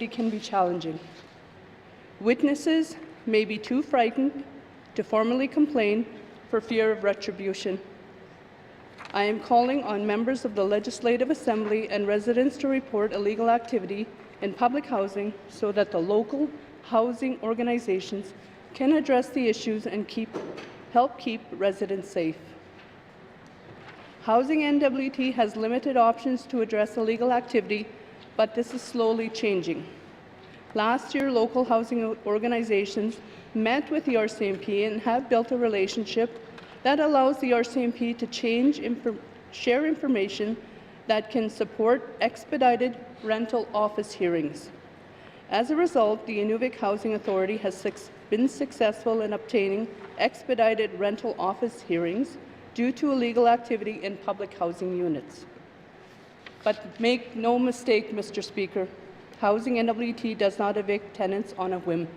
activity can be challenging. Witnesses may be too frightened to formally complain for fear of retribution. I am calling on members of the Legislative Assembly and residents to report illegal activity in public housing so that the local housing organizations can address the issues and help keep residents safe. Housing NWT has limited options to address illegal activity, but this is slowly changing. Last year, local housing organizations met with the RCMP and have built a relationship that allows the RCMP to share information that can support expedited rental office hearings. As a result, the Inuvik Housing Authority has been successful in obtaining expedited rental office hearings due to illegal activity in public housing units. But make no mistake, Mr. Speaker, Housing NWT does not evict tenants on a whim.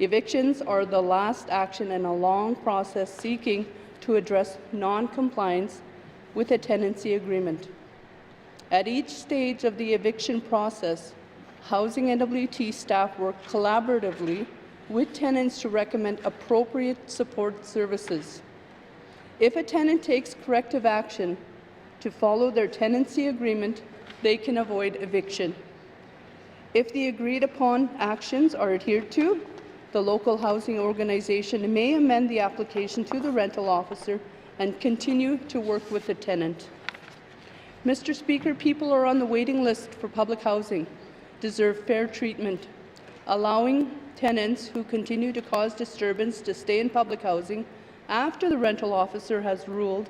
Evictions are the last action in a long process seeking to address non-compliance with a tenancy agreement. At each stage of the eviction process, Housing NWT staff work collaboratively with tenants to recommend appropriate support services. If a tenant takes corrective action to follow their tenancy agreement, they can avoid eviction. If the agreed-upon actions are adhered to, the local housing organization may amend the application to the rental officer and continue to work with the tenant. Mr. Speaker, people are on the waiting list for public housing deserve fair treatment. Allowing tenants who continue to cause disturbance to stay in public housing after the rental officer has ruled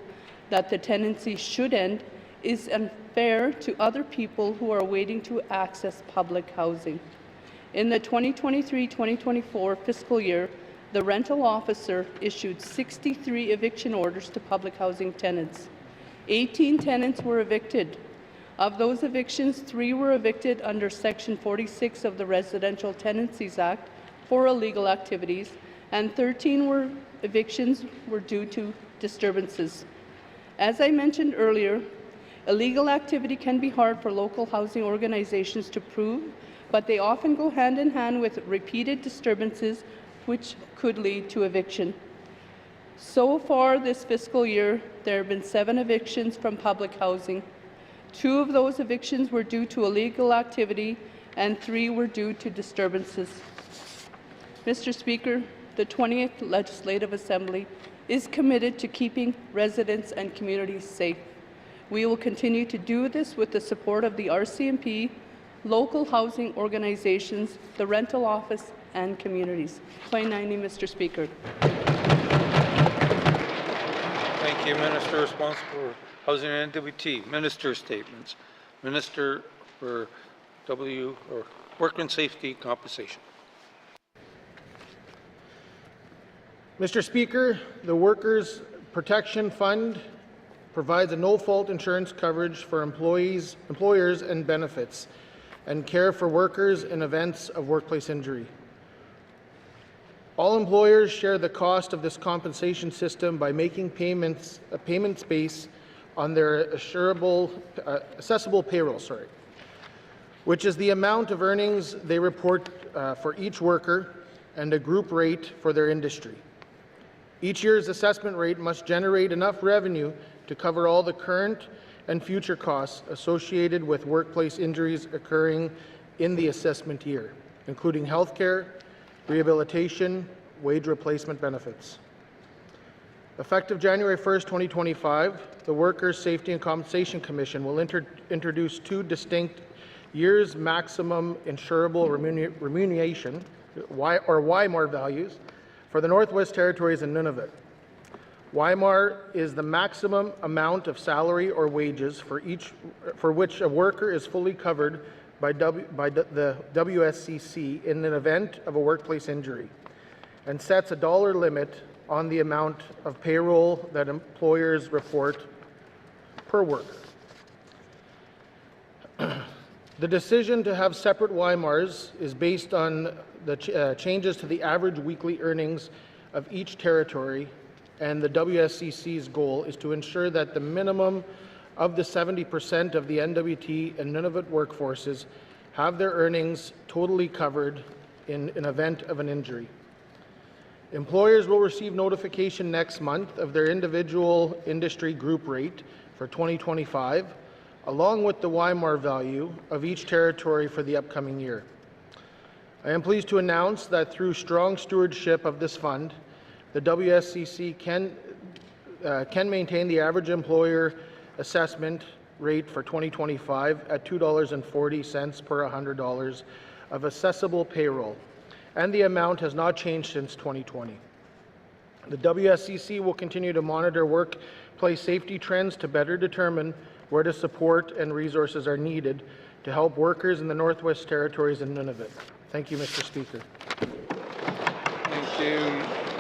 that the tenancy should end is unfair to other people who are waiting to access public housing. In the 2023-2024 fiscal year, the rental officer issued 63 eviction orders to public housing tenants. 18 tenants were evicted. Of those evictions, 3 were evicted under Section 46 of the Residential Tenancies Act for illegal activities, and 13 evictions were due to disturbances. As I mentioned earlier, illegal activity can be hard for local housing organizations to prove, but they often go hand in hand with repeated disturbances which could lead to eviction. So far this fiscal year, there have been 7 evictions from public housing. 2 of those evictions were due to illegal activity and 3 were due to disturbances. Mr. Speaker, the 20th Legislative Assembly is committed to keeping residents and communities safe. We will continue to do this with the support of the RCMP, local housing organizations, the rental office, and communities. Point 90, Mr. Speaker. Thank you, Minister responsible for Housing and NWT. Minister statements. Minister for Workman Safety Compensation. Mr. Speaker, the Workers' Protection Fund provides a no-fault insurance coverage for employers and benefits, and care for workers in events of workplace injury. All employers share the cost of this compensation system by making payments based on their assessable payroll, which is the amount of earnings they report for each worker and a group rate for their industry. Each year's assessment rate must generate enough revenue to cover all the current and future costs associated with workplace injuries occurring in the assessment year, including health care, rehabilitation, wage replacement benefits. Effective January 1st, 2025, the Workers' Safety and Compensation Commission will introduce 2 distinct years maximum insurable remuneration, or YMAR values, for the Northwest Territories and Nunavut. YMAR is the maximum amount of salary or wages for which a worker is fully covered by the WSCC in an event of a workplace injury, and sets a dollar limit on the amount of payroll that employers report per worker. The decision to have separate YMARs is based on the changes to the average weekly earnings of each territory, and the WSCC's goal is to ensure that the minimum of the 70% of the NWT and Nunavut workforces have their earnings totally covered in an event of an injury. Employers will receive notification next month of their individual industry group rate for 2025, along with the YMAR value of each territory for the upcoming year. I am pleased to announce that through strong stewardship of this fund, the WSCC can maintain the average employer assessment rate for 2025 at $2.40 per $100 of assessable payroll, and the amount has not changed since 2020. The WSCC will continue to monitor workplace safety trends to better determine where the support and resources are needed to help workers in the Northwest Territories and Nunavut. Thank you, Mr. Speaker. Thank you.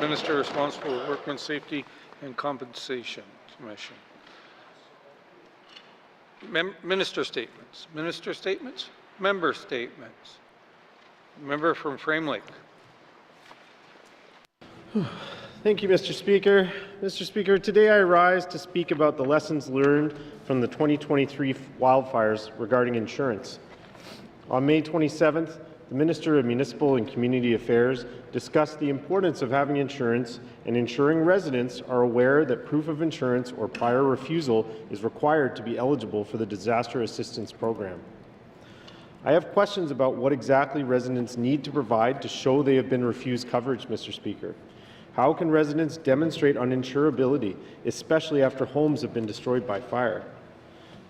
Minister responsible for Workmen's Safety and Compensation Commission. Minister statements. Minister statements. Member statements. Member from Frame Lake. Thank you, Mr. Speaker. Mr. Speaker, today I rise to speak about the lessons learned from the 2023 wildfires regarding insurance. On May 27th, the Minister of Municipal and Community Affairs discussed the importance of having insurance and ensuring residents are aware that proof of insurance or prior refusal is required to be eligible for the Disaster Assistance Program. I have questions about what exactly residents need to provide to show they have been refused coverage, Mr. Speaker. How can residents demonstrate uninsurability, especially after homes have been destroyed by fire?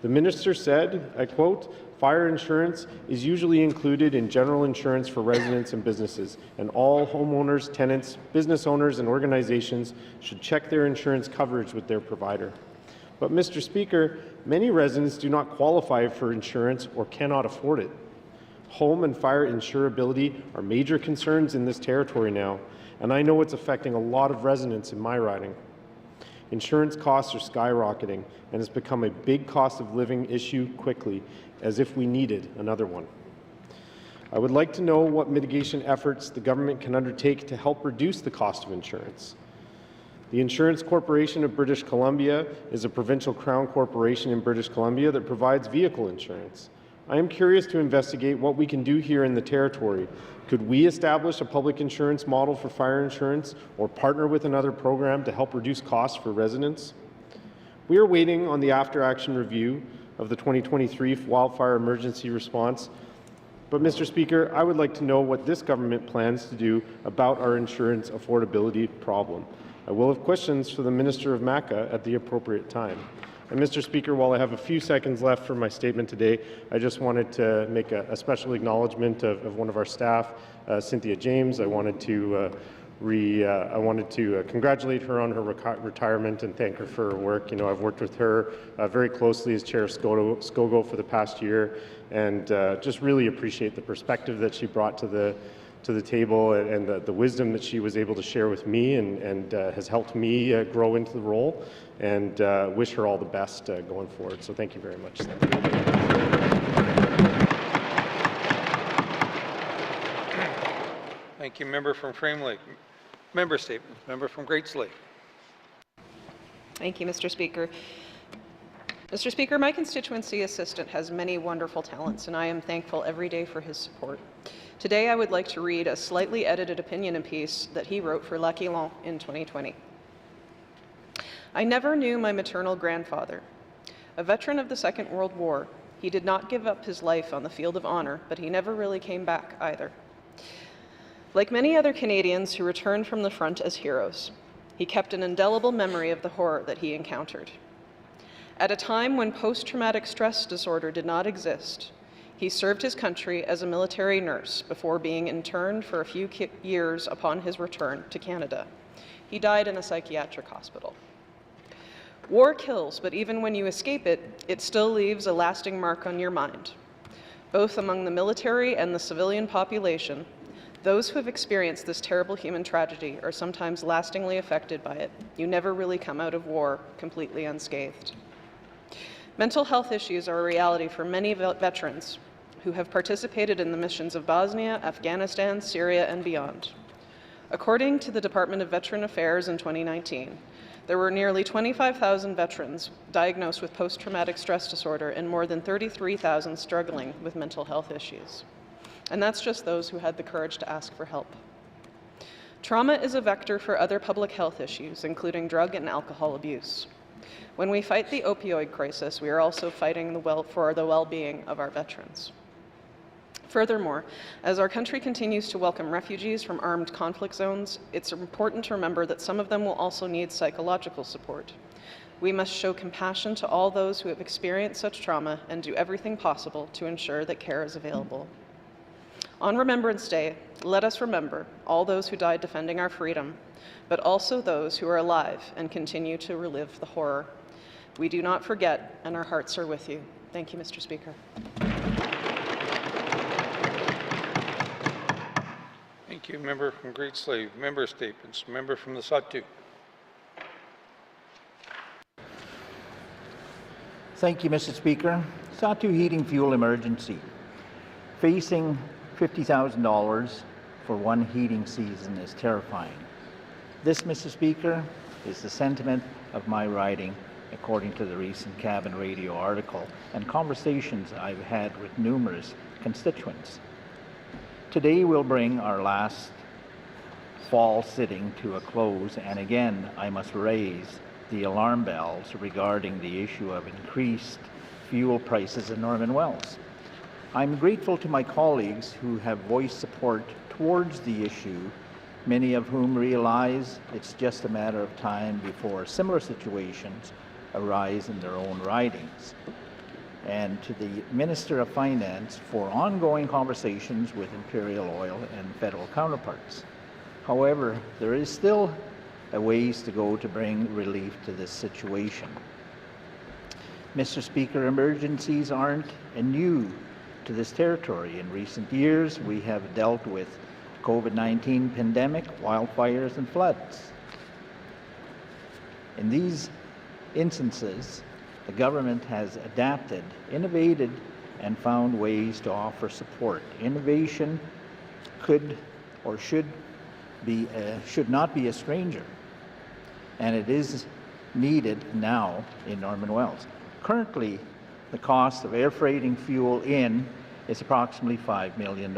The minister said, I quote, "Fire insurance is usually included in general insurance for residents and businesses, and all homeowners, tenants, business owners, and organizations should check their insurance coverage with their provider." But, Mr. Speaker, many residents do not qualify for insurance or cannot afford it. Home and fire insurability are major concerns in this territory now, and I know it's affecting a lot of residents in my riding. Insurance costs are skyrocketing, and it's become a big cost of living issue quickly, as if we needed another one. I would like to know what mitigation efforts the government can undertake to help reduce the cost of insurance. The Insurance Corporation of British Columbia is a provincial crown corporation in British Columbia that provides vehicle insurance. I am curious to investigate what we can do here in the territory. Could we establish a public insurance model for fire insurance or partner with another program to help reduce costs for residents? We are waiting on the after-action review of the 2023 wildfire emergency response. But, Mr. Speaker, I would like to know what this government plans to do about our insurance affordability problem. I will have questions for the Minister of MACA at the appropriate time. And, Mr. Speaker, while I have a few seconds left for my statement today, I just wanted to make a special acknowledgement of one of our staff, Cynthia James. I wanted to congratulate her on her retirement and thank her for her work. You know, I've worked with her very closely as Chair of SCOGO for the past year, and just really appreciate the perspective that she brought to the table and the wisdom that she was able to share with me and has helped me grow into the role, and wish her all the best going forward. So thank you very much. Thank you, member from Frame Lake. Member statement. Member from Great Slave. Thank you, Mr. Speaker. Mr. Speaker, my constituency assistant has many wonderful talents, and I am thankful every day for his support. Today, I would like to read a slightly edited opinion piece that he wrote for L'Aquilon in 2020. I never knew my maternal grandfather. A veteran of the Second World War, he did not give up his life on the field of honor, but he never really came back either. Like many other Canadians who returned from the front as heroes, he kept an indelible memory of the horror that he encountered. At a time when post-traumatic stress disorder did not exist, he served his country as a military nurse before being interned for a few years upon his return to Canada. He died in a psychiatric hospital. War kills, but even when you escape it, it still leaves a lasting mark on your mind. Both among the military and the civilian population, those who have experienced this terrible human tragedy are sometimes lastingly affected by it. You never really come out of war completely unscathed. Mental health issues are a reality for many veterans who have participated in the missions of Bosnia, Afghanistan, Syria, and beyond. According to the Department of Veteran Affairs in 2019, There were nearly 25,000 veterans diagnosed with post-traumatic stress disorder and more than 33,000 struggling with mental health issues. And that's just those who had the courage to ask for help. Trauma is a vector for other public health issues, including drug and alcohol abuse. When we fight the opioid crisis, we are also fighting for the well-being of our veterans. Furthermore, as our country continues to welcome refugees from armed conflict zones, it's important to remember that some of them will also need psychological support. We must show compassion to all those who have experienced such trauma and do everything possible to ensure that care is available. On Remembrance Day, let us remember all those who died defending our freedom, but also those who are alive and continue to relive the horror. We do not forget, and our hearts are with you. Thank you, Mr. Speaker. Thank you. Member from Great Slave. Member statements. Member from the Sahtu. Thank you, Mr. Speaker. Sahtu heating fuel emergency. Facing $50,000 for one heating season is terrifying. This, Mr. Speaker, is the sentiment of my riding, according to the recent Cabin Radio article and conversations I've had with numerous constituents. Today will bring our last fall sitting to a close, and again I must raise the alarm bells regarding the issue of increased fuel prices in Norman Wells. I'm grateful to my colleagues who have voiced support towards the issue, many of whom realize it's just a matter of time before similar situations arise in their own ridings. And to the Minister of Finance for ongoing conversations with Imperial Oil and federal counterparts. However, there is still a ways to go to bring relief to this situation. Mr. Speaker, emergencies aren't new to this territory. In recent years, we have dealt with COVID-19 pandemic, wildfires, and floods. In these instances, the government has adapted, innovated, and found ways to offer support. Innovation could or should not be a stranger, and it is needed now in Norman Wells. Currently, the cost of air freighting fuel in is approximately $5 million.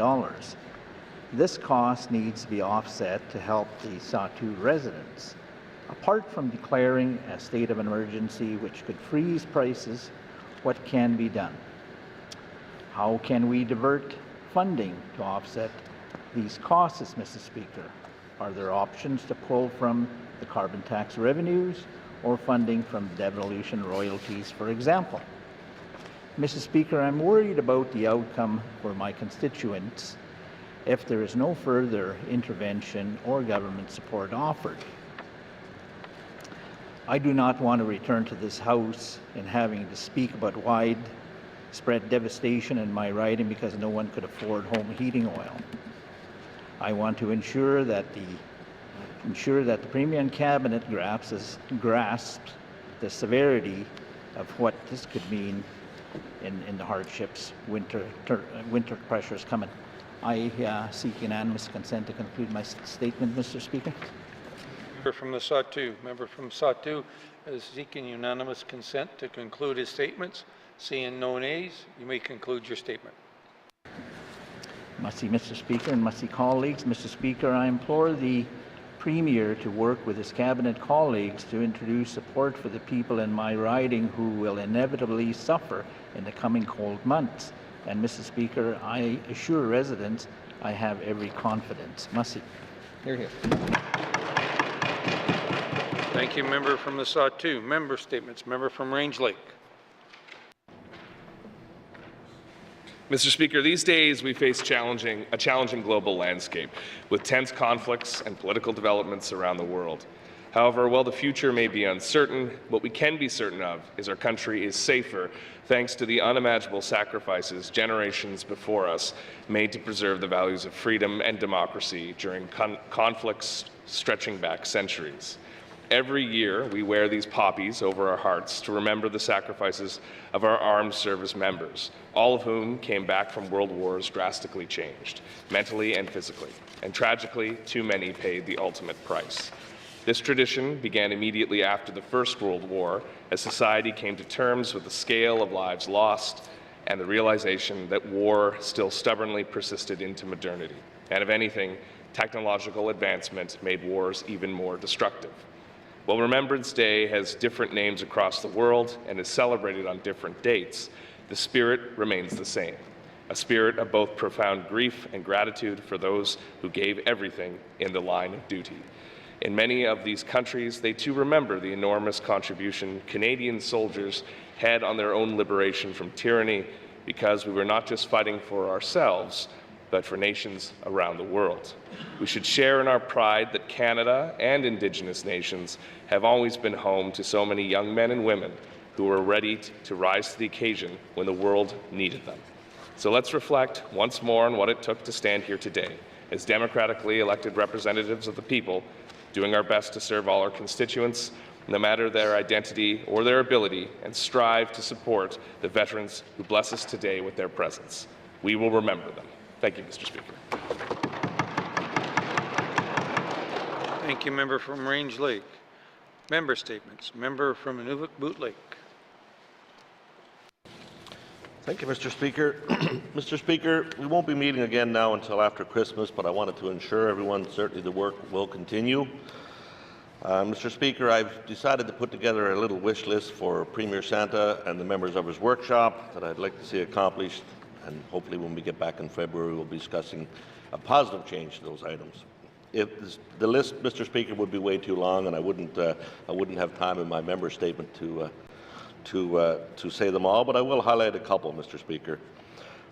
This cost needs to be offset to help the Sahtu residents. Apart from declaring a state of emergency which could freeze prices, what can be done? How can we divert funding to offset these costs, Mr. Speaker? Are there options to pull from the carbon tax revenues or funding from devolution royalties, for example? Mr. Speaker, I'm worried about the outcome for my constituents if there is no further intervention or government support offered. I do not want to return to this House and having to speak about widespread devastation in my riding because no one could afford home heating oil. I want to ensure that the Premier and Cabinet grasps the severity of what this could mean in the hardships, winter pressures coming. I seek unanimous consent to conclude my statement, Mr. Speaker. Member from the Sahtu. Member from Sahtu is seeking unanimous consent to conclude his statements. Seeing no nays, you may conclude your statement. Must see Mr. Speaker and must see colleagues. Mr. Speaker, I implore the Premier to work with his Cabinet colleagues to introduce support for the people in my riding who will inevitably suffer in the coming cold months. And Mr. Speaker, I assure residents I have every confidence. Must see. Hear, hear. Thank you, member from the Sahtu. Member statements. Member from Range Lake. Mr. Speaker, these days we face a challenging global landscape with tense conflicts and political developments around the world. However, while the future may be uncertain, what we can be certain of is our country is safer thanks to the unimaginable sacrifices generations before us made to preserve the values of freedom and democracy during conflicts stretching back centuries. Every year, we wear these poppies over our hearts to remember the sacrifices of our armed service members, all of whom came back from world wars drastically changed, mentally and physically. And tragically, too many paid the ultimate price. This tradition began immediately after the First World War, as society came to terms with the scale of lives lost and the realization that war still stubbornly persisted into modernity. And if anything, technological advancement made wars even more destructive. While Remembrance Day has different names across the world and is celebrated on different dates, the spirit remains the same, a spirit of both profound grief and gratitude for those who gave everything in the line of duty. In many of these countries, they too remember the enormous contribution Canadian soldiers had on their own liberation from tyranny, because we were not just fighting for ourselves, but for nations around the world. We should share in our pride that Canada and Indigenous nations have always been home to so many young men and women who were ready to rise to the occasion when the world needed them. So let's reflect once more on what it took to stand here today as democratically elected representatives of the people, doing our best to serve all our constituents, no matter their identity or their ability, and strive to support the veterans who bless us today with their presence. We will remember them. Thank you, Mr. Speaker. Thank you, member from Range Lake. Member statements. Member from Inuvik Boot Lake. Thank you, Mr. Speaker. Mr. Speaker, we won't be meeting again now until after Christmas, but I wanted to ensure everyone, certainly the work will continue. Mr. Speaker, I've decided to put together a little wish list for Premier Santa and the members of his workshop that I'd like to see accomplished, and hopefully when we get back in February we'll be discussing a positive change to those items. The list, Mr. Speaker, would be way too long, and I wouldn't have time in my member statement to say them all, but I will highlight a couple, Mr. Speaker.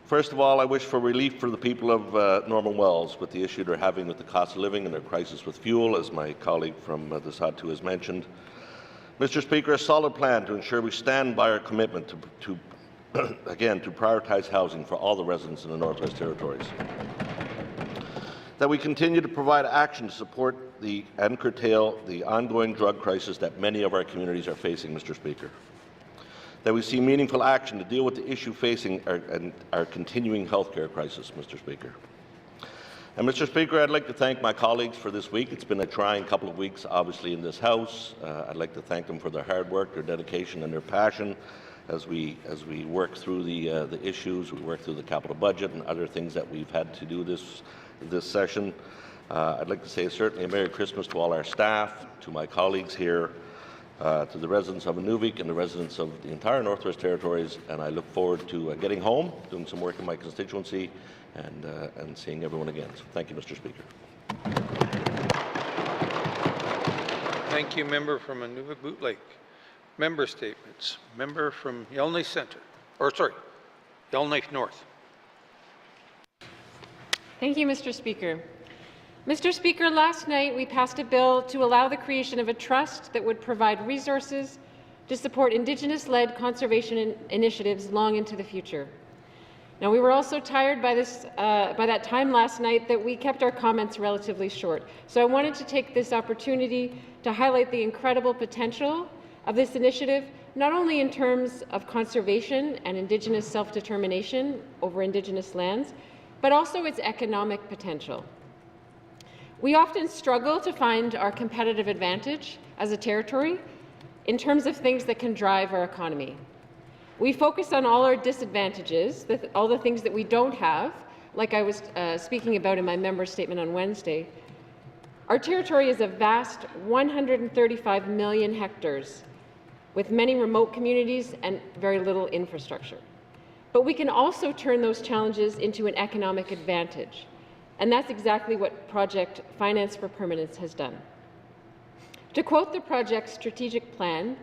First of all, I wish for relief for the people of Norman Wells with the issue they're having with the cost of living and their crisis with fuel, as my colleague from the Sahtu has mentioned. Mr. Speaker, a solid plan to ensure we stand by our commitment to again, to prioritize housing for all the residents in the Northwest Territories. That we continue to provide action to support and curtail the ongoing drug crisis that many of our communities are facing, Mr. Speaker. That we see meaningful action to deal with the issue facing our continuing healthcare crisis, Mr. Speaker. And Mr. Speaker, I'd like to thank my colleagues for this week. It's been a trying couple of weeks, obviously, in this House. I'd like to thank them for their hard work, their dedication, and their passion as we work through the issues, we work through the capital budget and other things that we've had to do this session. I'd like to say certainly a Merry Christmas to all our staff, to my colleagues here, to the residents of Inuvik and the residents of the entire Northwest Territories, and I look forward to getting home, doing some work in my constituency, and seeing everyone again. So thank you, Mr. Speaker. Thank you, member from Inuvik Boot Lake. Member statements. Member from Yellowknife Centre, Yellowknife North. Thank you, Mr. Speaker. Mr. Speaker, last night we passed a bill to allow the creation of a trust that would provide resources to support Indigenous-led conservation initiatives long into the future. Now, we were also tired by that time last night that we kept our comments relatively short. So I wanted to take this opportunity to highlight the incredible potential of this initiative, not only in terms of conservation and Indigenous self-determination over Indigenous lands, but also its economic potential. We often struggle to find our competitive advantage as a territory in terms of things that can drive our economy. We focus on all our disadvantages, all the things that we don't have, like I was speaking about in my member statement on Wednesday. Our territory is a vast 135 million hectares with many remote communities and very little infrastructure. But we can also turn those challenges into an economic advantage. And that's exactly what Project Finance for Permanence has done. To quote the project's strategic plan,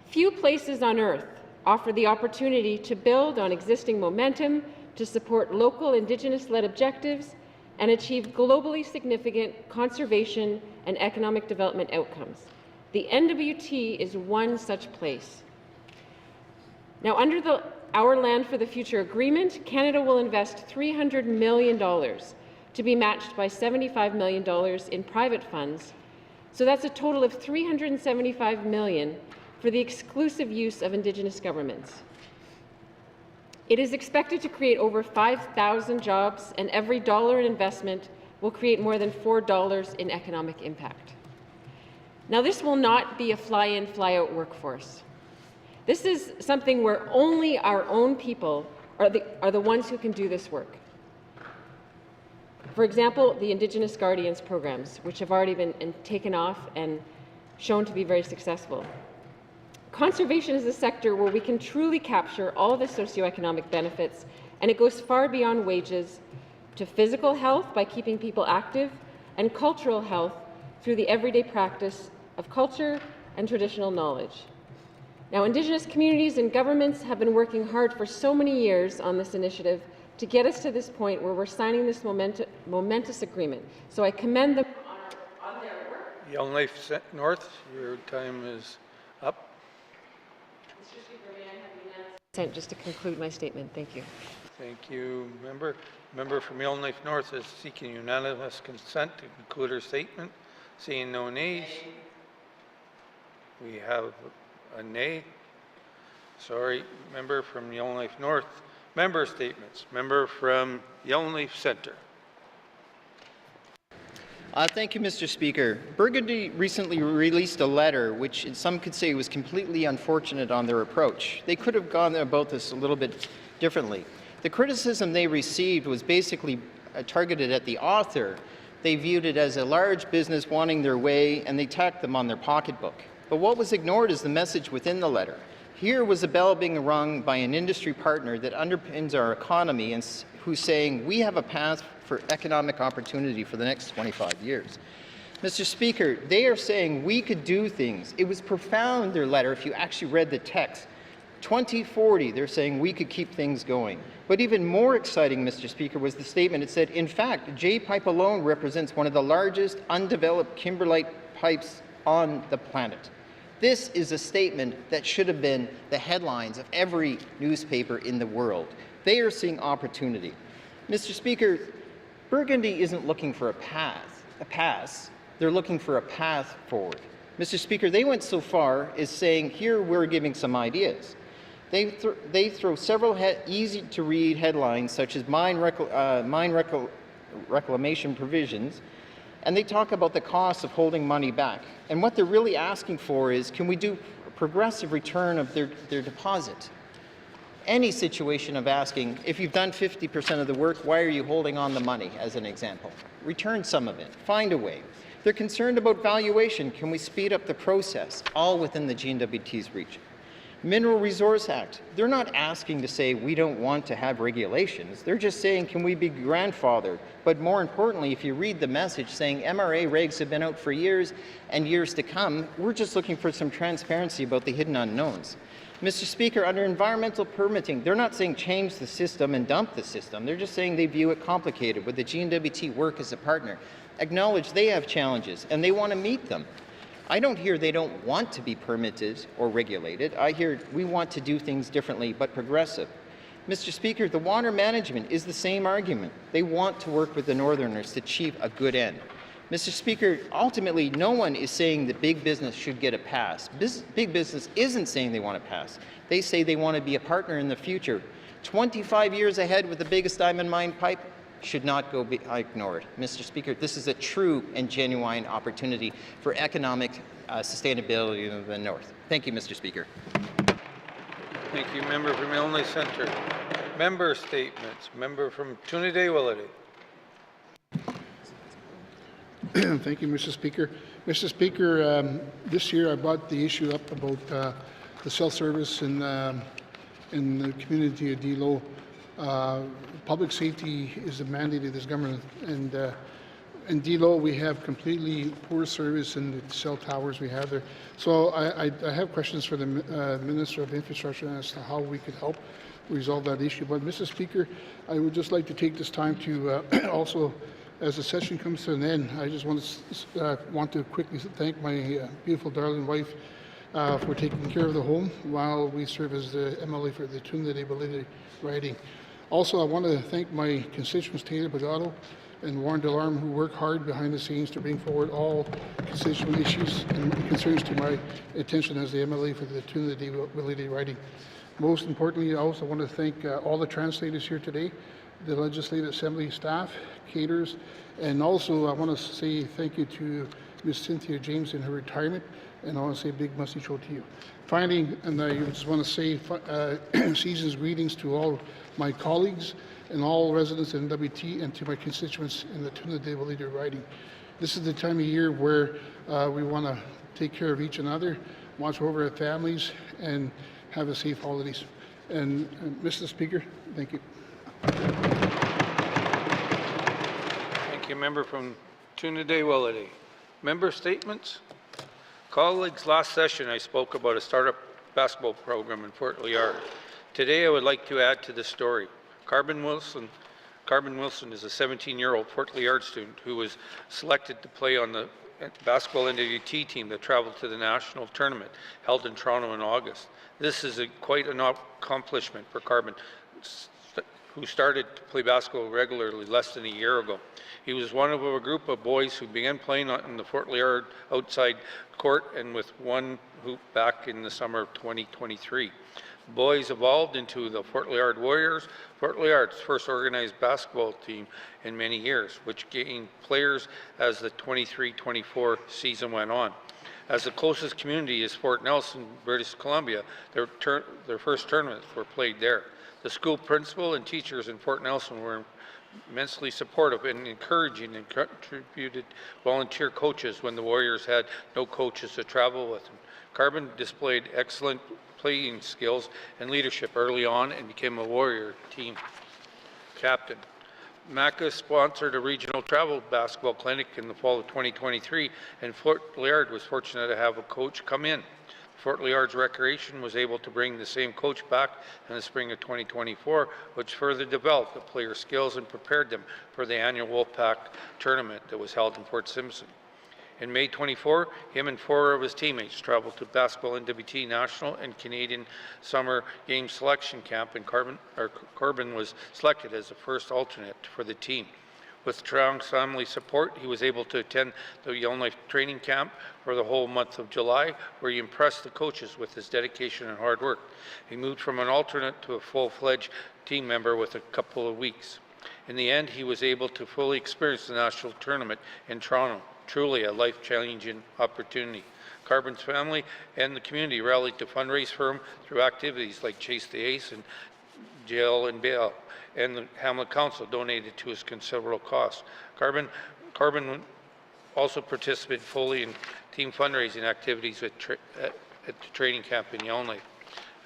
few places on Earth offer the opportunity to build on existing momentum, to support local Indigenous-led objectives, and achieve globally significant conservation and economic development outcomes. The NWT is one such place. Now, under the Our Land for the Future agreement, Canada will invest $300 million to be matched by $75 million in private funds. So that's a total of $375 million for the exclusive use of Indigenous governments. It is expected to create over 5,000 jobs, and every dollar in investment will create more than $4 in economic impact. Now, this will not be a fly-in, fly-out workforce. This is something where only our own people are the ones who can do this work. For example, the Indigenous Guardians programs, which have already been taken off and shown to be very successful. Conservation is a sector where we can truly capture all the socioeconomic benefits, and it goes far beyond wages to physical health by keeping people active and cultural health through the everyday practice of culture and traditional knowledge. Now, Indigenous communities and governments have been working hard for so many years on this initiative to get us to this point where we're signing this momentous agreement. So I commend them on their work. Young Life North, your time is up. Mr. Speaker, may I have unanimous consent just to conclude my statement? Thank you. Thank you, member. Member from Young Life North is seeking unanimous consent to conclude her statement. Seeing no nays. We have a nay. Sorry, member from Young Life North. Member statements. Member from Young Life Centre. Thank you, Mr. Speaker. Burgundy recently released a letter which some could say was completely unfortunate on their approach. They could have gone about this a little bit differently. The criticism they received was basically targeted at the author. They viewed it as a large business wanting their way, and they tacked them on their pocketbook. But what was ignored is the message within the letter. Here was a bell being rung by an industry partner that underpins our economy and who's saying we have a path for economic opportunity for the next 25 years. Mr. Speaker, they are saying we could do things. It was profound, their letter, if you actually read the text. 2040, they're saying we could keep things going. But even more exciting, Mr. Speaker, was the statement. It said, in fact, J-Pipe alone represents one of the largest undeveloped kimberlite pipes on the planet. This is a statement that should have been the headlines of every newspaper in the world. They are seeing opportunity. Mr. Speaker, Burgundy isn't looking for a pass. They're looking for a path forward. Mr. Speaker, they went so far as saying, here we're giving some ideas. They throw several easy-to-read headlines, such as mine reclamation provisions, and they talk about the cost of holding money back. And what they're really asking for is, can we do a progressive return of their deposit? Any situation of asking, if you've done 50% of the work, why are you holding on the money, as an example? Return some of it. Find a way. They're concerned about valuation. Can we speed up the process? All within the GNWT's reach. Mineral Resource Act. They're not asking to say we don't want to have regulations. They're just saying, can we be grandfathered? But more importantly, if you read the message saying MRA regs have been out for years and years to come, we're just looking for some transparency about the hidden unknowns. Mr. Speaker, under environmental permitting, they're not saying change the system and dump the system. They're just saying they view it complicated. Would the GNWT work as a partner? Acknowledge they have challenges and they want to meet them. I don't hear they don't want to be permitted or regulated. I hear we want to do things differently but progressive. Mr. Speaker, the water management is the same argument. They want to work with the Northerners to achieve a good end. Mr. Speaker, ultimately, no one is saying that big business should get a pass. Big business isn't saying they want to pass. They say they want to be a partner in the future. 25 years ahead with the biggest diamond mine pipe should not go ignored. Mr. Speaker, this is a true and genuine opportunity for economic sustainability in the North. Thank you, Mr. Speaker. Thank you, member from Illinois Centre. Member statements. Member from Trinidad-Willity. Thank you, Mr. Speaker. Mr. Speaker, this year I brought the issue up about the cell service in the community of Delo. Public safety is a mandate of this government, and in Delo we have completely poor service in the cell towers we have there. So I have questions for the Minister of Infrastructure as to how we could help resolve that issue. But Mr. Speaker, I would just like to take this time to also, as the session comes to an end, I just want to quickly thank my beautiful darling wife for taking care of the home while we serve as the MLA for the Trinidad-Willity riding. Also, I want to thank my constituents, Taylor Bagato and Warren Delarme, who work hard behind the scenes to bring forward all constituent issues and concerns to my attention as the MLA for the Trinidad-Willity riding. Most importantly, I also want to thank all the translators here today, the Legislative Assembly staff, caterers, and also I want to say thank you to Miss Cynthia James in her retirement, and I want to say a big message to you. Finally, and I just want to say season's greetings to all my colleagues and all residents in NWT and to my constituents in the Tuna de Willowdale riding. This is the time of year where we want to take care of each another, watch over our families, and have a safe holidays. And Mr. Speaker, thank you. Thank you, member from Tuna de Willowdale. Member statements? Colleagues, last session I spoke about a startup basketball program in Fort Liard. Today I would like to add to the story. Carbon Wilson is a 17-year-old Fort Liard student who was selected to play on the basketball NWT team that traveled to the national tournament held in Toronto in August. This is quite an accomplishment for Carbon, who started to play basketball regularly less than a year ago. He was one of a group of boys who began playing in the Fort Liard outside court and with one hoop back in the summer of 2023. The boys evolved into the Fort Liard Warriors, Fort Liard's first organized basketball team in many years, which gained players as the 23-24 season went on. As the closest community is Fort Nelson, British Columbia, their first tournaments were played there. The school principal and teachers in Fort Nelson were immensely supportive and encouraging and contributed volunteer coaches when the Warriors had no coaches to travel with them. Carbon displayed excellent playing skills and leadership early on and became a Warrior team captain. MACA sponsored a regional travel basketball clinic in the fall of 2023, and Fort Liard was fortunate to have a coach come in. Fort Liard's Recreation was able to bring the same coach back in the spring of 2024, which further developed the players' skills and prepared them for the annual Wolfpack tournament that was held in Fort Simpson. In May 24, him and 4 of his teammates traveled to basketball NWT National and Canadian Summer Games Selection Camp, and Corbin was selected as the first alternate for the team. With strong family support, he was able to attend the Yellowknife training camp for the whole month of July, where he impressed the coaches with his dedication and hard work. He moved from an alternate to a full-fledged team member with a couple of weeks. In the end, he was able to fully experience the national tournament in Toronto, truly a life-changing opportunity. Carbon's family and the community rallied to fundraise for him through activities like Chase the Ace and Jail and Bail, and the Hamlet Council donated to his considerable cost. Carbon also participated fully in team fundraising activities at the training camp in Yellowknife.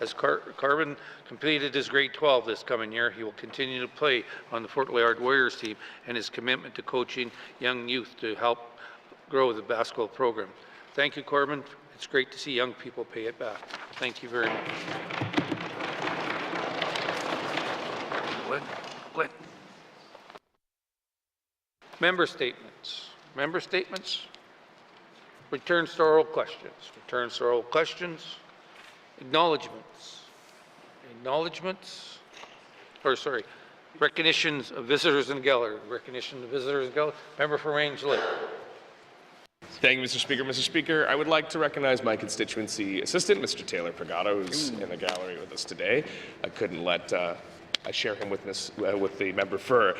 As Carbon completed his grade 12 this coming year, he will continue to play on the Fort Liard Warriors team, and his commitment to coaching young youth to help grow the basketball program. Thank you, Corbin. It's great to see young people pay it back. Thank you very much. Glenn. Member statements. Member statements. Returns to oral questions. Returns to oral questions. Acknowledgements. Acknowledgements. Or sorry, recognitions of visitors in the gallery. Recognition of visitors in the gallery. Member for Range Lake. Thank you, Mr. Speaker. Mr. Speaker, I would like to recognize my constituency assistant, Mr. Taylor Pagano, who's in the gallery with us today. I couldn't let I share him with the member for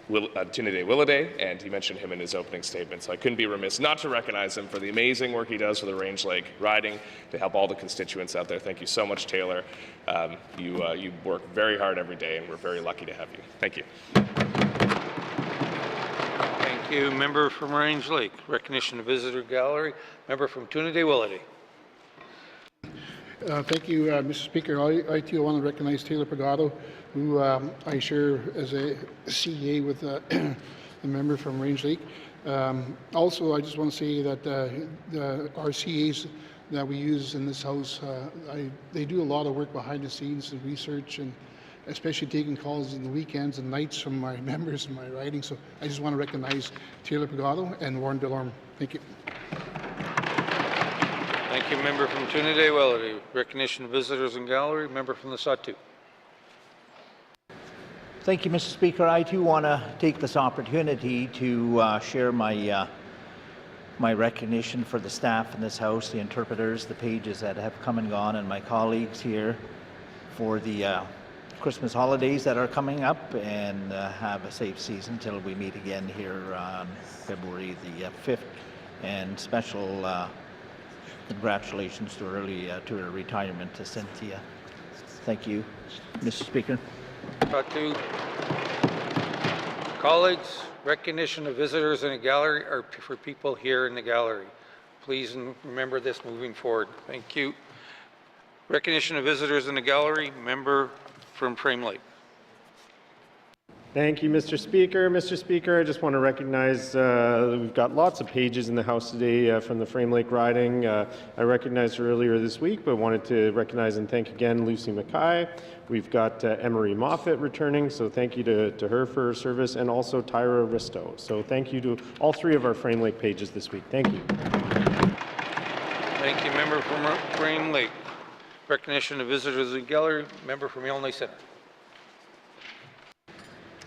Tuna de Willowdale, and he mentioned him in his opening statement, so I couldn't be remiss not to recognize him for the amazing work he does for the Range Lake riding to help all the constituents out there. Thank you so much, Taylor. You work very hard every day, and we're very lucky to have you. Thank you. Thank you, member from Range Lake. Recognition of visitor gallery. Member from Tuna de Willowdale. Thank you, Mr. Speaker. I too want to recognize Taylor Pagano, who I share as a CEA with a member from Range Lake. Also, I just want to say that our CEAs that we use in this house, they do a lot of work behind the scenes and research, and especially taking calls in the weekends and nights from my members in my riding. So I just want to recognize Taylor Pagano and Warren Delorme. Thank you. Thank you, member from Tuna de Willowdale. Recognition of visitors in gallery. Member from the Sawtooth. Thank you, Mr. Speaker. I too want to take this opportunity to share my recognition for the staff in this House, the interpreters, the pages that have come and gone, and my colleagues here for the Christmas holidays that are coming up, and have a safe season till we meet again here on February the 5th. And special congratulations to her retirement to Cynthia. Thank you, Mr. Speaker. To colleagues, recognition of visitors in the gallery are for people here in the gallery. Please remember this moving forward. Thank you. Recognition of visitors in the gallery, member from Frame Lake. Thank you, Mr. Speaker. Mr. Speaker, I just want to recognize we've got lots of pages in the House today from the Frame Lake riding. I recognized her earlier this week, but wanted to recognize and thank again Lucy Mackay. We've got Emery Moffat returning, so thank you to her for her service, and also Tyra Risto. So thank you to all three of our Frame Lake pages this week. Thank you. Thank you, member from Frame Lake. Recognition of visitors in the gallery, member from Yellowknife Centre.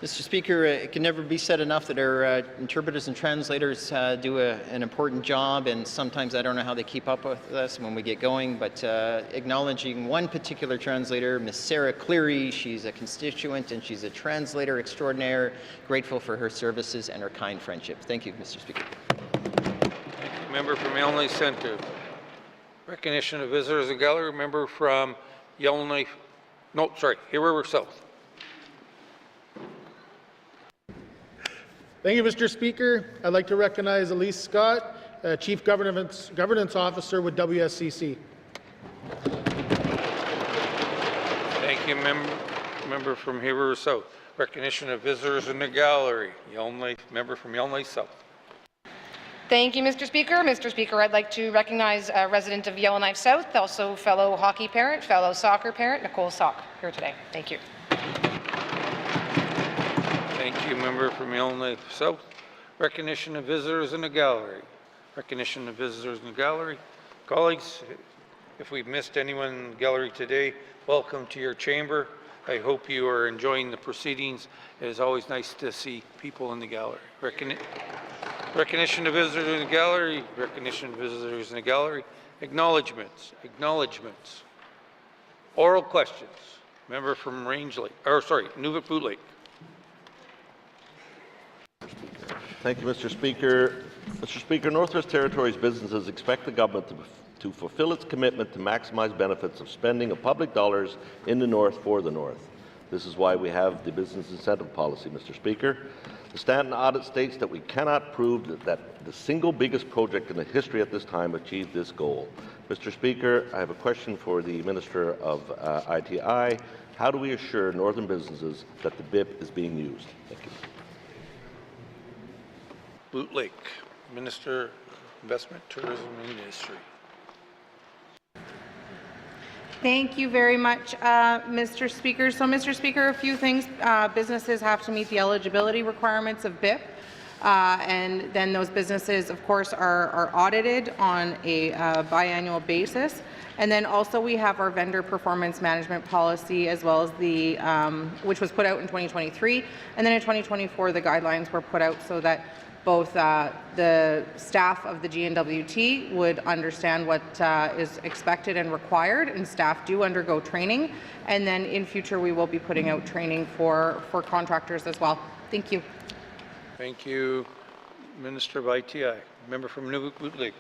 Mr. Speaker, it can never be said enough that our interpreters and translators do an important job, and sometimes I don't know how they keep up with us when we get going, but acknowledging one particular translator, Ms. Sarah Cleary. She's a constituent and she's a translator extraordinaire. Grateful for her services and her kind friendship. Thank you, Mr. Speaker. Member from Yellowknife Centre. Recognition of visitors in the gallery, member from Yellowknife, Here South. Thank you, Mr. Speaker. I'd like to recognize Elise Scott, Chief Governance Officer with WSCC. Thank you, member from Here South. Recognition of visitors in the gallery, member from Yellowknife South. Thank you, Mr. Speaker. Mr. Speaker, I'd like to recognize a resident of Yellowknife South, also fellow hockey parent, fellow soccer parent, Nicole Sock, here today. Thank you. Thank you, member from Yellowknife South. Recognition of visitors in the gallery. Recognition of visitors in the gallery. Colleagues, if we've missed anyone in the gallery today, welcome to your chamber. I hope you are enjoying the proceedings. It is always nice to see people in the gallery. Recognition of visitors in the gallery. Recognition of visitors in the gallery. Acknowledgements. Oral questions. Member from Nunavut Lake. Thank you, Mr. Speaker. Mr. Speaker, Northwest Territories businesses expect the government to fulfill its commitment to maximize benefits of spending of public dollars in the North for the North. This is why we have the business incentive policy, Mr. Speaker. The Stanton audit states that we cannot prove that the single biggest project in the history at this time achieved this goal. Mr. Speaker, I have a question for the Minister of ITI. How do we assure northern businesses that the BIP is being used? Thank you. Boot Lake, Minister of Investment, Tourism and Industry. Thank you very much, Mr. Speaker. So, Mr. Speaker, a few things. Businesses have to meet the eligibility requirements of BIP, and then those businesses, of course, are audited on a biannual basis. And then also we have our vendor performance management policy, as well as the, which was put out in 2023. And then in 2024, the guidelines were put out so that both the staff of the GNWT would understand what is expected and required, and staff do undergo training. And then in future, we will be putting out training for contractors as well. Thank you. Thank you, Minister of ITI. Member from Nunavut Lake.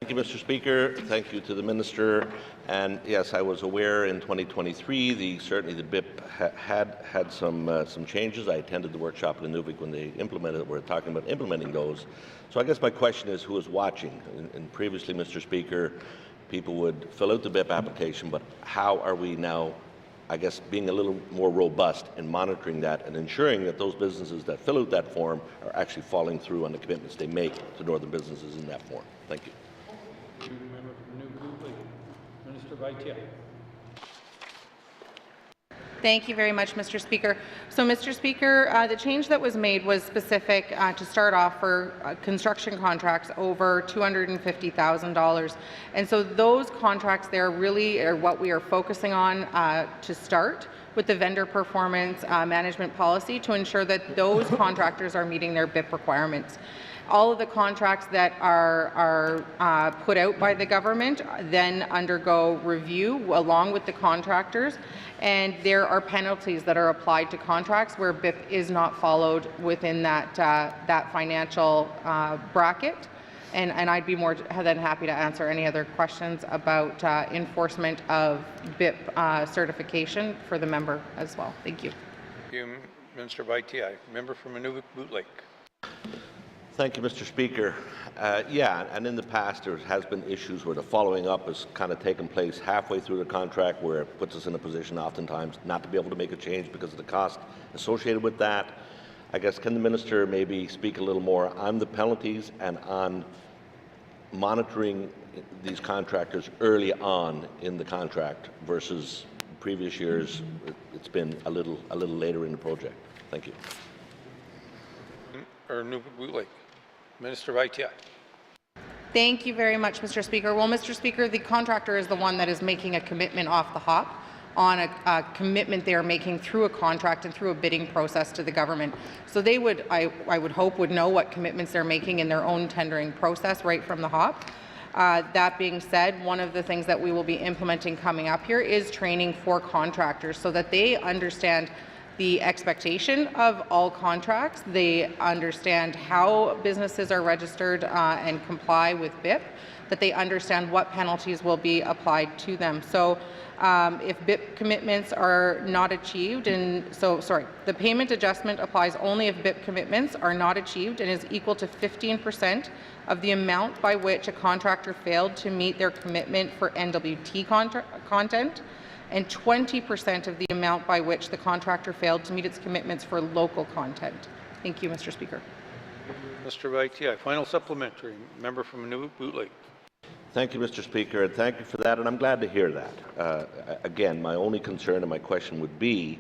Thank you, Mr. Speaker. Thank you to the Minister. And yes, I was aware in 2023, certainly the BIP had some changes. I attended the workshop in Nunavut when they implemented it. We're talking about implementing those. So I guess my question is, who is watching? And previously, Mr. Speaker, people would fill out the BIP application, but how are we now, I guess, being a little more robust in monitoring that and ensuring that those businesses that fill out that form are actually following through on the commitments they make to northern businesses in that form? Thank you. Member from Nunavut Lake, Minister of ITI. Thank you very much, Mr. Speaker. So, Mr. Speaker, the change that was made was specific to start off for construction contracts over $250,000. And so those contracts there really are what we are focusing on to start. with the vendor performance management policy to ensure that those contractors are meeting their BIP requirements. All of the contracts that are put out by the government then undergo review along with the contractors, and there are penalties that are applied to contracts where BIP is not followed within that financial bracket. And I'd be more than happy to answer any other questions about enforcement of BIP certification for the member as well. Thank you. Thank you, Minister of ITI. Member from Nunavut Boot Lake. Thank you, Mr. Speaker. Yeah, and in the past there has been issues where the following up has kind of taken place halfway through the contract, where it puts us in a position oftentimes not to be able to make a change because of the cost associated with that. I guess, can the minister maybe speak a little more on the penalties and on monitoring these contractors early on in the contract versus previous years? It's been a little later in the project. Thank you. Or Nunavut Boot Lake. Minister of ITI. Thank you very much, Mr. Speaker. Well, Mr. Speaker, the contractor is the one that is making a commitment off the hop on a commitment they are making through a contract and through a bidding process to the government. So they would, I would hope, would know what commitments they're making in their own tendering process right from the hop. That being said, one of the things that we will be implementing coming up here is training for contractors so that they understand the expectation of all contracts. They understand how businesses are registered and comply with BIP, that they understand what penalties will be applied to them. So if BIP commitments are not achieved, the payment adjustment applies only if BIP commitments are not achieved and is equal to 15% of the amount by which a contractor failed to meet their commitment for NWT content, and 20% of the amount by which the contractor failed to meet its commitments for local content. Thank you, Mr. Speaker. Mr. of ITI. Final supplementary. Member from Nunavut Boot Lake. Thank you, Mr. Speaker, and thank you for that, and I'm glad to hear that. Again, my only concern and my question would be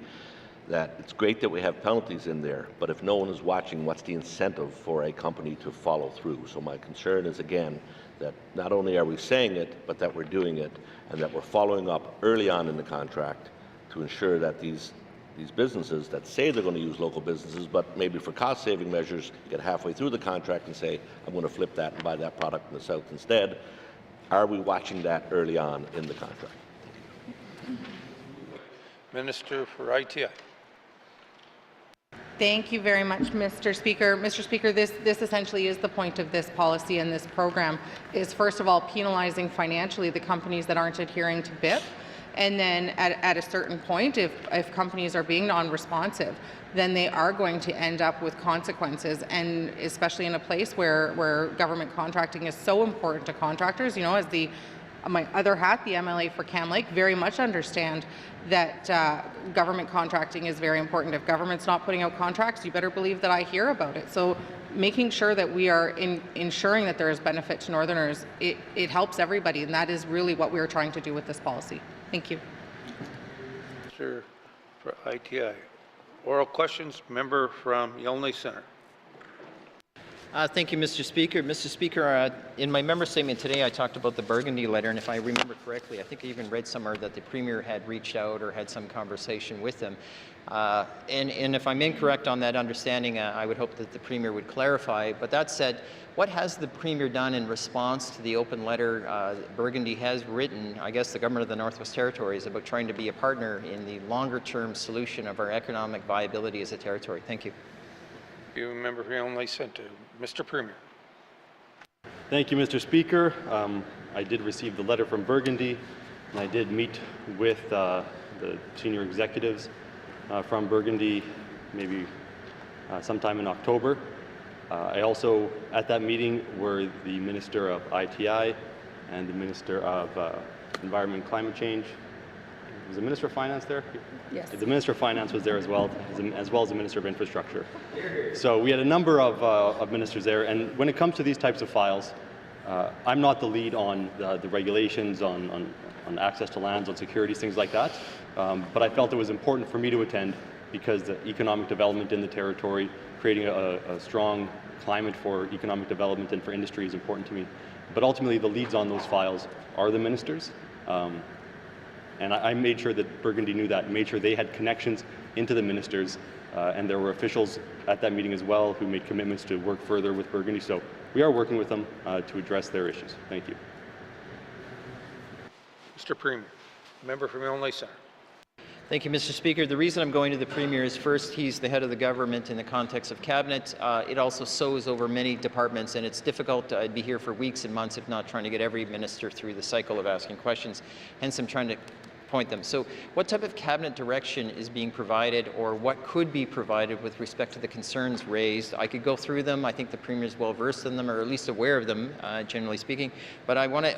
that it's great that we have penalties in there, but if no one is watching, what's the incentive for a company to follow through? So my concern is, again, that not only are we saying it, but that we're doing it, and that we're following up early on in the contract to ensure that these businesses that say they're going to use local businesses, but maybe for cost-saving measures, get halfway through the contract and say, I'm going to flip that and buy that product in the South instead. Are we watching that early on in the contract? Minister for ITI. Thank you very much, Mr. Speaker. Mr. Speaker, this essentially is the point of this policy and this program, is first of all penalizing financially the companies that aren't adhering to BIP, and then at a certain point, if companies are being non-responsive, then they are going to end up with consequences, and especially in a place where government contracting is so important to contractors. You know, as my other hat, the MLA for Cam Lake, very much understand that government contracting is very important. If government's not putting out contracts, you better believe that I hear about it. So making sure that we are ensuring that there is benefit to Northerners, it helps everybody, and that is really what we're trying to do with this policy. Thank you. Minister for ITI. Oral questions. Member from Yellowknife Centre. Thank you, Mr. Speaker. Mr. Speaker, in my member statement today, I talked about the Burgundy letter, and if I remember correctly, I think I even read somewhere that the Premier had reached out or had some conversation with them. And if I'm incorrect on that understanding, I would hope that the Premier would clarify. But that said, what has the Premier done in response to the open letter Burgundy has written, I guess the Government of the Northwest Territories, about trying to be a partner in the longer-term solution of our economic viability as a territory? Thank you. You, member for Yellowknife Centre. Mr. Premier. Thank you, Mr. Speaker. I did receive the letter from Burgundy, and I did meet with the senior executives from Burgundy maybe sometime in October. I also, at that meeting, were the Minister of ITI and the Minister of Environment and Climate Change. Was the Minister of Finance there? Yes. The Minister of Finance was there as well as the Minister of Infrastructure. So we had a number of ministers there, and when it comes to these types of files, I'm not the lead on the regulations, on access to lands, on securities, things like that, but I felt it was important for me to attend because the economic development in the territory, creating a strong climate for economic development and for industry is important to me. But ultimately, the leads on those files are the ministers. And I made sure that Burgundy knew that, made sure they had connections into the ministers, and there were officials at that meeting as well who made commitments to work further with Burgundy. So we are working with them to address their issues. Thank you. Mr. Premier, member from Illinois Centre. Thank you, Mr. Speaker. The reason I'm going to the Premier is, first, he's the head of the government in the context of Cabinet. It also sows over many departments, and it's difficult. I'd be here for weeks and months, if not trying to get every minister through the cycle of asking questions. Hence, I'm trying to point them. So what type of Cabinet direction is being provided, or what could be provided with respect to the concerns raised? I could go through them. I think the Premier is well versed in them, or at least aware of them, generally speaking. But I want to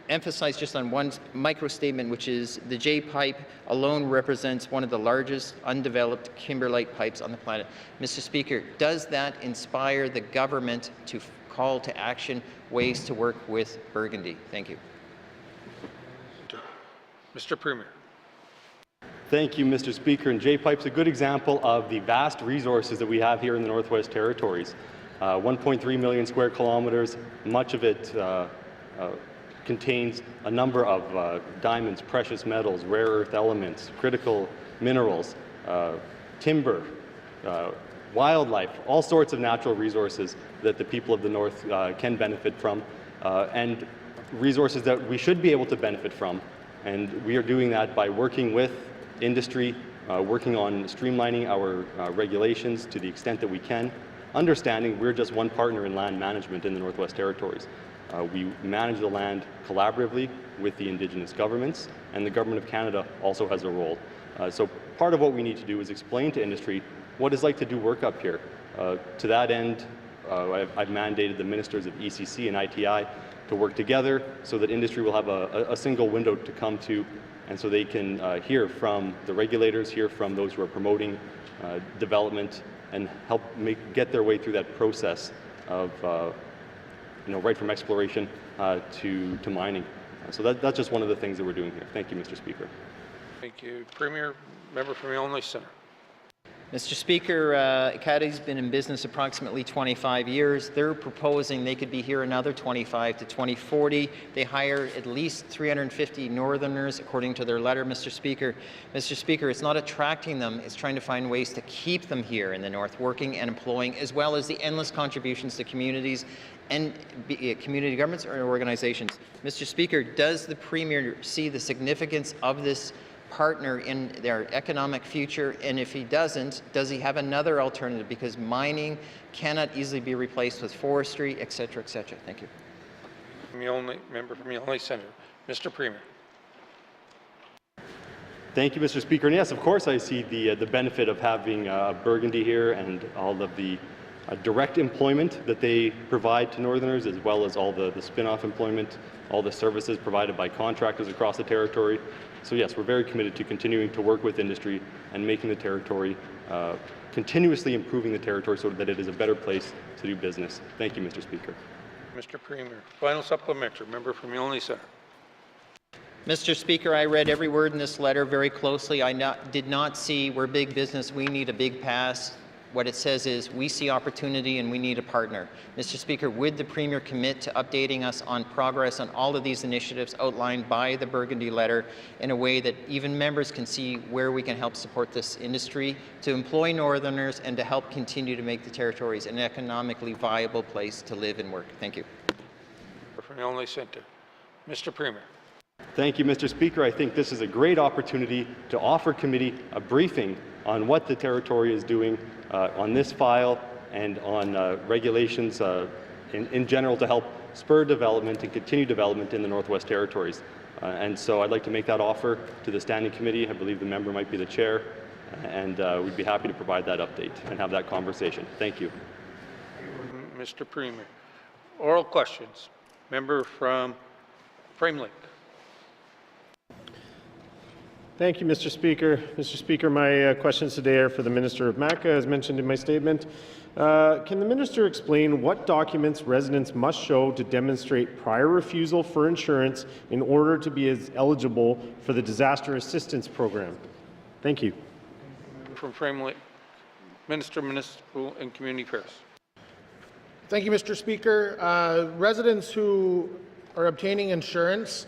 emphasize just on one micro statement, which is the J-pipe alone represents one of the largest undeveloped kimberlite pipes on the planet. Mr. Speaker, does that inspire the government to call to action ways to work with Burgundy? Thank you. Mr. Premier. Thank you, Mr. Speaker. And J-pipe's a good example of the vast resources that we have here in the Northwest Territories. 1.3 million square kilometers, much of it contains a number of diamonds, precious metals, rare earth elements, critical minerals, timber, wildlife, all sorts of natural resources that the people of the North can benefit from, and resources that we should be able to benefit from. And we are doing that by working with industry, working on streamlining our regulations to the extent that we can, understanding we're just one partner in land management in the Northwest Territories. We manage the land collaboratively with the Indigenous governments, and the Government of Canada also has a role. So part of what we need to do is explain to industry what it's like to do work up here. To that end, I've mandated the ministers of ECC and ITI to work together so that industry will have a single window to come to, and so they can hear from the regulators, hear from those who are promoting development, and help get their way through that process of right from exploration to mining. So that's just one of the things that we're doing here. Thank you, Mr. Speaker. Thank you. Premier, member from Illinois Centre. Mr. Speaker, Acadi's been in business approximately 25 years. They're proposing they could be here another 25 to 2040. They hire at least 350 Northerners, according to their letter, Mr. Speaker. Mr. Speaker, it's not attracting them, it's trying to find ways to keep them here in the North, working and employing, as well as the endless contributions to communities and community governments or organizations. Mr. Speaker, does the Premier see the significance of this partner in their economic future? And if he doesn't, does he have another alternative? Because mining cannot easily be replaced with forestry, et cetera, et cetera. Thank you. Member from Illinois Centre. Mr. Premier. Thank you, Mr. Speaker. And yes, of course, I see the benefit of having Burgundy here and all of the direct employment that they provide to Northerners, as well as all the spin-off employment, all the services provided by contractors across the territory. So yes, we're very committed to continuing to work with industry and making the territory, continuously improving the territory so that it is a better place to do business. Thank you, Mr. Speaker. Mr. Premier. Final supplementary. Member from Illinois Centre. Mr. Speaker, I read every word in this letter very closely. I did not see we're big business, we need a big pass. What it says is we see opportunity and we need a partner. Mr. Speaker, would the Premier commit to updating us on progress on all of these initiatives outlined by the Burgundy letter in a way that even members can see where we can help support this industry, to employ Northerners and to help continue to make the territories an economically viable place to live and work? Thank you. From Illinois Centre. Mr. Premier. Thank you, Mr. Speaker. I think this is a great opportunity to offer committee a briefing on what the territory is doing on this file and on regulations in general to help spur development and continue development in the Northwest Territories. And so I'd like to make that offer to the standing committee. I believe the member might be the chair, and we'd be happy to provide that update and have that conversation. Thank you. Mr. Premier. Oral questions. Member from Framelink. Thank you, Mr. Speaker. Mr. Speaker, my questions today are for the Minister of MACA, as mentioned in my statement. Can the Minister explain what documents residents must show to demonstrate prior refusal for insurance in order to be eligible for the Disaster Assistance Program? Thank you. From Framelink, Minister, Municipal and Community Affairs. Thank you, Mr. Speaker. Residents who are obtaining insurance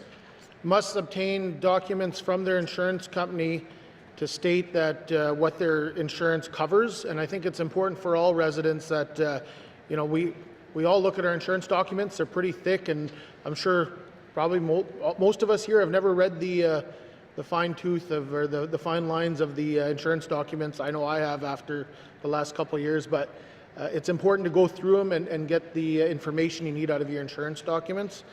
must obtain documents from their insurance company to state that what their insurance covers. And I think it's important for all residents that we all look at our insurance documents. They're pretty thick, and I'm sure probably most of us here have never read the fine tooth of, or the fine lines of the insurance documents. I know I have after the last couple of years, but it's important to go through them and get the information you need out of your insurance documents.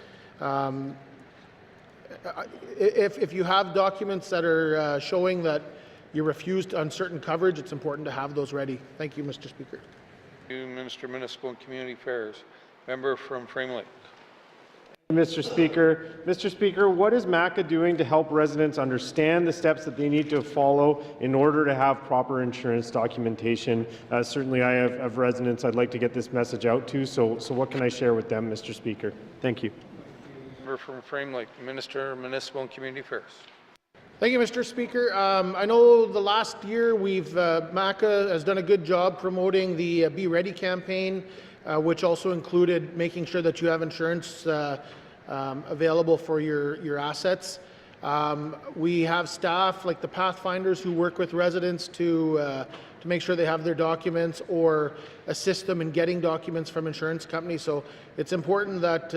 If you have documents that are showing that you refused uncertain coverage, it's important to have those ready. Thank you, Mr. Speaker. Thank you, Minister, Municipal and Community Affairs. Member from Frame Lake. Mr. Speaker, what is MACA doing to help residents understand the steps that they need to follow in order to have proper insurance documentation? Certainly, I have residents I'd like to get this message out to, so what can I share with them, Mr. Speaker? Thank you. Member from Frame Lake, Minister, Municipal and Community Affairs. Thank you, Mr. Speaker. I know the last year MACA has done a good job promoting the Be Ready campaign, which also included making sure that you have insurance available for your assets. We have staff like the Pathfinders who work with residents to make sure they have their documents or assist them in getting documents from insurance companies. So it's important that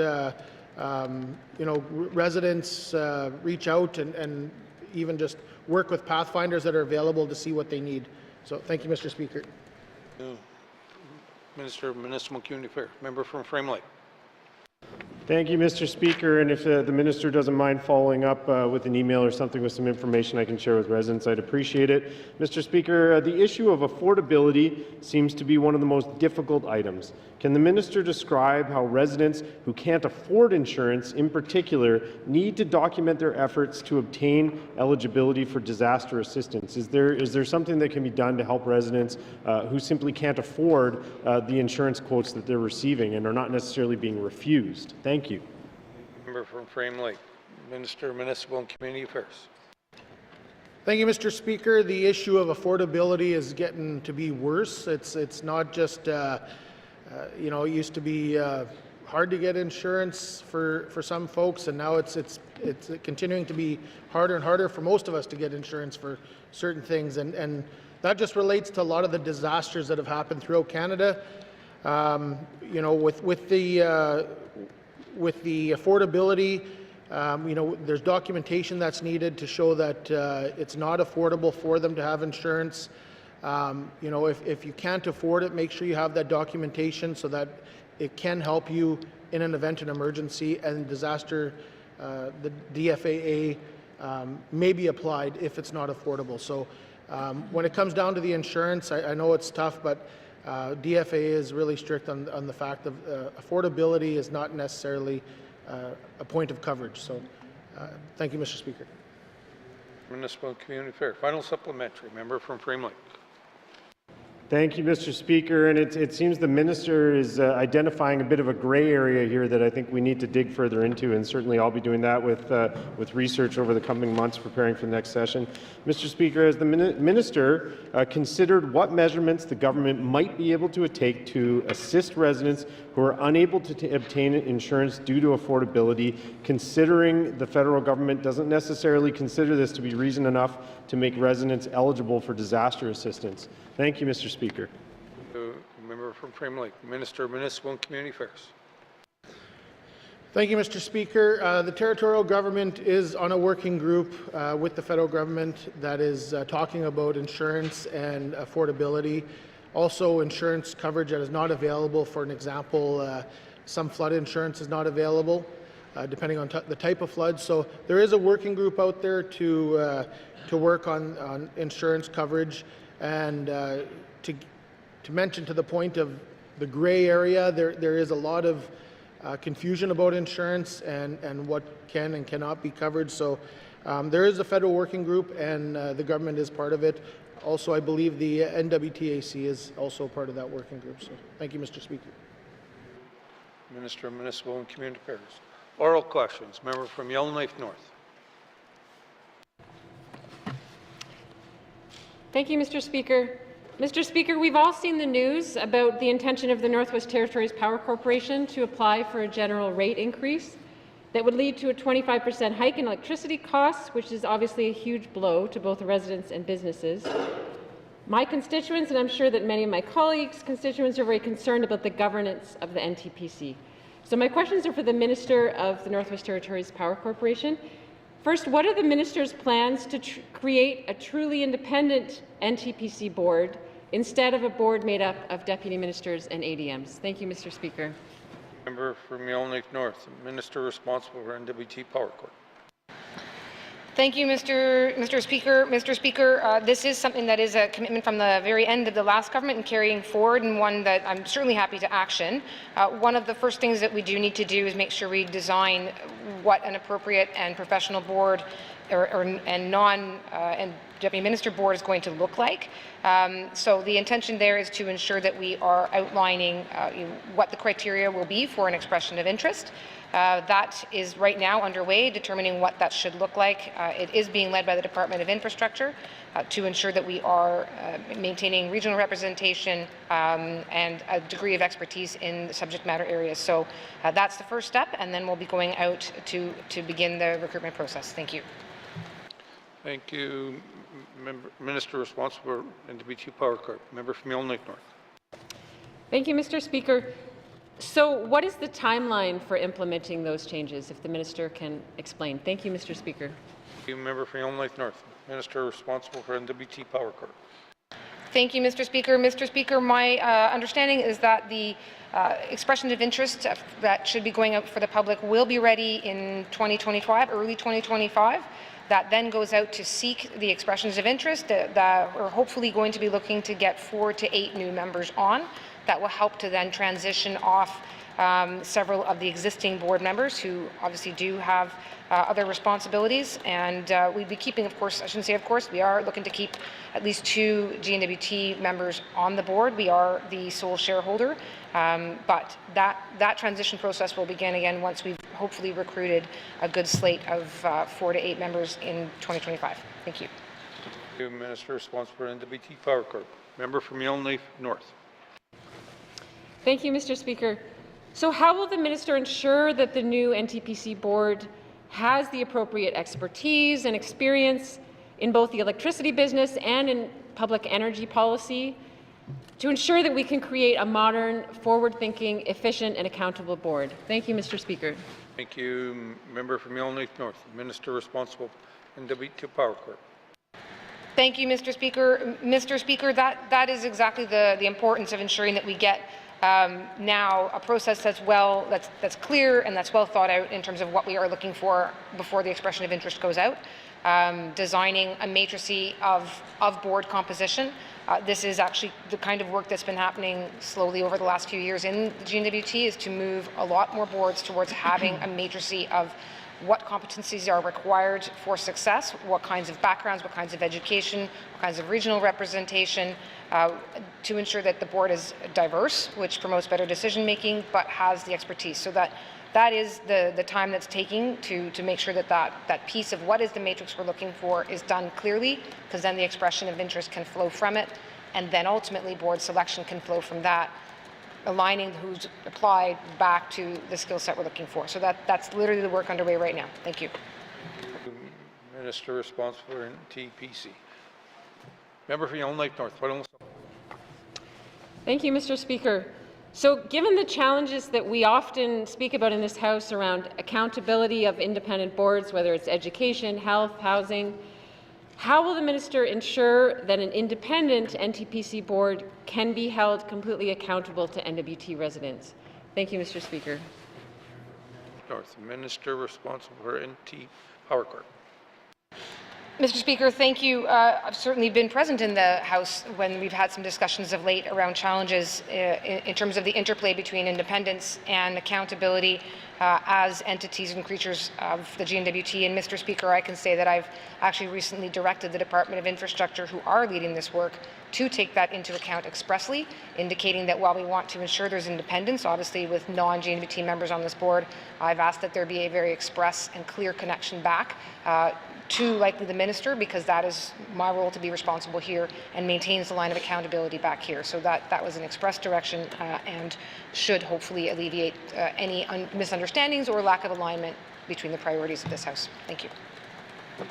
residents reach out and even just work with Pathfinders that are available to see what they need. So thank you, Mr. Speaker. Minister of Municipal and Community Affairs. Member from Frame Lake. Thank you, Mr. Speaker, and if the Minister doesn't mind following up with an email or something with some information I can share with residents, I'd appreciate it. Mr. Speaker, the issue of affordability seems to be one of the most difficult items. Can the Minister describe how residents who can't afford insurance, in particular, need to document their efforts to obtain eligibility for disaster assistance? Is there something that can be done to help residents who simply can't afford the insurance quotes that they're receiving and are not necessarily being refused? Thank you. Member from Frame Lake, Minister of Municipal and Community Affairs. Thank you, Mr. Speaker. The issue of affordability is getting to be worse. It's not just it used to be hard to get insurance for some folks, and now it's continuing to be harder and harder for most of us to get insurance for certain things, and that just relates to a lot of the disasters that have happened throughout Canada. With the affordability, there's documentation that's needed to show that it's not affordable for them to have insurance. If you can't afford it, make sure you have that documentation so that it can help you in an event, an emergency, and disaster. The DFAA may be applied if it's not affordable. So when it comes down to the insurance, I know it's tough, but DFAA is really strict on the fact of affordability is not necessarily a point of coverage. So thank you, Mr. Speaker. Municipal and Community Affairs. Final supplementary. Member from Frame Lake. Thank you, Mr. Speaker. And it seems the Minister is identifying a bit of a gray area here that I think we need to dig further into, and certainly I'll be doing that with research over the coming months preparing for the next session. Mr. Speaker, has the Minister considered what measurements the government might be able to take to assist residents who are unable to obtain insurance due to affordability, considering the federal government doesn't necessarily consider this to be reason enough to make residents eligible for disaster assistance? Thank you, Mr. Speaker. Member from Frame Lake, Minister of Municipal and Community Affairs. Thank you, Mr. Speaker. The territorial government is on a working group with the federal government that is talking about insurance and affordability. Also, insurance coverage that is not available. For an example, some flood insurance is not available, depending on the type of flood. So there is a working group out there to work on insurance coverage. And to mention to the point of the gray area, there is a lot of confusion about insurance and what can and cannot be covered. So there is a federal working group, and the government is part of it. Also, I believe the NWTAC is also part of that working group. So thank you, Mr. Speaker. Minister of Municipal and Community Affairs. Oral questions. Member from Yellowknife North. Thank you, Mr. Speaker. Mr. Speaker, we've all seen the news about the intention of the Northwest Territories Power Corporation to apply for a general rate increase. that would lead to a 25% hike in electricity costs, which is obviously a huge blow to both residents and businesses. My constituents, and I'm sure that many of my colleagues' constituents, are very concerned about the governance of the NTPC. So my questions are for the Minister of the Northwest Territories Power Corporation. First, what are the Minister's plans to create a truly independent NTPC board instead of a board made up of deputy ministers and ADMs? Thank you, Mr. Speaker. Member for Yellowknife North, Minister responsible for NWT Power Corp. Thank you, Mr. Speaker. Mr. Speaker, this is something that is a commitment from the very end of the last government and carrying forward, and one that I'm certainly happy to action. One of the first things that we do need to do is make sure we design what an appropriate and professional board and Deputy Minister board is going to look like. So the intention there is to ensure that we are outlining what the criteria will be for an expression of interest. That is right now underway, determining what that should look like. It is being led by the Department of Infrastructure to ensure that we are maintaining regional representation and a degree of expertise in subject matter areas. So that's the first step, and then we'll be going out to begin the recruitment process. Thank you. Thank you, Minister responsible for NWT Power Corp. Member from Yellowknife North. Thank you, Mr. Speaker. So what is the timeline for implementing those changes, if the Minister can explain? Thank you, Mr. Speaker. Thank you, Member for Yellowknife North. Minister responsible for NWT Power Corp. Thank you, Mr. Speaker. Mr. Speaker, my understanding is that the expression of interest that should be going out for the public will be ready in 2025, early 2025. That then goes out to seek the expressions of interest that we're hopefully going to be looking to get 4 to 8 new members on. That will help to then transition off several of the existing board members who obviously do have other responsibilities. And we'd be keeping, of course, I shouldn't say of course, we are looking to keep at least 2 GNWT members on the board. We are the sole shareholder. But that transition process will begin again once we've hopefully recruited a good slate of 4 to 8 members in 2025. Thank you. Thank you, Minister responsible for NWT Power Corp. Member from Yellowknife North. Thank you, Mr. Speaker. So how will the Minister ensure that the new NTPC board has the appropriate expertise and experience in both the electricity business and in public energy policy to ensure that we can create a modern, forward-thinking, efficient and accountable board? Thank you, Mr. Speaker. Thank you, Member from Yellowknife North. Minister responsible for NWT Power Corp. Thank you, Mr. Speaker. Mr. Speaker, that is exactly the importance of ensuring that we get now a process that's clear and that's well thought out in terms of what we are looking for before the expression of interest goes out. Designing a matrix of board composition. This is actually the kind of work that's been happening slowly over the last few years in the GNWT, is to move a lot more boards towards having a matrix of what competencies are required for success, what kinds of backgrounds, what kinds of education, what kinds of regional representation, to ensure that the board is diverse, which promotes better decision making, but has the expertise. So that is the time that's taking to make sure that piece of what is the matrix we're looking for is done clearly, because then the expression of interest can flow from it, and then ultimately board selection can flow from that, aligning who's applied back to the skill set we're looking for. So that's literally the work underway right now. Thank you. Minister responsible for NTPC. Member for Yellowknife North. Thank you, Mr. Speaker. So given the challenges that we often speak about in this House around accountability of independent boards, whether it's education, health, housing, how will the Minister ensure that an independent NTPC board can be held completely accountable to NWT residents? Thank you, Mr. Speaker. North. Minister responsible for NT Power Corp. Mr. Speaker, thank you. I've certainly been present in the House when we've had some discussions of late around challenges in terms of the interplay between independence and accountability as entities and creatures of the GNWT. And Mr. Speaker, I can say that I've actually recently directed the Department of Infrastructure, who are leading this work, to take that into account expressly, indicating that while we want to ensure there's independence, obviously with non-GNWT members on this board, I've asked that there be a very express and clear connection back to likely the Minister, because that is my role to be responsible here and maintains the line of accountability back here. So that was an express direction and should hopefully alleviate any misunderstandings or lack of alignment between the priorities of this House. Thank you.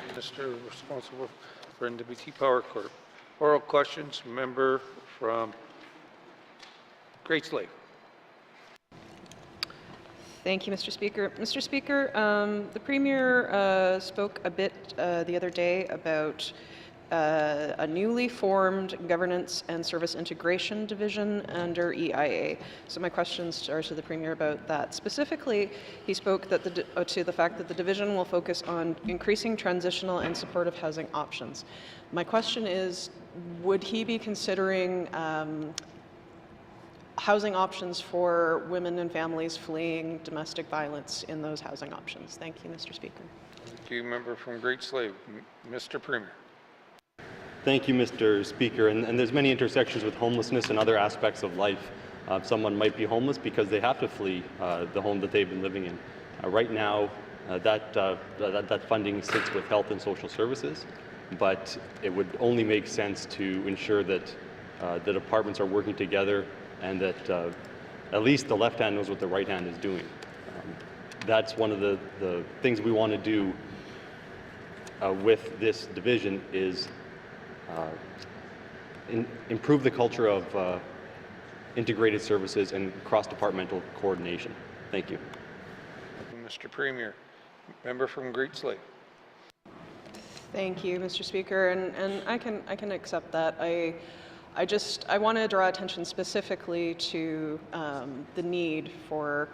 Minister responsible for NWT Power Corp. Oral questions, member from Great Slave. Thank you, Mr. Speaker. Mr. Speaker, the Premier spoke a bit the other day about a newly formed Governance and Service Integration Division under EIA. So my questions are to the Premier about that. Specifically, he spoke that to the fact that the division will focus on increasing transitional and supportive housing options. My question is, would he be considering housing options for women and families fleeing domestic violence in those housing options? Thank you, Mr. Speaker. Thank you, member from Great Slave. Mr. Premier. Thank you, Mr. Speaker. And there's many intersections with homelessness and other aspects of life. Someone might be homeless because they have to flee the home that they've been living in. Right now, that funding sits with Health and Social Services, but it would only make sense to ensure that the departments are working together and that at least the left hand knows what the right hand is doing. That's one of the things we want to do with this division is improve the culture of integrated services and cross-departmental coordination. Thank you. Mr. Premier, member from Great Slave. Thank you, Mr. Speaker, and I can accept that. I want to draw attention specifically to the need for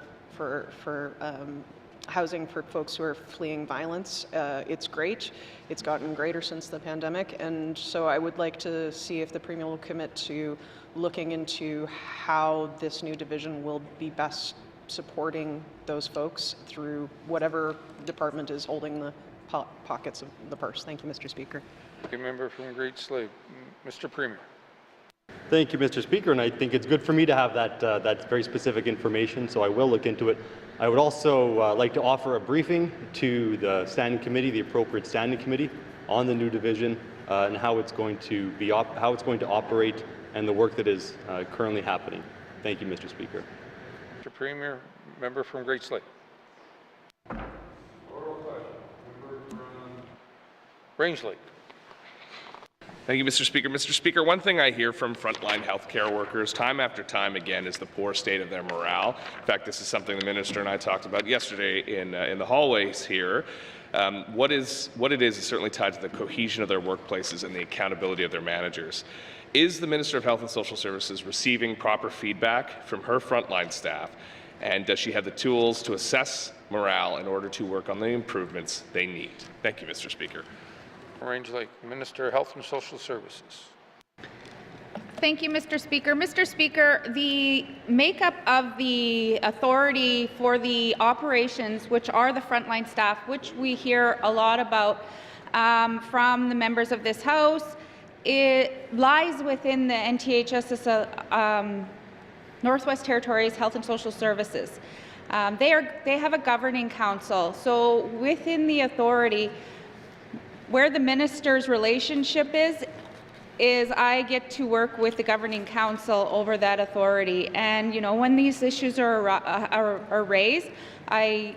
housing for folks who are fleeing violence. It's great. It's gotten greater since the pandemic, and so I would like to see if the Premier will commit to looking into how this new division will be best supporting those folks through whatever department is holding the pockets of the purse. Thank you, Mr. Speaker. Thank you, member from Great Slave. Mr. Premier. Thank you, Mr. Speaker, and I think it's good for me to have that very specific information, so I will look into it. I would also like to offer a briefing to the standing committee, the appropriate standing committee, on the new division and how it's going to operate and the work that is currently happening. Thank you, Mr. Speaker. Mr. Premier, member from Great Slave. Rangeley. Thank you, Mr. Speaker. Mr. Speaker, one thing I hear from frontline healthcare workers time after time again is the poor state of their morale. In fact, this is something the minister and I talked about yesterday in the hallways here. What it is certainly tied to the cohesion of their workplaces and the accountability of their managers. Is the Minister of Health and Social Services receiving proper feedback from her frontline staff? And does she have the tools to assess morale in order to work on the improvements they need? Thank you, Mr. Speaker. Rangeley, Minister of Health and Social Services. Thank you, Mr. Speaker. Mr. Speaker, the makeup of the authority for the operations, which are the frontline staff, which we hear a lot about from the members of this House, it lies within the NTHS Northwest Territories Health and Social Services. They have a governing council, so within the authority, where the minister's relationship is I get to work with the governing council over that authority. And, when these issues are raised, I,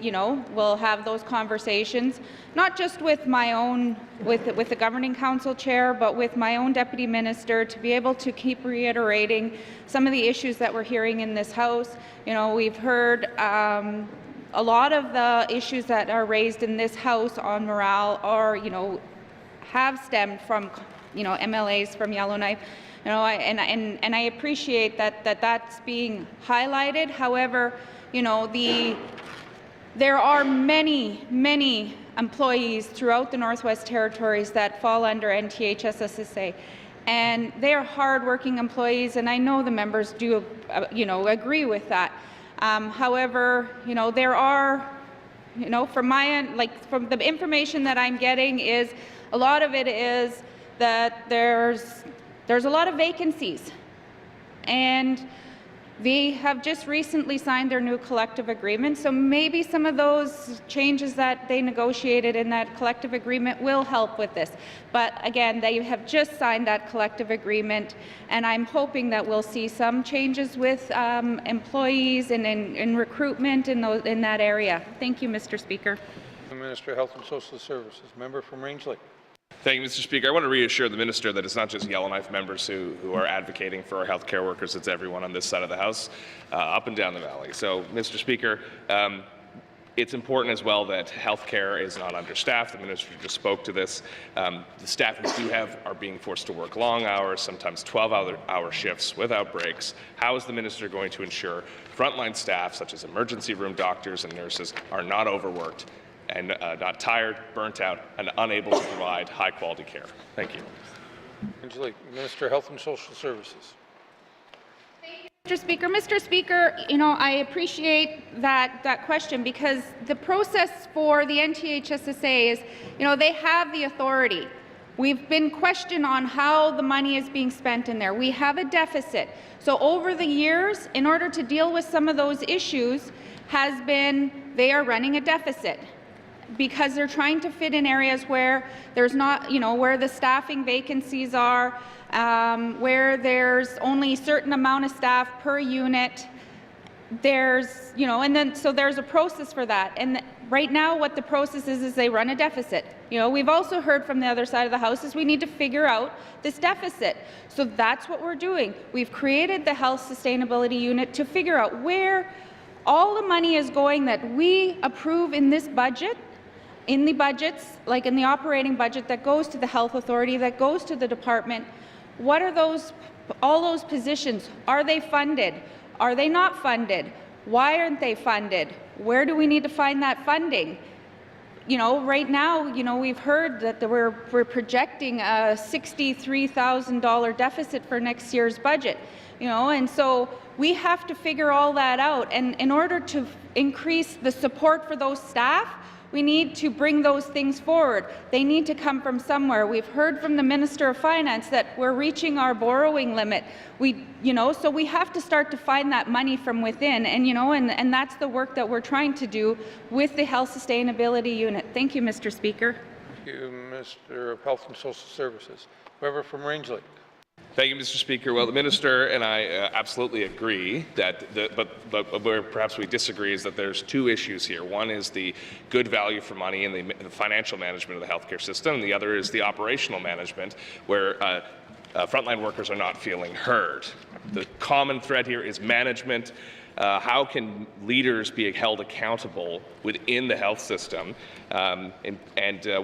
will have those conversations, not just with my own, with the governing council chair, but with my own deputy minister, to be able to keep reiterating some of the issues that we're hearing in this House. We've heard a lot of the issues that are raised in this House on morale are, have stemmed from, MLAs from Yellowknife. And I appreciate that's being highlighted. However, there are many employees throughout the Northwest Territories that fall under NTHS-SSA. And they are hard-working employees, and I know the members do, agree with that. However, there are, from my end, from the information that I'm getting, is a lot of it is that there's a lot of vacancies, and They have just recently signed their new collective agreement, so maybe some of those changes that they negotiated in that collective agreement will help with this. But again, they have just signed that collective agreement, and I'm hoping that we'll see some changes with employees and in recruitment in that area. Thank you, Mr. Speaker. Minister of Health and Social Services. Member from Rangeley. Thank you, Mr. Speaker. I want to reassure the minister that it's not just Yellowknife members who are advocating for our healthcare workers. It's everyone on this side of the House, up and down the valley. So, Mr. Speaker, it's important as well that healthcare is not understaffed. The minister just spoke to this. The staff we do have are being forced to work long hours, sometimes 12-hour shifts without breaks. How is the minister going to ensure frontline staff, such as emergency room doctors and nurses, are not overworked and not tired, burnt out, and unable to provide high-quality care? Thank you. Angelique, Minister of Health and Social Services. Mr. Speaker, I appreciate that question, because the process for the NTHSSA is, they have the authority. We've been questioned on how the money is being spent in there. We have a deficit. So over the years, in order to deal with some of those issues, they are running a deficit, because they're trying to fit in areas where there's not, where the staffing vacancies are, where there's only a certain amount of staff per unit. There's, so there's a process for that. And right now what the process is they run a deficit. We've also heard from the other side of the House is we need to figure out this deficit. So that's what we're doing. We've created the Health Sustainability Unit to figure out where all the money is going that we approve in this budget, in the budgets, like in the operating budget that goes to the Health Authority, that goes to the department. What are all those positions? Are they funded? Are they not funded? Why aren't they funded? Where do we need to find that funding? Right now, we've heard that we're projecting a $63,000 deficit for next year's budget, and so we have to figure all that out. And in order to increase the support for those staff, we need to bring those things forward. They need to come from somewhere. We've heard from the Minister of Finance that we're reaching our borrowing limit. So we have to start to find that money from within, and that's the work that we're trying to do with the Health Sustainability Unit. Thank you, Mr. Speaker. Thank you, Minister of Health and Social Services. Member from Rangeley. Thank you, Mr. Speaker. Well, the minister and I absolutely agree that, but where perhaps we disagree is that there's two issues here. One is the good value for money and the financial management of the healthcare system, and the other is the operational management, where frontline workers are not feeling heard. The common thread here is management. How can leaders be held accountable within the health system? And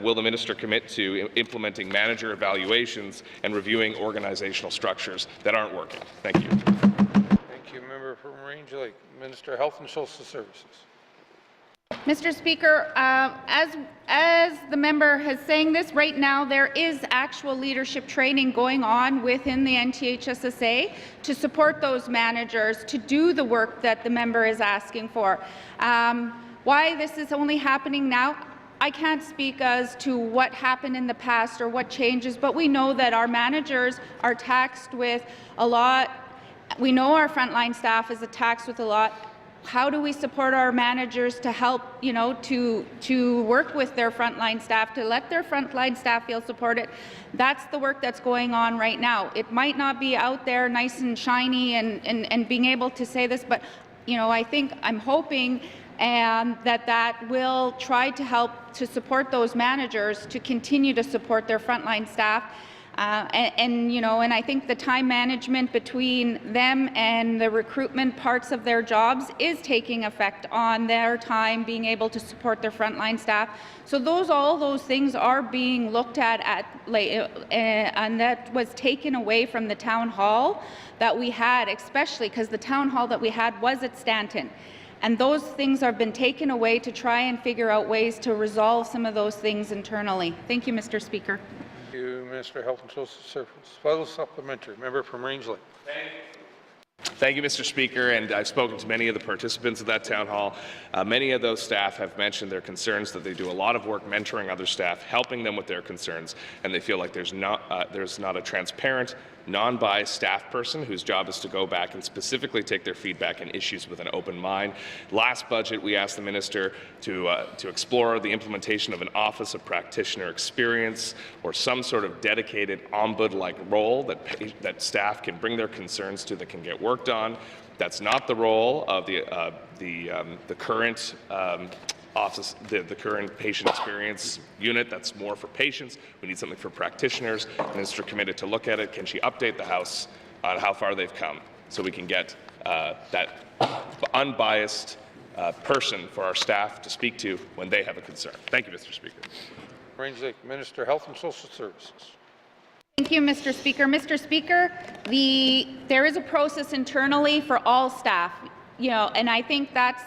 will the minister commit to implementing manager evaluations and reviewing organizational structures that aren't working? Thank you. Thank you, Member from Rangeley. Minister of Health and Social Services. Mr. Speaker, as the member has saying this, right now there is actual leadership training going on within the NTHSSA to support those managers to do the work that the member is asking for. Why this is only happening now, I can't speak as to what happened in the past or what changes, but we know that our managers are taxed with a lot. We know our frontline staff is taxed with a lot. How do we support our managers to help, to work with their frontline staff, to let their frontline staff feel supported? That's the work that's going on right now. It might not be out there nice and shiny and being able to say this, but I'm hoping that will try to help to support those managers to continue to support their frontline staff. And I think the time management between them and the recruitment parts of their jobs is taking effect on their time being able to support their frontline staff. So all those things are being looked at and that was taken away from the town hall that we had, especially because the town hall that we had was at Stanton. And those things have been taken away to try and figure out ways to resolve some of those things internally. Thank you, Mr. Speaker. Thank you, Minister of Health and Social Services. Final supplementary. Member from Rangeley. Thank you, Mr. Speaker, and I've spoken to many of the participants of that town hall. Many of those staff have mentioned their concerns, that they do a lot of work mentoring other staff, helping them with their concerns, and they feel like there's not a transparent non-biased staff person whose job is to go back and specifically take their feedback and issues with an open mind. Last budget, we asked the minister to explore the implementation of an Office of Practitioner Experience or some sort of dedicated ombud-like role that staff can bring their concerns to that can get worked on. That's not the role of the current office, the current patient experience unit. That's more for patients. We need something for practitioners. The minister committed to look at it. Can she update the House on how far they've come so we can get that unbiased person for our staff to speak to when they have a concern? Thank you, Mr. Speaker. Range Lake Minister, Health and Social Services. Thank you, Mr. Speaker. Mr. Speaker, there is a process internally for all staff, and I think that's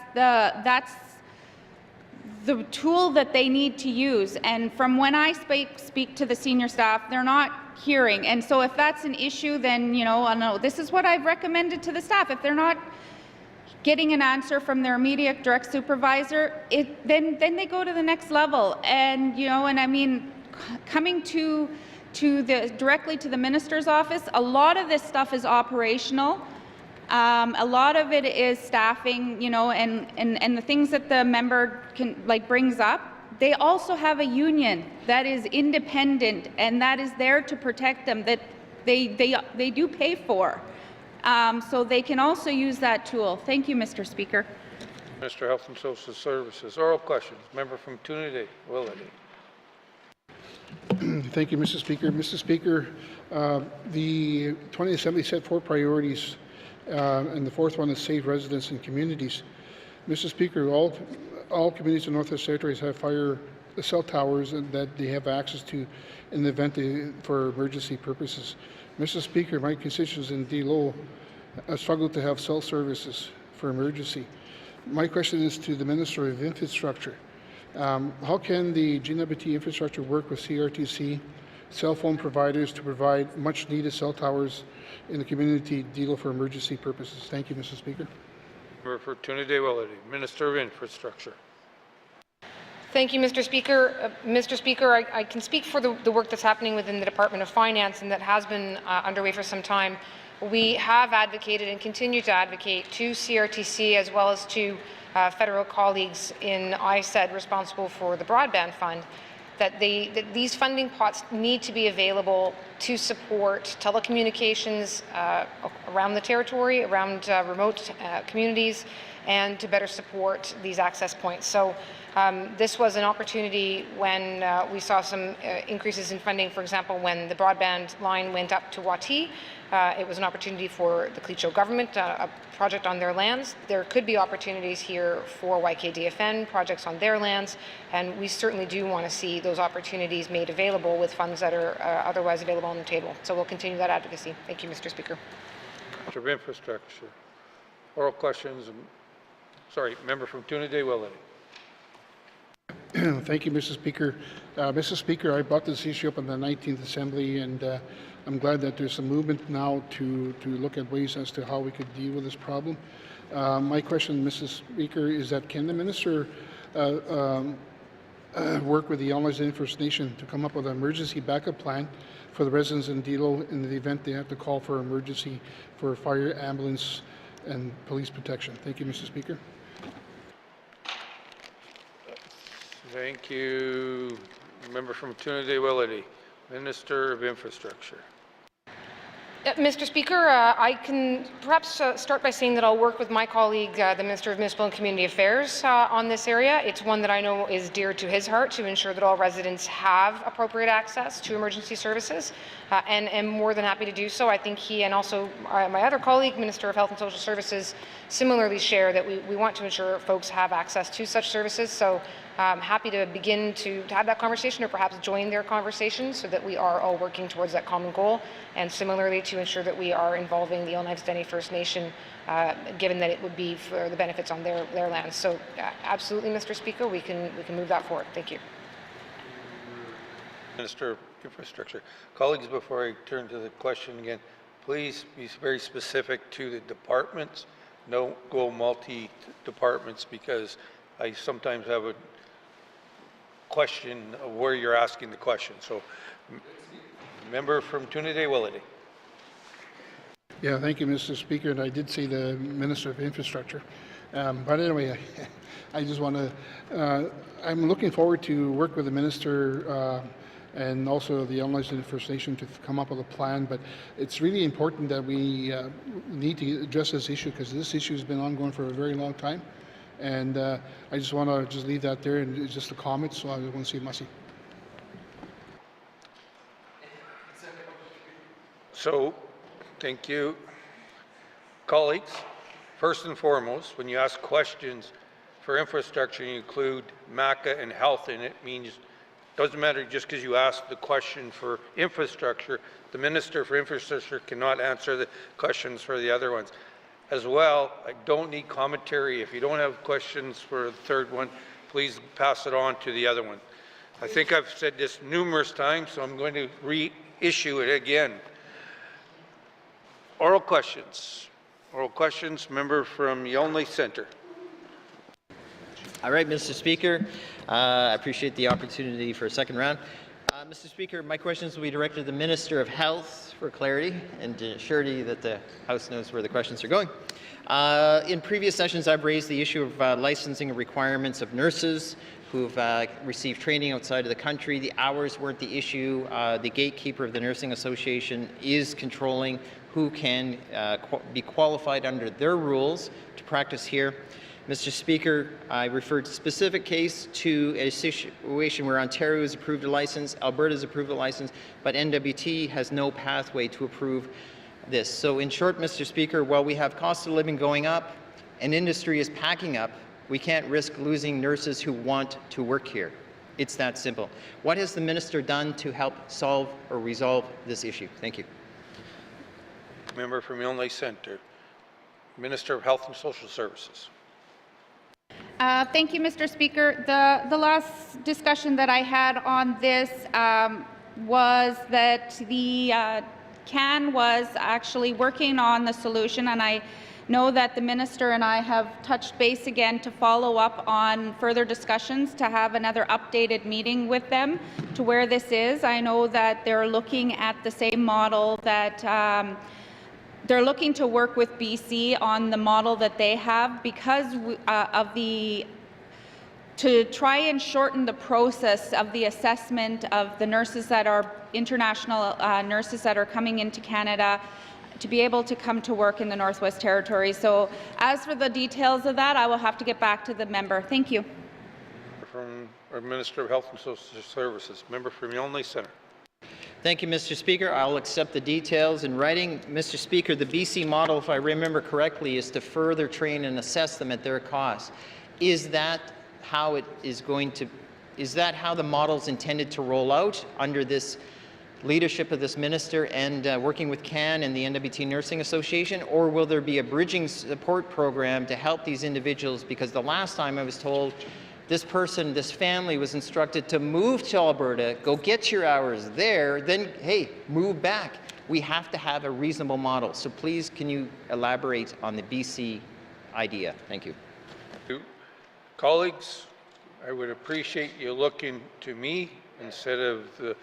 the tool that they need to use. And from when I speak to the senior staff, they're not hearing. And so if that's an issue, then, this is what I've recommended to the staff. If they're not getting an answer from their immediate direct supervisor, then they go to the next level. And, and I mean, coming directly to the minister's office, a lot of this stuff is operational. A lot of it is staffing, and the things that the member brings up. They also have a union that is independent and that is there to protect them, that they do pay for. So they can also use that tool. Thank you, Mr. Speaker. Minister of Health and Social Services. Oral questions. Member from Trinity, Willity. Thank you, Mr. Speaker. Mr. Speaker, the 20th Assembly set 4 priorities, and the 4th one is save residents and communities. Mr. Speaker, all communities in Northwest Territories have fire cell towers that they have access to in the event for emergency purposes. Mr. Speaker, my constituents in D-Low struggle to have cell services for emergency. My question is to the Minister of Infrastructure. How can the GNWT infrastructure work with CRTC, cell phone providers to provide much needed cell towers in the community D-Low for emergency purposes? Thank you, Mr. Speaker. Member for Trinity, Willity. Minister of Infrastructure. Thank you, Mr. Speaker. Mr. Speaker, I can speak for the work that's happening within the Department of Finance and that has been underway for some time. We have advocated and continue to advocate to CRTC as well as to federal colleagues in ISED responsible for the broadband fund that these funding pots need to be available to support telecommunications around the territory, around remote communities, and to better support these access points. So this was an opportunity when we saw some increases in funding. For example, when the broadband line went up to Wati, it was an opportunity for the Clecho government, a project on their lands. There could be opportunities here for YKDFN projects on their lands, and we certainly do want to see those opportunities made available with funds that are otherwise available on the table. So we'll continue that advocacy. Thank you, Mr. Speaker. Minister of Infrastructure. Oral questions. Sorry, member from Trinity, Willity. Thank you, Mr. Speaker. Mr. Speaker, I brought this issue up in the 19th Assembly, and I'm glad that there's some movement now to look at ways as to how we could deal with this problem. My question, Mr. Speaker, is that can the minister work with the Allies and First Nation to come up with an emergency backup plan for the residents in D-Low in the event they have to call for emergency for fire, ambulance, and police protection? Thank you, Mr. Speaker. Thank you. Member from Trinity, Willity. Minister of Infrastructure. Mr. Speaker, I can perhaps start by saying that I'll work with my colleague, the Minister of Municipal and Community Affairs, on this area. It's one that I know is dear to his heart, to ensure that all residents have appropriate access to emergency services, and am more than happy to do so. I think he and also my other colleague, Minister of Health and Social Services, similarly share that we want to ensure folks have access to such services. So I'm happy to begin to have that conversation, or perhaps join their conversation, so that we are all working towards that common goal, and similarly to ensure that we are involving the Oneida First Nation, given that it would be for the benefits on their lands. So absolutely, Mr. Speaker, we can move that forward. Thank you. Minister of Infrastructure. Colleagues, before I turn to the question again, please be very specific to the departments. Don't go multi-departments, because I sometimes have a question of where you're asking the question. So, member from Trinity, Willity. Yeah, thank you, Mr. Speaker, and I did see the Minister of Infrastructure. But anyway, I just want to, I'm looking forward to work with the Minister and also the Unlicensed First Nation to come up with a plan, but it's really important that we need to address this issue because this issue has been ongoing for a very long time. And I just want to just leave that there and it's just a comment, so I want to see Mussy. So, thank you. Colleagues, first and foremost, when you ask questions for infrastructure, you include MACA and health in it, means doesn't matter just because you ask the question for infrastructure, the Minister for Infrastructure cannot answer the questions for the other ones. As well, I don't need commentary. If you don't have questions for the third one, please pass it on to the other one. I think I've said this numerous times, so I'm going to reissue it again. Oral questions. Oral questions, member from Yonley Centre. All right, Mr. Speaker, I appreciate the opportunity for a second round. Mr. Speaker, my questions will be directed to the Minister of Health for clarity and to surety that the House knows where the questions are going. In previous sessions, I've raised the issue of licensing requirements of nurses who've received training outside of the country. The hours weren't the issue. The gatekeeper of the Nursing Association is controlling who can be qualified under their rules to practice here. Mr. Speaker, I referred specific case to a situation where Ontario has approved a license, Alberta has approved a license, but NWT has no pathway to approve this. So in short, Mr. Speaker, while we have cost of living going up and industry is packing up, we can't risk losing nurses who want to work here. It's that simple. What has the Minister done to help solve or resolve this issue? Thank you. Member from Yonley Centre. Minister of Health and Social Services. Thank you, Mr. Speaker. The last discussion that I had on this was that the CAN was actually working on the solution, and I know that the Minister and I have touched base again to follow up on further discussions to have another updated meeting with them to where this is. I know that they're looking at the same model that they're looking to work with BC on the model that they have because of to try and shorten the process of the assessment of the nurses that are international nurses that are coming into Canada to be able to come to work in the Northwest Territories. So as for the details of that, I will have to get back to the member. Thank you. From our Minister of Health and Social Services, member from Yonley Centre. Thank you, Mr. Speaker. I'll accept the details in writing. Mr. Speaker, the BC model, if I remember correctly, is to further train and assess them at their cost. Is that how it is going to, is that how the model is intended to roll out under this leadership of this minister and working with CAN and the NWT Nursing Association, or will there be a bridging support program to help these individuals? Because the last time I was told this person, this family was instructed to move to Alberta, go get your hours there, then, hey, move back. We have to have a reasonable model. So please, can you elaborate on the BC idea? Thank you. Colleagues, I would appreciate you looking to me instead of the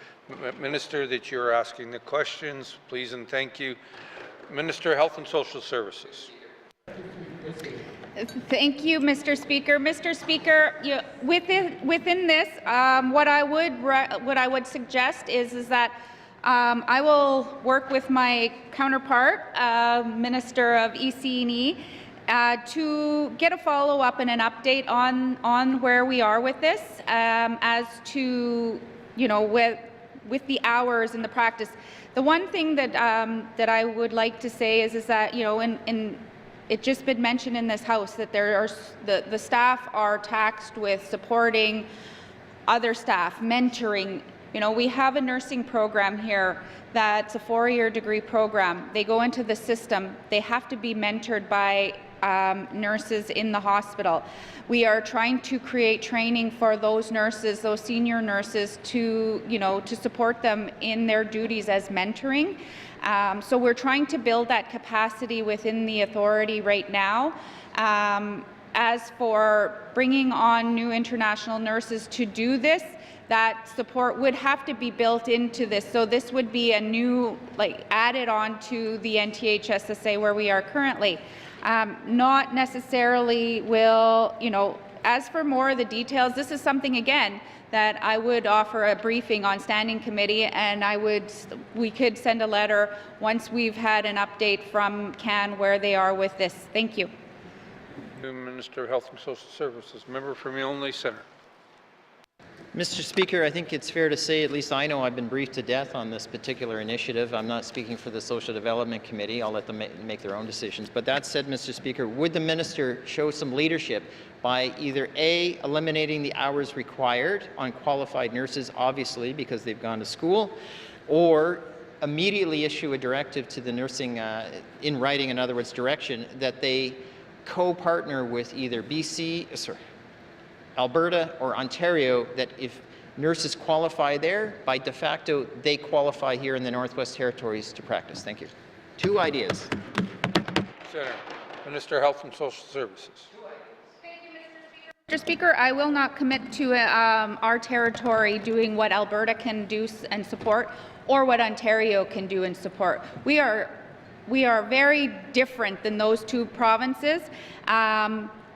Minister that you're asking the questions. Please and thank you. Minister of Health and Social Services. Thank you, Mr. Speaker. Mr. Speaker, within this, what I would suggest is that I will work with my counterpart, Minister of EC&E, to get a follow-up and an update on where we are with this, as to with the hours and the practice. The one thing that that I would like to say is that it's just been mentioned in this House that there are the staff are taxed with supporting other staff, mentoring. We have a nursing program here that's a 4-year degree program. They go into the system. They have to be mentored by nurses in the hospital. We are trying to create training for those nurses, those senior nurses, to to support them in their duties as mentoring. So we're trying to build that capacity within the authority right now. As for bringing on new international nurses to do this, that support would have to be built into this. So this would be a new, like, added on to the NTHSSA where we are currently. Not necessarily will, as for more of the details, this is something, again, that I would offer a briefing on standing committee, and we could send a letter once we've had an update from CAN where they are with this. Thank you. Minister of Health and Social Services. Member from Yonge Centre. Mr. Speaker, I think it's fair to say, at least I know I've been briefed to death on this particular initiative. I'm not speaking for the Social Development Committee. I'll let them make their own decisions. But that said, Mr. Speaker, would the minister show some leadership by either A, eliminating the hours required on qualified nurses, obviously, because they've gone to school, or immediately issue a directive to the nursing, in writing, in other words, direction, that they co-partner with either Alberta or Ontario, that if nurses qualify there, by de facto, they qualify here in the Northwest Territories to practice. Thank you. 2 ideas. Centre. Minister of Health and Social Services. Mr. Speaker, I will not commit to our territory doing what Alberta can do and support, or what Ontario can do and support. We are very different than those 2 provinces.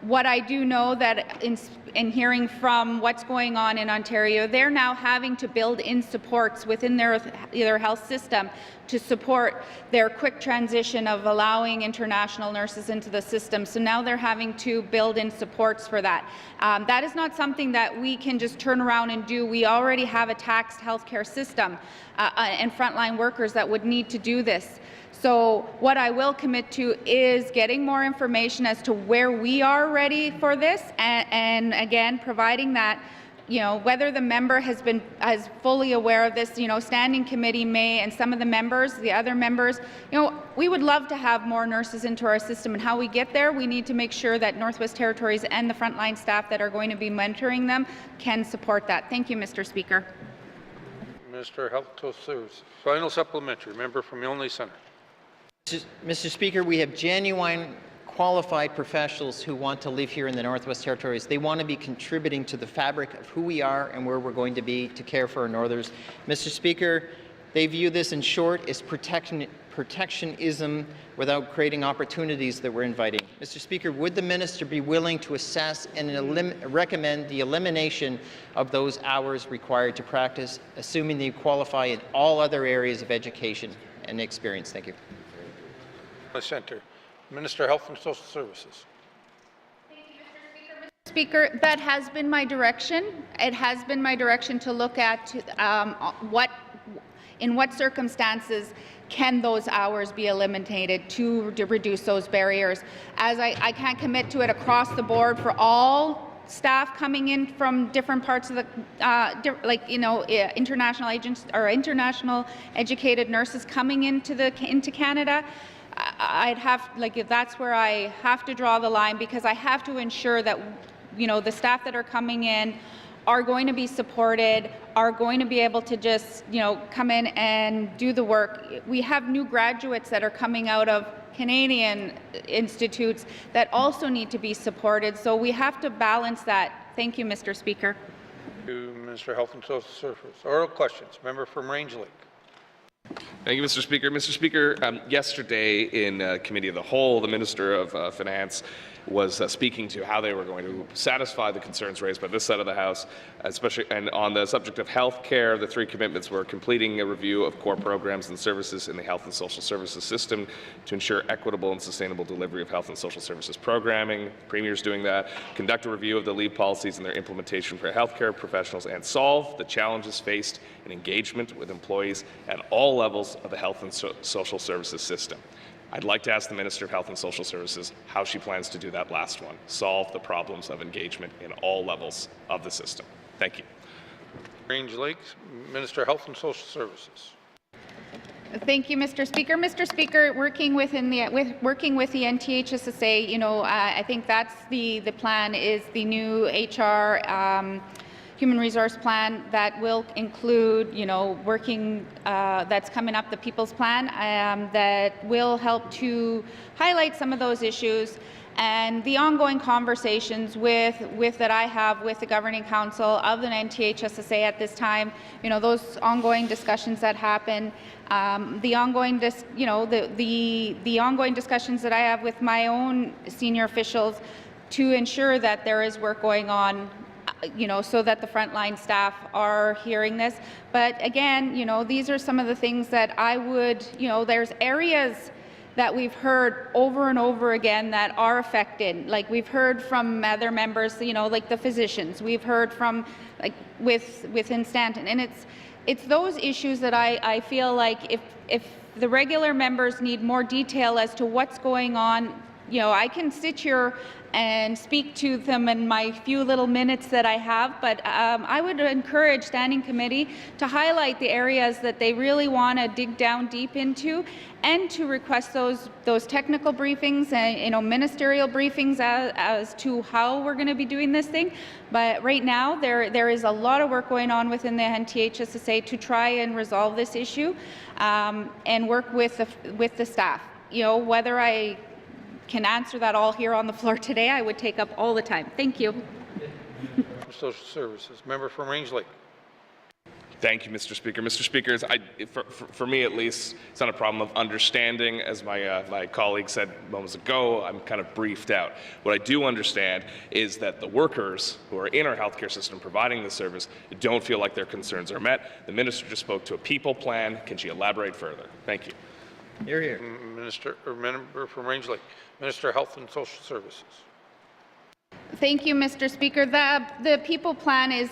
What I do know that in hearing from what's going on in Ontario, they're now having to build in supports within their health system to support their quick transition of allowing international nurses into the system. So now they're having to build in supports for that. That is not something that we can just turn around and do. We already have a taxed healthcare system and frontline workers that would need to do this. So what I will commit to is getting more information as to where we are ready for this, and again, providing that, whether the member has fully aware of this, standing committee may, and some of the other members, we would love to have more nurses into our system, and how we get there, we need to make sure that Northwest Territories and the frontline staff that are going to be mentoring them can support that. Thank you, Mr. Speaker. Minister of Health and Social Services. Final supplementary. Member from Yonge Centre. Mr. Speaker, we have genuine qualified professionals who want to live here in the Northwest Territories. They want to be contributing to the fabric of who we are and where we're going to be to care for our Northerners. Mr. Speaker, they view this, in short, as protectionism without creating opportunities that we're inviting. Mr. Speaker, would the minister be willing to assess and recommend the elimination of those hours required to practice, assuming they qualify in all other areas of education and experience? Thank you. Centre. Minister of Health and Social Services. Thank you, Mr. Speaker, that has been my direction. It has been my direction to look at in what circumstances can those hours be eliminated to reduce those barriers. As I can't commit to it across the board for all staff coming in from different parts of the, international agents or international educated nurses coming into Canada. I'd have, that's where I have to draw the line, because I have to ensure that, the staff that are coming in are going to be supported, are going to be able to just, come in and do the work. We have new graduates that are coming out of Canadian institutes that also need to be supported, so we have to balance that. Thank you, Mr. Speaker. Thank you, Minister of Health and Social Services. Oral questions. Member from Range Lake. Thank you, Mr. Speaker. Mr. Speaker, yesterday in Committee of the Whole, the Minister of Finance was speaking to how they were going to satisfy the concerns raised by this side of the House, especially and on the subject of health care. The 3 commitments were completing a review of core programs and services in the health and social services system to ensure equitable and sustainable delivery of health and social services programming. The Premier's doing that. Conduct a review of the leave policies and their implementation for healthcare professionals, and solve the challenges faced in engagement with employees at all levels of the health and social services system. I'd like to ask the Minister of Health and Social Services how she plans to do that last one, solve the problems of engagement in all levels of the system. Thank you. Range Lakes, Minister of Health and Social Services. Thank you, Mr. Speaker. Mr. Speaker, working with the NTHSSA, I think that's the plan, is the new HR human resource plan that will include, working, that's coming up, the People's Plan, that will help to highlight some of those issues and the ongoing conversations that I have with the Governing Council of the NTHSSA at this time, you know, those ongoing discussions that happen, the ongoing the ongoing discussions that I have with my own senior officials to ensure that there is work going on, you know, so that the frontline staff are hearing this. But again, you know, these are some of the things that I would, you know, there's areas that we've heard over and over again that are affected. Like we've heard from other members, you know, like the physicians. We've heard from, like, within Stanton. And it's those issues that I feel like if the regular members need more detail as to what's going on, you know, I can sit here and speak to them in my few little minutes that I have, but I would encourage Standing Committee to highlight the areas that they really want to dig down deep into, and to request those technical briefings and, you know, ministerial briefings as to how we're going to be doing this thing. But right now, there is a lot of work going on within the NTHSSA to try and resolve this issue, and work with the staff. You know, whether I can answer that all here on the floor today, I would take up all the time. Thank you. Social Services. Member from Range Lake. Thank you, Mr. Speaker. Mr. Speaker, for me at least, it's not a problem of understanding. As my colleague said moments ago, I'm kind of briefed out. What I do understand is that the workers who are in our healthcare system providing the service don't feel like their concerns are met. The minister just spoke to a people plan. Can she elaborate further? Thank you. Hear, hear. Minister, or member from Range Lake. Minister of Health and Social Services. Thank you, Mr. Speaker. The people plan is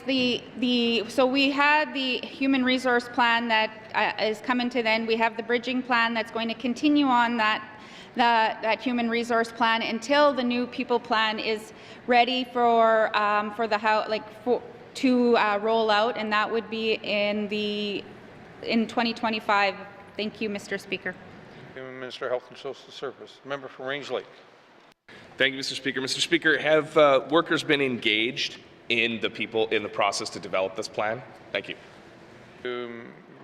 so we had the human resource plan that is coming to the end. We have the bridging plan that's going to continue on that human resource plan until the new people plan is ready for to roll out, and that would be in 2025. Thank you, Mr. Speaker. Minister of Health and Social Services. Member from Range Lake. Thank you, Mr. Speaker. Mr. Speaker, have workers been engaged in the process to develop this plan? Thank you.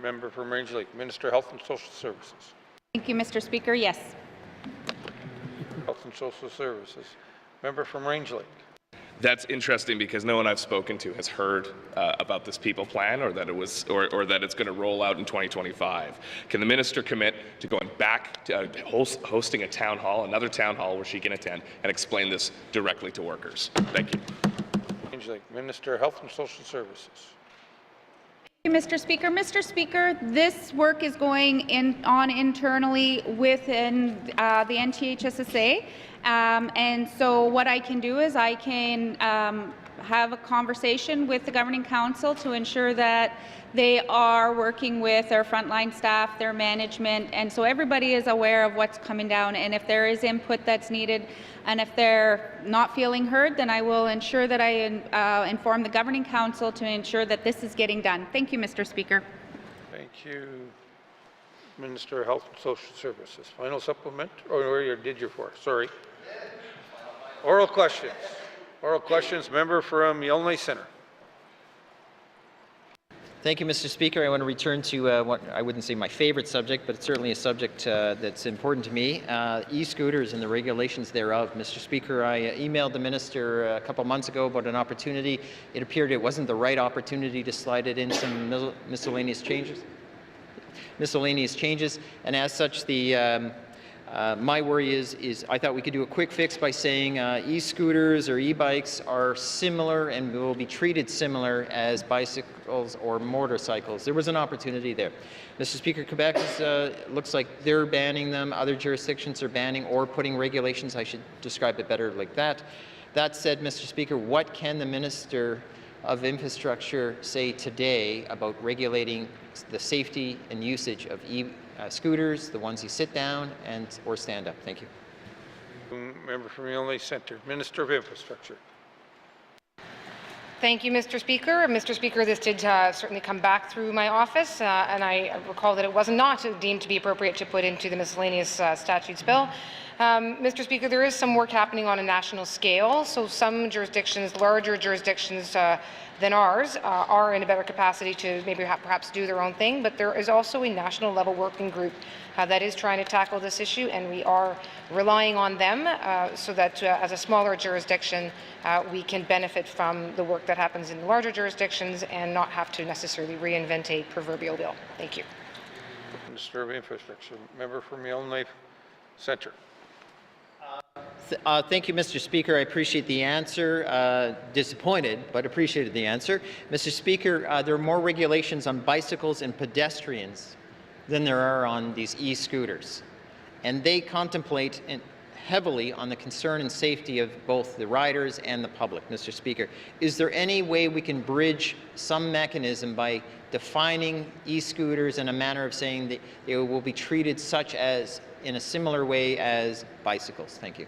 Member from Range Lake. Minister of Health and Social Services. Thank you, Mr. Speaker. Yes. Health and Social Services. Member from Range Lake. That's interesting because no one I've spoken to has heard about this people plan, or that it was, or that it's going to roll out in 2025. Can the minister commit to going back to hosting a town hall, another town hall where she can attend and explain this directly to workers? Thank you. Range Lake. Minister of Health and Social Services. Thank you, Mr. Speaker. Mr. Speaker, this work is going on internally within the NTHSSA. And so what I can do is I can have a conversation with the Governing Council to ensure that they are working with their frontline staff, their management, and so everybody is aware of what's coming down. And if there is input that's needed, and if they're not feeling heard, then I will ensure that I inform the Governing Council to ensure that this is getting done. Thank you, Mr. Speaker. Thank you, Minister of Health and Social Services. Final supplement, or you did your four? Sorry. Oral questions. Oral questions. Member from Yellowknife Centre. Thank you, Mr. Speaker. I want to return to what I wouldn't say my favorite subject, but it's certainly a subject that's important to me, e-scooters and the regulations thereof. Mr. Speaker, I emailed the minister a couple months ago about an opportunity. It appeared it wasn't the right opportunity to slide it in some miscellaneous changes. And as such, my worry is I thought we could do a quick fix by saying e-scooters or e-bikes are similar and will be treated similar as bicycles or motorcycles. There was an opportunity there. Mr. Speaker, Quebec looks like they're banning them. Other jurisdictions are banning or putting regulations. I should describe it better like that. That said, Mr. Speaker, what can the Minister of Infrastructure say today about regulating the safety and usage of scooters, the ones you sit down or stand up? Thank you. Member from Yellowknife Centre. Minister of Infrastructure. Thank you, Mr. Speaker. Mr. Speaker, this did certainly come back through my office, and I recall that it was not deemed to be appropriate to put into the miscellaneous statutes bill. Mr. Speaker, there is some work happening on a national scale. So some jurisdictions, larger jurisdictions than ours, are in a better capacity to maybe perhaps do their own thing. But there is also a national level working group that is trying to tackle this issue, and we are relying on them so that as a smaller jurisdiction, we can benefit from the work that happens in larger jurisdictions and not have to necessarily reinvent a proverbial wheel. Thank you. Minister of Infrastructure, member from Yellowknife Centre. Thank you, Mr. Speaker. I appreciate the answer. Disappointed, but appreciated the answer. Mr. Speaker, there are more regulations on bicycles and pedestrians than there are on these e-scooters. And they contemplate heavily on the concern and safety of both the riders and the public, Mr. Speaker. Is there any way we can bridge some mechanism by defining e-scooters in a manner of saying that they will be treated such as in a similar way as bicycles? Thank you.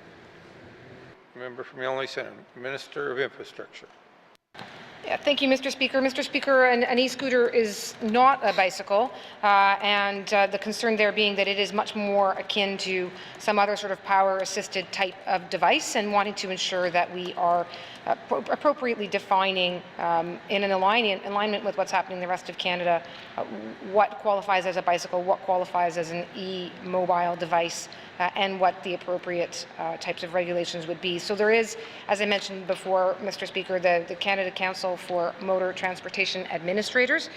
Member from Yellowknife Centre, Minister of Infrastructure. Yeah, thank you, Mr. Speaker. Mr. Speaker, an e-scooter is not a bicycle, and the concern there being that it is much more akin to some other sort of power-assisted type of device, and wanting to ensure that we are appropriately defining in an alignment with what's happening in the rest of Canada, what qualifies as a bicycle, what qualifies as an e-mobile device, and what the appropriate types of regulations would be. So there is, as I mentioned before, Mr. Speaker, the Canada Council for Motor Transportation Administrators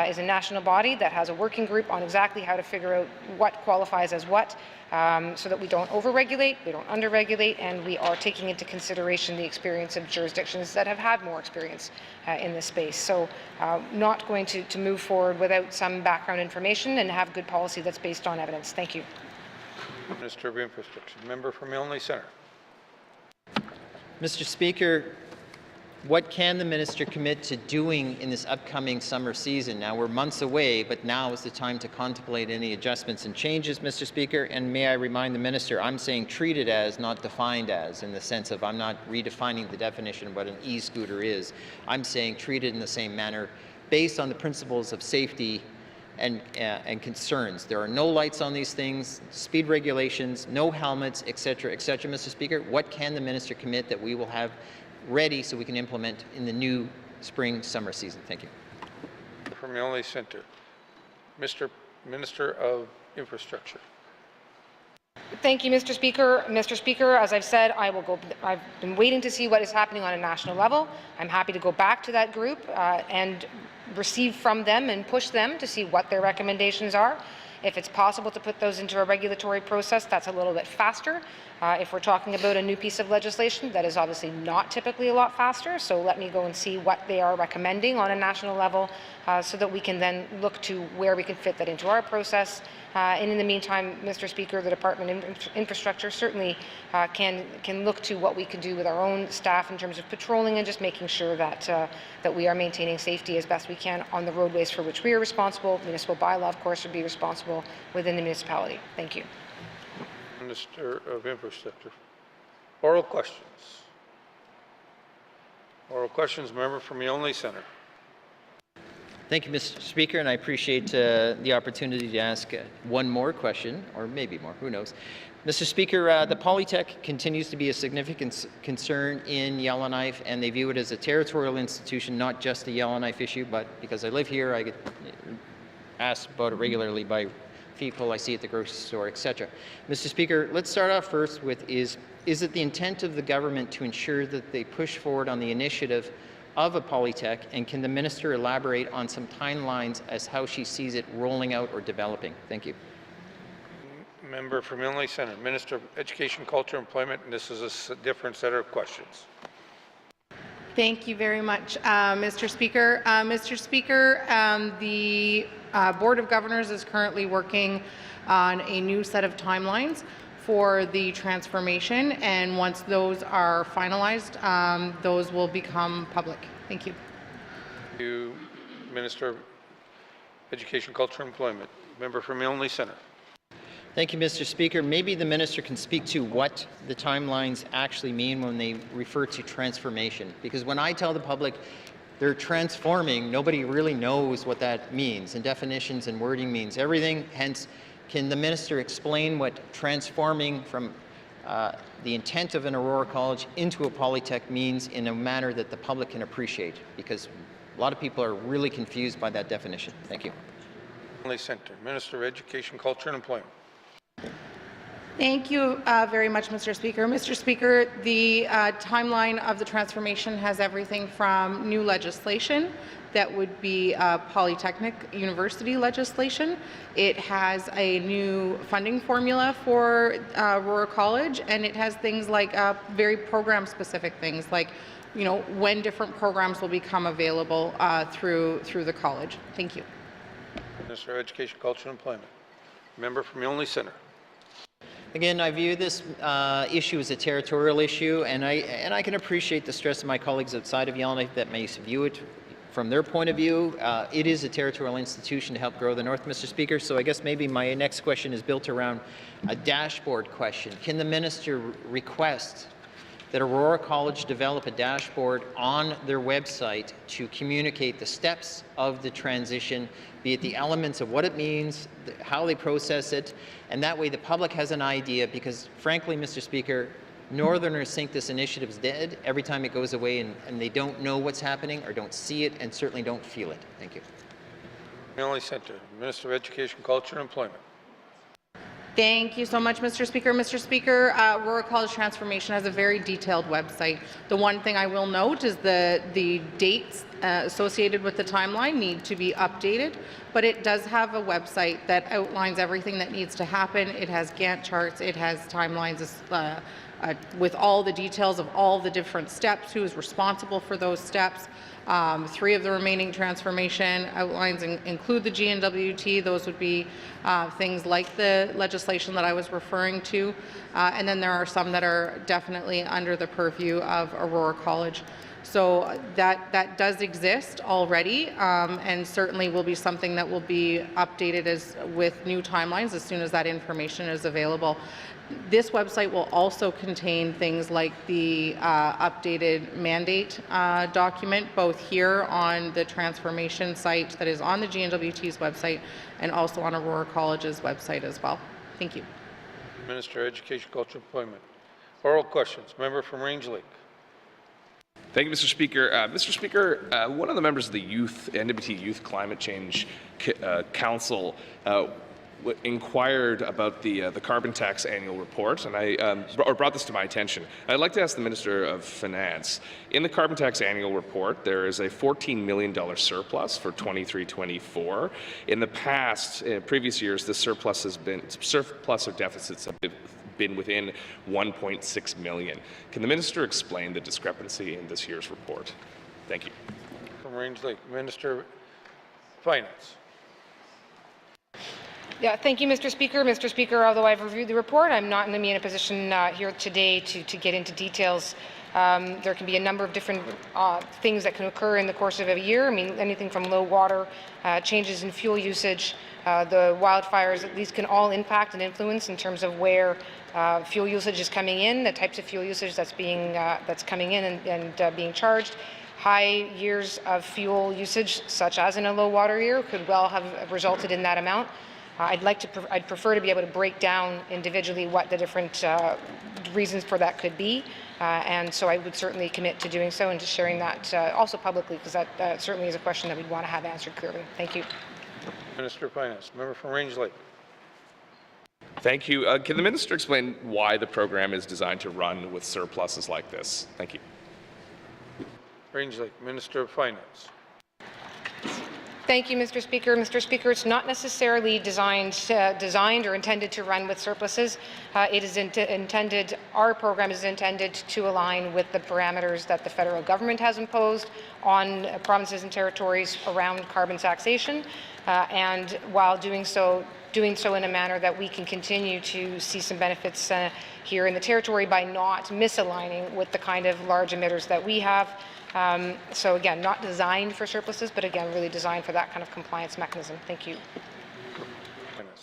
is a national body that has a working group on exactly how to figure out what qualifies as what, so that we don't over-regulate, we don't under-regulate, and we are taking into consideration the experience of jurisdictions that have had more experience in this space. So not going to move forward without some background information and have good policy that's based on evidence. Thank you. Minister of Infrastructure, member from Yellowknife Centre. Mr. Speaker, what can the minister commit to doing in this upcoming summer season? Now, we're months away, but now is the time to contemplate any adjustments and changes, Mr. Speaker. And may I remind the minister, I'm saying treated as, not defined as, in the sense of I'm not redefining the definition of what an e-scooter is. I'm saying treated in the same manner based on the principles of safety and concerns. There are no lights on these things, speed regulations, no helmets, etc., etc., Mr. Speaker. What can the minister commit that we will have ready so we can implement in the new spring-summer season? Thank you. From Yellowknife Centre, Minister of Infrastructure. Thank you, Mr. Speaker. Mr. Speaker, as I've said, I've been waiting to see what is happening on a national level. I'm happy to go back to that group and receive from them and push them to see what their recommendations are. If it's possible to put those into a regulatory process, that's a little bit faster. If we're talking about a new piece of legislation, that is obviously not typically a lot faster. So let me go and see what they are recommending on a national level so that we can then look to where we can fit that into our process. And in the meantime, Mr. Speaker, the Department of Infrastructure certainly can look to what we can do with our own staff in terms of patrolling and just making sure that that we are maintaining safety as best we can on the roadways for which we are responsible. Municipal bylaw, of course, would be responsible within the municipality. Thank you. Minister of Infrastructure. Oral questions. Oral questions, member from Yellowknife Centre. Thank you, Mr. Speaker, and I appreciate the opportunity to ask one more question, or maybe more, who knows. Mr. Speaker, the Polytech continues to be a significant concern in Yellowknife, and they view it as a territorial institution, not just a Yellowknife issue, but because I live here, I get asked about it regularly by people I see at the grocery store, etc. Mr. Speaker, let's start off first with is it the intent of the government to ensure that they push forward on the initiative of a Polytech, and can the minister elaborate on some timelines as how she sees it rolling out or developing? Thank you. Member from Yellowknife Centre, Minister of Education, Culture, Employment, and this is a different set of questions. Thank you very much, Mr. Speaker. Mr. Speaker, the Board of Governors is currently working on a new set of timelines for the transformation, and once those are finalized, those will become public. Thank you. Thank you, Minister of Education, Culture, and Employment. Member from Yellowknife Centre. Thank you, Mr. Speaker. Maybe the minister can speak to what the timelines actually mean when they refer to transformation, because when I tell the public they're transforming, nobody really knows what that means, and definitions and wording means everything. Hence, can the minister explain what transforming from the intent of an Aurora College into a Polytech means in a manner that the public can appreciate, because a lot of people are really confused by that definition. Thank you. Centre, Minister of Education, Culture and Employment. Thank you very much, Mr. Speaker. Mr. Speaker, the timeline of the transformation has everything from new legislation that would be Polytechnic University legislation. It has a new funding formula for Aurora College, and it has things like very program-specific things, like when different programs will become available through the college. Thank you. Minister of Education, Culture and Employment. Member from Yonge Centre. Again, I view this issue as a territorial issue, and I can appreciate the stress of my colleagues outside of Yonge that may view it from their point of view. It is a territorial institution to help grow the North, Mr. Speaker, so I guess maybe my next question is built around a dashboard question. Can the minister request that Aurora College develop a dashboard on their website to communicate the steps of the transition, be it the elements of what it means, how they process it, and that way the public has an idea, because frankly, Mr. Speaker, Northerners think this initiative is dead every time it goes away, and they don't know what's happening or don't see it and certainly don't feel it. Thank you. Yonge Centre, Minister of Education, Culture and Employment. Thank you so much, Mr. Speaker. Mr. Speaker, Aurora College Transformation has a very detailed website. The one thing I will note is the dates associated with the timeline need to be updated, but it does have a website that outlines everything that needs to happen. It has Gantt charts, it has timelines with all the details of all the different steps, who is responsible for those steps. 3 of the remaining transformation outlines include the GNWT. Those would be things like the legislation that I was referring to. And then there are some that are definitely under the purview of Aurora College. So that does exist already, and certainly will be something that will be updated with new timelines as soon as that information is available. This website will also contain things like the updated mandate document, both here on the transformation site that is on the GNWT's website and also on Aurora College's website as well. Thank you. Minister of Education, Culture and Employment. Oral questions. Member from Range Lake. Thank you, Mr. Speaker. Mr. Speaker, one of the members of the NWT Youth Climate Change Council inquired about the carbon tax annual report, and or brought this to my attention. I'd like to ask the Minister of Finance. In the carbon tax annual report, there is a $14 million surplus for 23-24. In the past, previous years, the surplus or deficits have been within 1.6 million. Can the Minister explain the discrepancy in this year's report? Thank you. From Range Lake, Minister of Finance. Yeah, thank you, Mr. Speaker. Mr. Speaker, although I've reviewed the report, I'm not going to be in a position here today to get into details. There can be a number of different things that can occur in the course of a year. I mean, anything from low water, changes in fuel usage, the wildfires, these can all impact and influence in terms of where fuel usage is coming in, the types of fuel usage that's coming in and being charged. High years of fuel usage, such as in a low water year, could well have resulted in that amount. I'd prefer to be able to break down individually what the different reasons for that could be, and so I would certainly commit to doing so and to sharing that also publicly, because that certainly is a question that we'd want to have answered clearly. Thank you. Minister of Finance, member from Range Lake. Thank you. Can the Minister explain why the program is designed to run with surpluses like this? Thank you. Range Lake, Minister of Finance. Thank you, Mr. Speaker. Mr. Speaker, it's not necessarily designed or intended to run with surpluses. It is intended, our program is intended to align with the parameters that the federal government has imposed on provinces and territories around carbon taxation, and while doing so in a manner that we can continue to see some benefits here in the territory by not misaligning with the kind of large emitters that we have. So again, not designed for surpluses, but again, really designed for that kind of compliance mechanism. Thank you.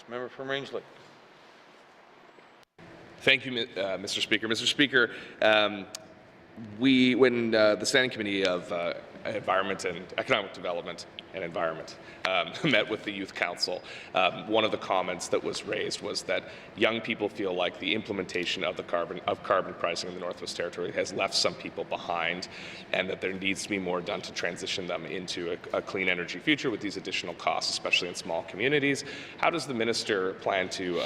Member from Range Lake. Thank you, Mr. Speaker. Mr. Speaker, when the Standing Committee of Environment and Economic Development and Environment met with the Youth Council. One of the comments that was raised was that young people feel like the implementation of the carbon pricing in the Northwest Territory has left some people behind, and that there needs to be more done to transition them into a clean energy future with these additional costs, especially in small communities. How does the minister plan to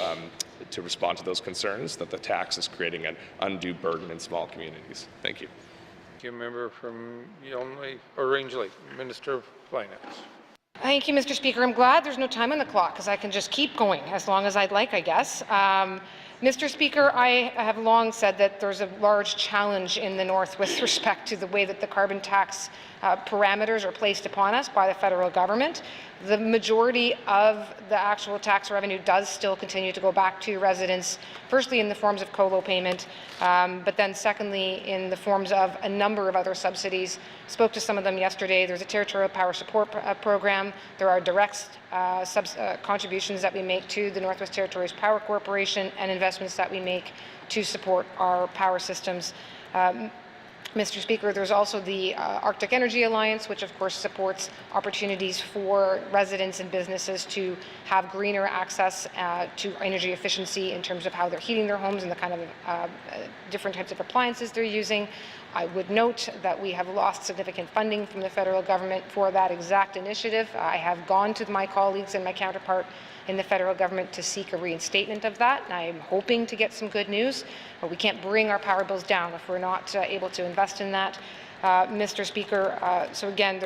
respond to those concerns that the tax is creating an undue burden in small communities? Thank you. Thank you, member from Yonley or Rangeley, Minister of Finance. Thank you, Mr. Speaker. I'm glad there's no time on the clock because I can just keep going as long as I'd like, I guess. Mr. Speaker, I have long said that there's a large challenge in the North with respect to the way that the carbon tax parameters are placed upon us by the federal government. The majority of the actual tax revenue does still continue to go back to residents, firstly in the forms of COLO payment, but then secondly in the forms of a number of other subsidies. Spoke to some of them yesterday. There's a territorial power support program. There are direct contributions that we make to the Northwest Territories Power Corporation and investments that we make to support our power systems. Mr. Speaker, there's also the Arctic Energy Alliance, which of course supports opportunities for residents and businesses to have greener access to energy efficiency in terms of how they're heating their homes and the kind of different types of appliances they're using. I would note that we have lost significant funding from the federal government for that exact initiative. I have gone to my colleagues and my counterpart in the federal government to seek a reinstatement of that, and I'm hoping to get some good news. But we can't bring our power bills down if we're not able to invest in that. Mr. Speaker, so again,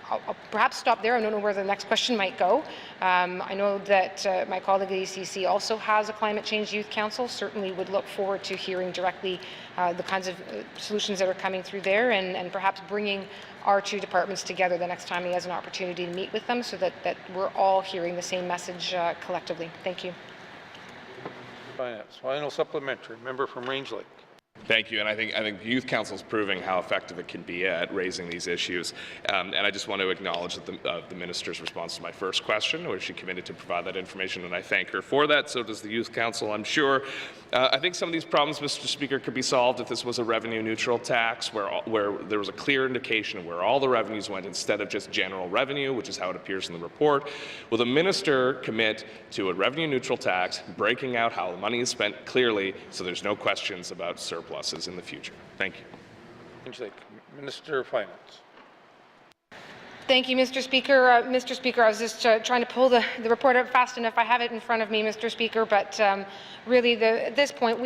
I'll perhaps stop there. I don't know where the next question might go. I know that my colleague at ECC also has a Climate Change Youth Council. Certainly would look forward to hearing directly the kinds of solutions that are coming through there, and perhaps bringing our two departments together the next time he has an opportunity to meet with them, so that we're all hearing the same message collectively. Thank you. Finance. Final supplementary. Member from Rangeley. Thank you, and I think the Youth Council is proving how effective it can be at raising these issues. And I just want to acknowledge that the minister's response to my first question, where she committed to provide that information, and I thank her for that. So does the Youth Council, I'm sure. I think some of these problems, Mr. Speaker, could be solved if this was a revenue-neutral tax, where there was a clear indication of where all the revenues went instead of just general revenue, which is how it appears in the report. Will the minister commit to a revenue-neutral tax, breaking out how the money is spent clearly, so there's no questions about surpluses in the future? Thank you. Minister of Finance. Thank you, Mr. Speaker. Mr. Speaker, I was just trying to pull the report up fast enough. I have it in front of me, Mr. Speaker, but really at this point,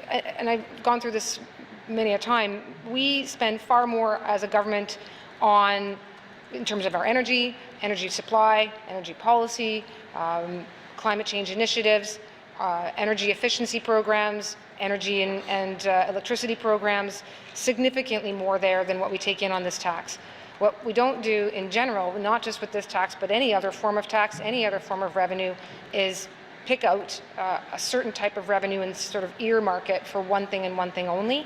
and I've gone through this many a time, we spend far more as a government in terms of our energy supply, energy policy, climate change initiatives, energy efficiency programs, energy and electricity programs, significantly more there than what we take in on this tax. What we don't do in general, not just with this tax, but any other form of tax, any other form of revenue, is pick out a certain type of revenue and sort of earmark it for one thing and one thing only.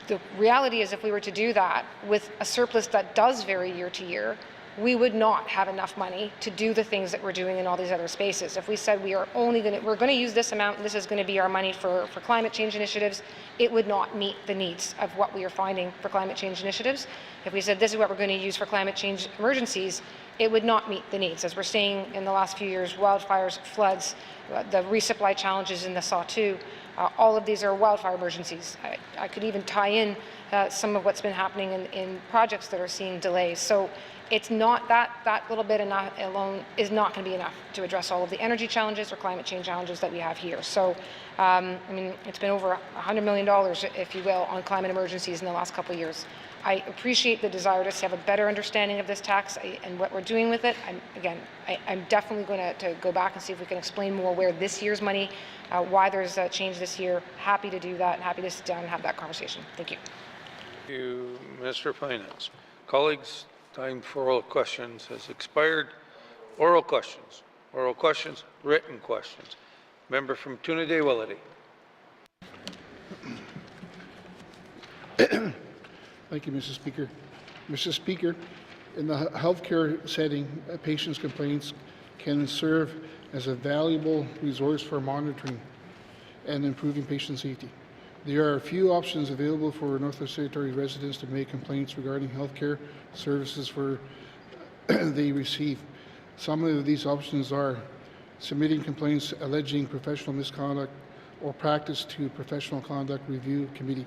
The reality is, if we were to do that with a surplus that does vary year to year, we would not have enough money to do the things that we're doing in all these other spaces. If we said we're going to use this amount, and this is going to be our money for climate change initiatives, it would not meet the needs of what we are finding for climate change initiatives. If we said this is what we're going to use for climate change emergencies, it would not meet the needs. As we're seeing in the last few years, wildfires, floods, the resupply challenges in the Sawtoo, all of these are wildfire emergencies. I could even tie in some of what's been happening in projects that are seeing delays. So it's not that little bit enough alone is not going to be enough to address all of the energy challenges or climate change challenges that we have here. So, I mean, it's been over $100 million, if you will, on climate emergencies in the last couple of years. I appreciate the desire to have a better understanding of this tax and what we're doing with it. I'm definitely going to go back and see if we can explain more where this year's money, why there's a change this year. Happy to do that, and happy to sit down and have that conversation. Thank you. Thank you, Minister of Finance. Colleagues, time for oral questions has expired. Oral questions, written questions. Member from Toonaday-Willety. Thank you, Mr. Speaker. Mr. Speaker, in the healthcare setting, patients' complaints can serve as a valuable resource for monitoring and improving patient safety. There are a few options available for Northwest Territories residents to make complaints regarding healthcare services they receive. Some of these options are submitting complaints alleging professional misconduct or practice to Professional Conduct Review Committee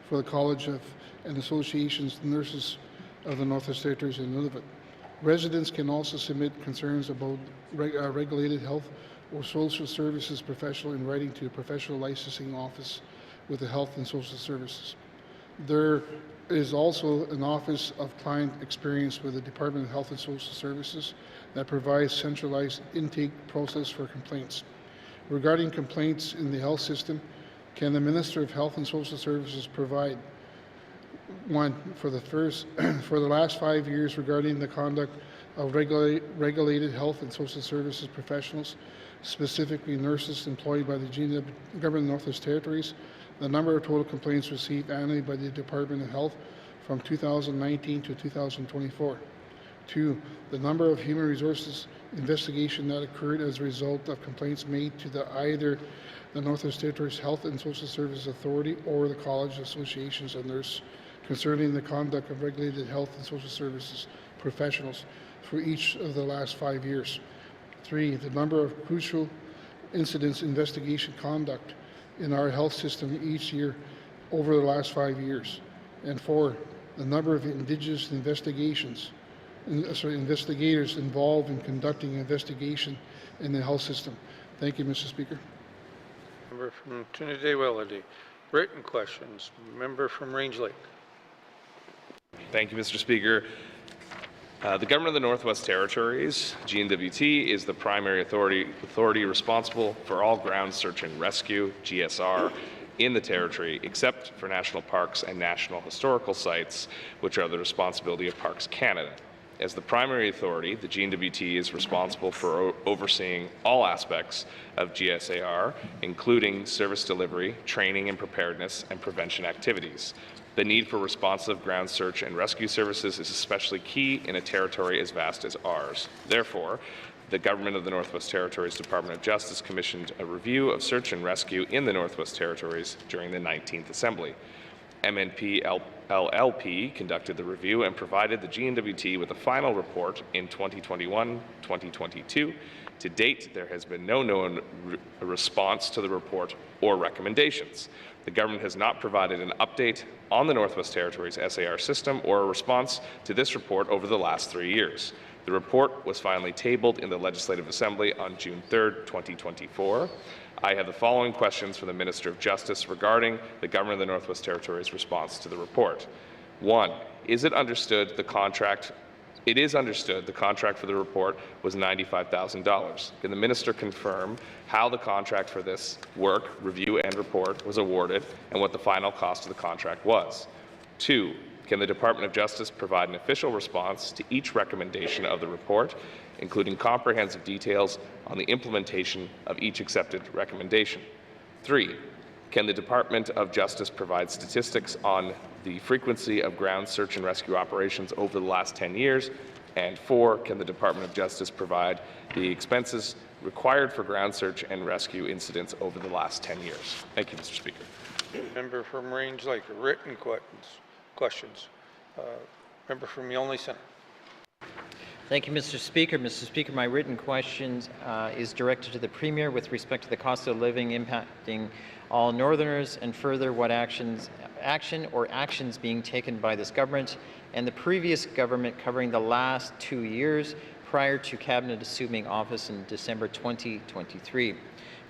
for the College of and Associations of Nurses of the Northwest Territories and Nunavut. Residents can also submit concerns about regulated health or social services professional in writing to a professional licensing office with the Health and Social Services. There is also an Office of Client Experience with the Department of Health and Social Services that provides centralized intake process for complaints. Regarding complaints in the health system, can the Minister of Health and Social Services provide one for the last 5 years regarding the conduct of regulated health and social services professionals, specifically nurses employed by the Government of Northwest Territories, the number of total complaints received annually by the Department of Health from 2019 to 2024. 2. The number of human resources investigation that occurred as a result of complaints made to either the Northwest Territories Health and Social Services Authority or the College Associations of Nurses concerning the conduct of regulated health and social services professionals for each of the last 5 years. 3. The number of crucial incidents investigation conduct in our health system each year over the last 5 years. And 4. The number of Indigenous investigators involved in conducting investigation in the health system. Thank you, Mr. Speaker. Member from Trinidad-Willity. Written questions. Member from Range Lake. Thank you, Mr. Speaker. The Government of the Northwest Territories, GNWT, is the primary authority responsible for all ground search and rescue, GSR, in the Territory, except for national parks and national historical sites, which are the responsibility of Parks Canada. As the primary authority, the GNWT is responsible for overseeing all aspects of GSAR, including service delivery, training and preparedness, and prevention activities. The need for responsive ground search and rescue services is especially key in a territory as vast as ours. Therefore, the Government of the Northwest Territories Department of Justice commissioned a review of search and rescue in the Northwest Territories during the 19th Assembly. MNP LLP conducted the review and provided the GNWT with a final report in 2021-2022. To date, there has been no known response to the report or recommendations. The government has not provided an update on the Northwest Territories SAR system or a response to this report over the last 3 years. The report was finally tabled in the Legislative Assembly on June 3rd, 2024. I have the following questions for the Minister of Justice regarding the Government of the Northwest Territories' response to the report. 1. Is it understood the contract for the report was $95,000. Can the Minister confirm how the contract for this work, review and report was awarded and what the final cost of the contract was? 2. Can the Department of Justice provide an official response to each recommendation of the report, including comprehensive details on the implementation of each accepted recommendation? 3. Can the Department of Justice provide statistics on the frequency of ground search and rescue operations over the last 10 years? And 4, can the Department of Justice provide the expenses required for ground search and rescue incidents over the last 10 years? Thank you, Mr. Speaker. Member from Range Lake. Written questions. Member from Yonley Centre. Thank you, Mr. Speaker. Mr. Speaker, my written question is directed to the Premier with respect to the cost of living impacting all Northerners, and further what action or actions being taken by this government and the previous government covering the last 2 years prior to Cabinet assuming office in December 2023.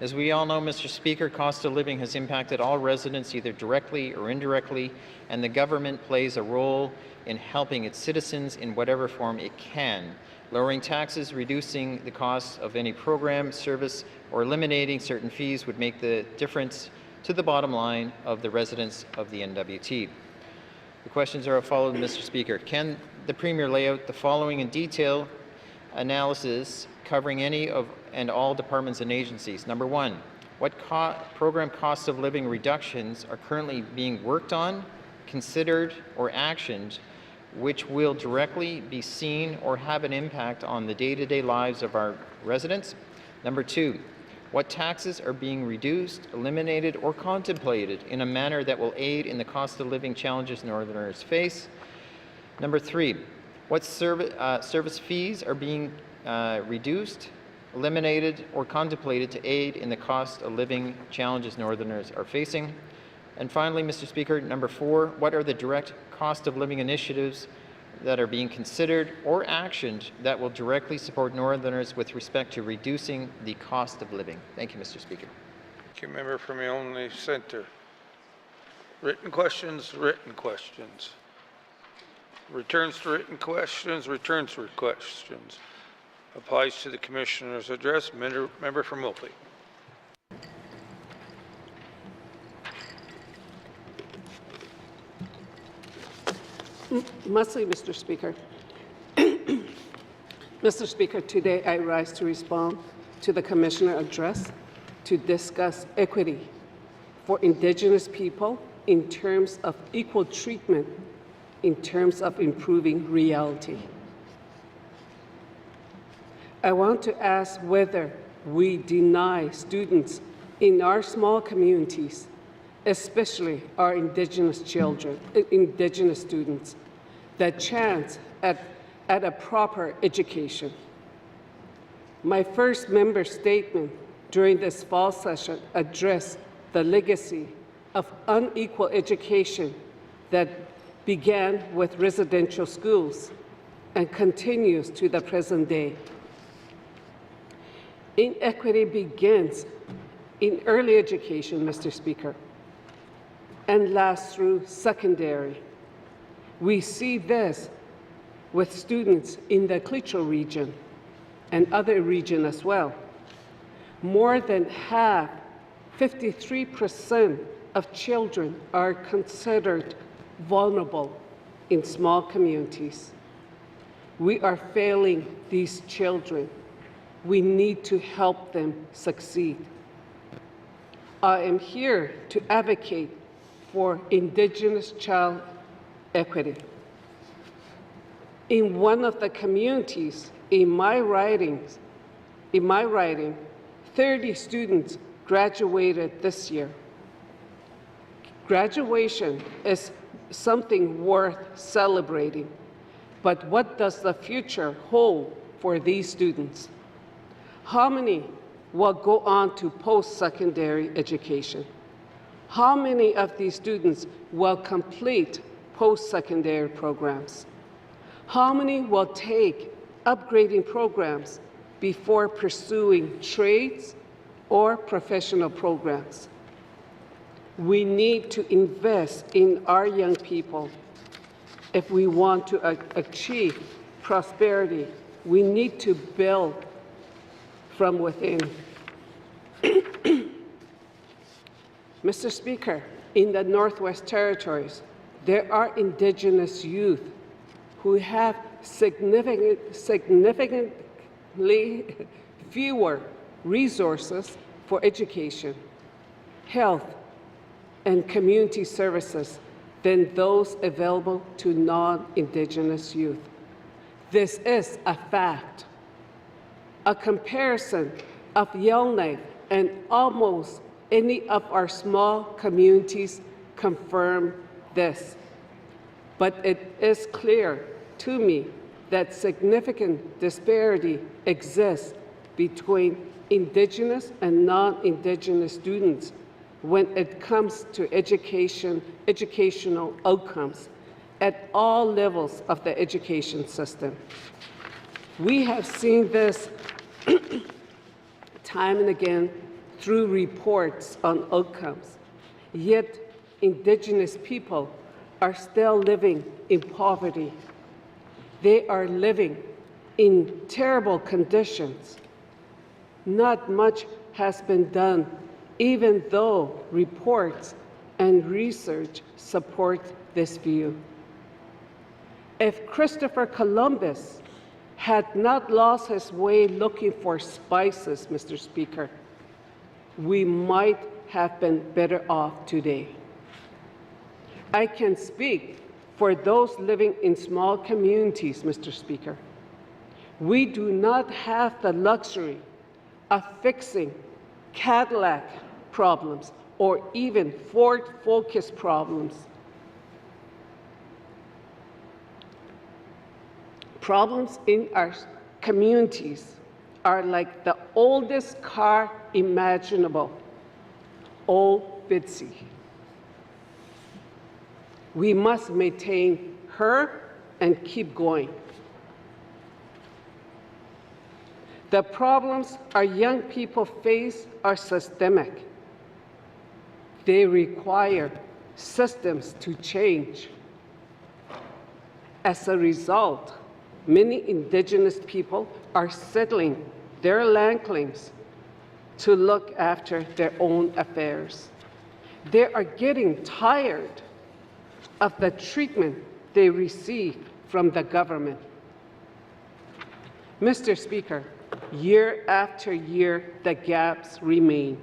As we all know, Mr. Speaker, cost of living has impacted all residents either directly or indirectly, and the government plays a role in helping its citizens in whatever form it can. Lowering taxes, reducing the cost of any program, service, or eliminating certain fees would make the difference to the bottom line of the residents of the NWT. The questions are as follows, Mr. Speaker. Can the Premier lay out the following in detail analysis covering any of and all departments and agencies? Number 1, what program cost of living reductions are currently being worked on, considered, or actioned which will directly be seen or have an impact on the day-to-day lives of our residents? Number 2, What taxes are being reduced, eliminated, or contemplated in a manner that will aid in the cost of living challenges Northerners face? Number 3, what service fees are being reduced, eliminated, or contemplated to aid in the cost of living challenges Northerners are facing? And finally, Mr. Speaker, number 4, what are the direct cost of living initiatives that are being considered or actioned that will directly support Northerners with respect to reducing the cost of living? Thank you, Mr. Speaker. Thank you, member from the only centre. Written questions, written questions. Returns to written questions, returns to questions. Applies to the Commissioner's address. Member from Wilpey. Mostly, Mr. Speaker. Mr. Speaker, today I rise to respond to the Commissioner address to discuss equity for Indigenous people in terms of equal treatment, in terms of improving reality. I want to ask whether we deny students in our small communities, especially our Indigenous children, Indigenous students, the chance at a proper education. My first member statement during this fall session addressed the legacy of unequal education that began with residential schools and continues to the present day. Inequity begins in early education, Mr. Speaker, and lasts through secondary. We see this with students in the Klitschko region and other regions as well. More than half, 53% of children are considered vulnerable in small communities. We are failing these children. We need to help them succeed. I am here to advocate for Indigenous child equity. In one of the communities in my riding, 30 students graduated this year. Graduation is something worth celebrating, but what does the future hold for these students? How many will go on to post-secondary education? How many of these students will complete post-secondary programs? How many will take upgrading programs before pursuing trades or professional programs? We need to invest in our young people. If we want to achieve prosperity, we need to build from within. Mr. Speaker, in the Northwest Territories, there are Indigenous youth who have significantly fewer resources for education, health, and community services than those available to non-Indigenous youth. This is a fact. A comparison of Yellowknife and almost any of our small communities confirm this. But it is clear to me that significant disparity exists between Indigenous and non-Indigenous students when it comes to educational outcomes at all levels of the education system. We have seen this time and again through reports on outcomes, yet Indigenous people are still living in poverty. They are living in terrible conditions. Not much has been done, even though reports and research support this view. If Christopher Columbus had not lost his way looking for spices, Mr. Speaker, we might have been better off today. I can speak for those living in small communities, Mr. Speaker. We do not have the luxury of fixing Cadillac problems, or even Ford Focus problems. Problems in our communities are like the oldest car imaginable, old Bitsy. We must maintain her and keep going. The problems our young people face are systemic. They require systems to change. As a result, many Indigenous people are settling their land claims to look after their own affairs. They are getting tired of the treatment they receive from the government. Mr. Speaker, year after year, the gaps remain.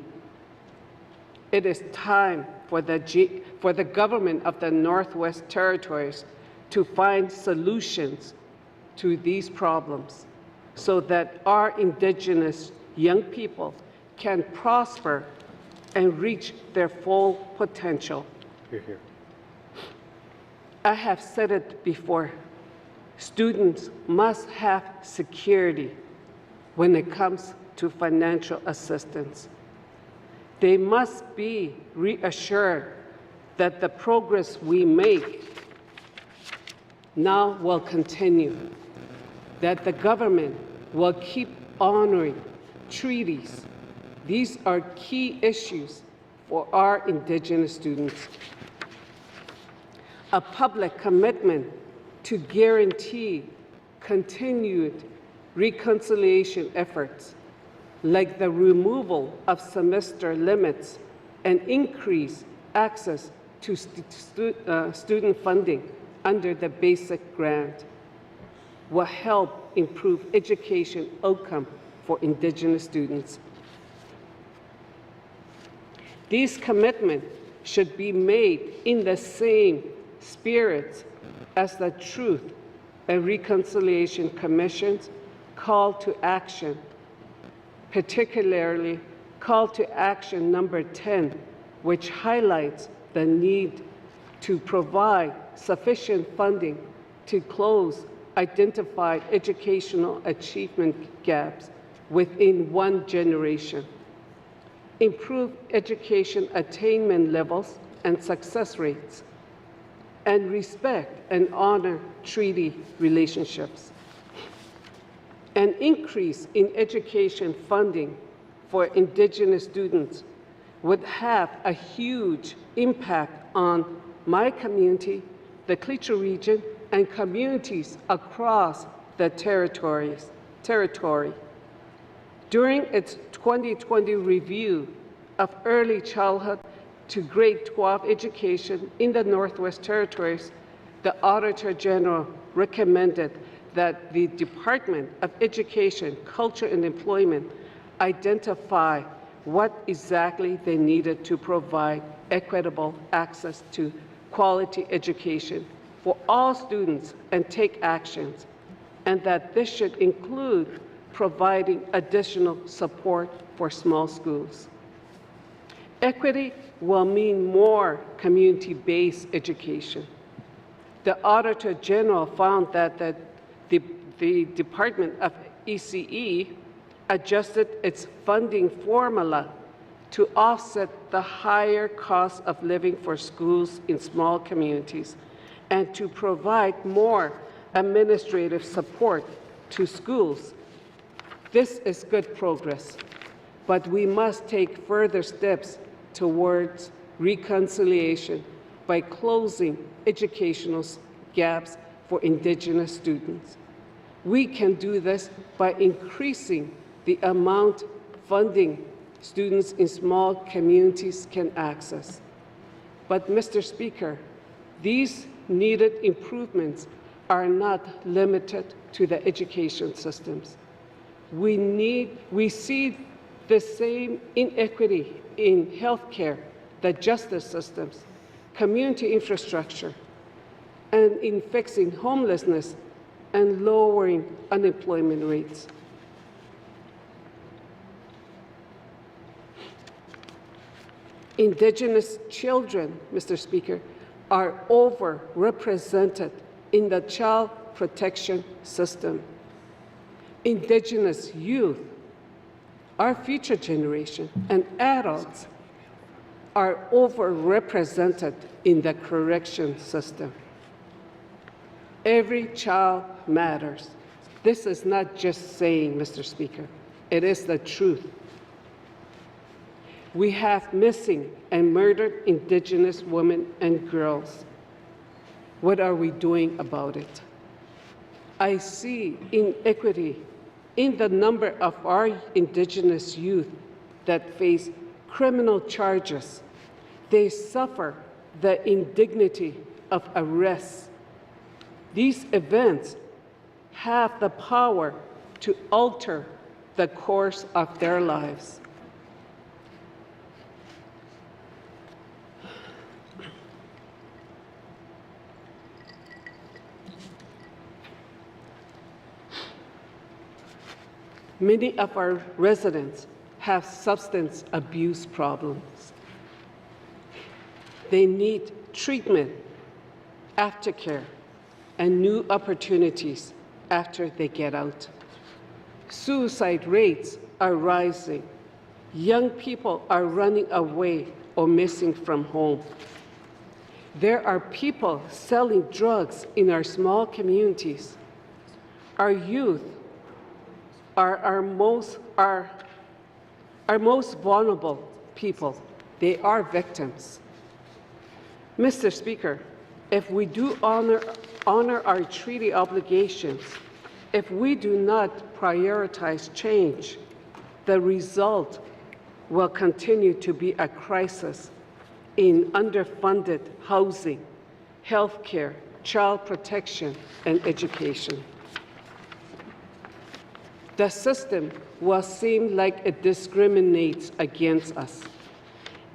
It is time for the government of the Northwest Territories to find solutions to these problems so that our Indigenous young people can prosper and reach their full potential. Hear, hear. I have said it before, students must have security when it comes to financial assistance. They must be reassured that the progress we make now will continue, that the government will keep honoring treaties. These are key issues for our Indigenous students. A public commitment to guarantee continued reconciliation efforts, like the removal of semester limits and increased access to student funding under the basic grant, will help improve education outcome for Indigenous students. These commitments should be made in the same spirit as the Truth and Reconciliation Commission's call to action, particularly call to action number 10, which highlights the need to provide sufficient funding to close identified educational achievement gaps within one generation, improve education attainment levels and success rates, and respect and honor treaty relationships. An increase in education funding for Indigenous students would have a huge impact on my community, the Klitschko region, and communities across the territory. During its 2020 review of early childhood to grade 12 education in the Northwest Territories, the Auditor General recommended that the Department of Education, Culture and Employment identify what exactly they needed to provide equitable access to quality education for all students and take actions, and that this should include providing additional support for small schools. Equity will mean more community-based education. The Auditor General found that the Department of ECE adjusted its funding formula to offset the higher cost of living for schools in small communities and to provide more administrative support to schools. This is good progress, but we must take further steps towards reconciliation by closing educational gaps for Indigenous students. We can do this by increasing the amount funding students in small communities can access. But, Mr. Speaker, these needed improvements are not limited to the education systems. We see the same inequity in healthcare, the justice systems, community infrastructure, and in fixing homelessness and lowering unemployment rates. Indigenous children, Mr. Speaker, are overrepresented in the child protection system. Indigenous youth, our future generation, and adults are overrepresented in the correction system. Every child matters. This is not just saying, Mr. Speaker. It is the truth. We have missing and murdered Indigenous women and girls. What are we doing about it? I see inequity in the number of our Indigenous youth that face criminal charges. They suffer the indignity of arrest. These events have the power to alter the course of their lives. Many of our residents have substance abuse problems. They need treatment, aftercare, and new opportunities after they get out. Suicide rates are rising. Young people are running away or missing from home. There are people selling drugs in our small communities. Our youth are our most vulnerable people. They are victims. Mr. Speaker, if we do honor our treaty obligations, if we do not prioritize change, the result will continue to be a crisis in underfunded housing, healthcare, child protection, and education. The system will seem like it discriminates against us.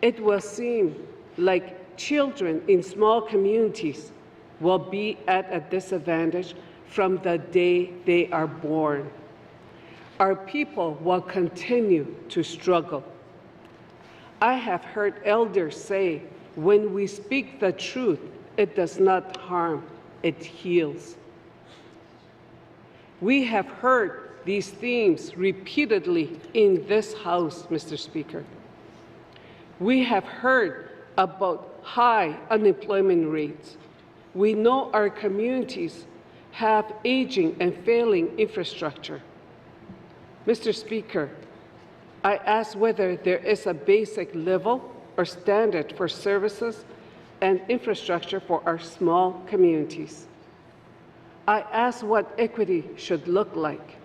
It will seem like children in small communities will be at a disadvantage from the day they are born. Our people will continue to struggle. I have heard elders say, when we speak the truth, it does not harm, it heals. We have heard these themes repeatedly in this House, Mr. Speaker. We have heard about high unemployment rates. We know our communities have aging and failing infrastructure. Mr. Speaker, I ask whether there is a basic level or standard for services and infrastructure for our small communities. I ask what equity should look like.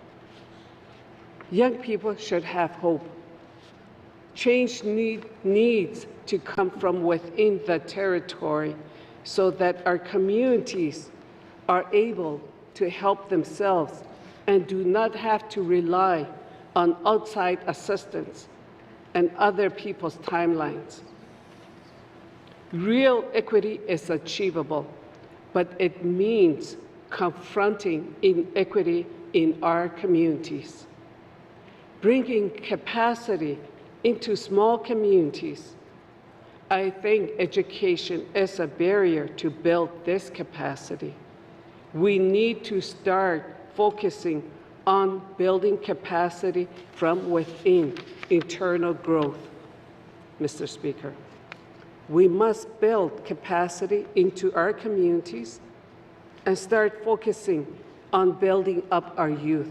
Young people should have hope. Change needs to come from within the territory so that our communities are able to help themselves and do not have to rely on outside assistance and other people's timelines. Real equity is achievable, but it means confronting inequity in our communities. Bringing capacity into small communities. I think education is a barrier to build this capacity. We need to start focusing on building capacity from within, internal growth, Mr. Speaker. We must build capacity into our communities and start focusing on building up our youth.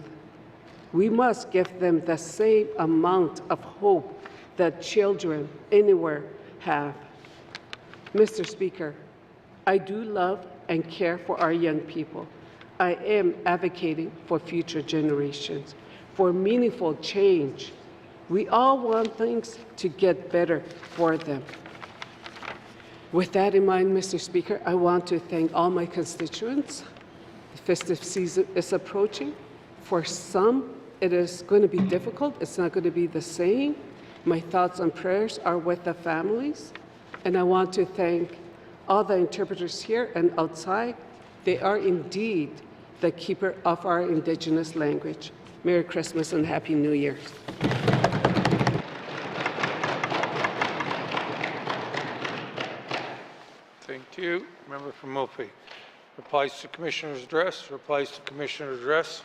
We must give them the same amount of hope that children anywhere have. Mr. Speaker, I do love and care for our young people. I am advocating for future generations, for meaningful change. We all want things to get better for them. With that in mind, Mr. Speaker, I want to thank all my constituents. The festive season is approaching. For some, it is going to be difficult. It's not going to be the same. My thoughts and prayers are with the families. And I want to thank all the interpreters here and outside. They are indeed the keeper of our Indigenous language. Merry Christmas and Happy New Year. you. Member from Murphy. Replies to Commissioner's address. Replies to Commissioner's address.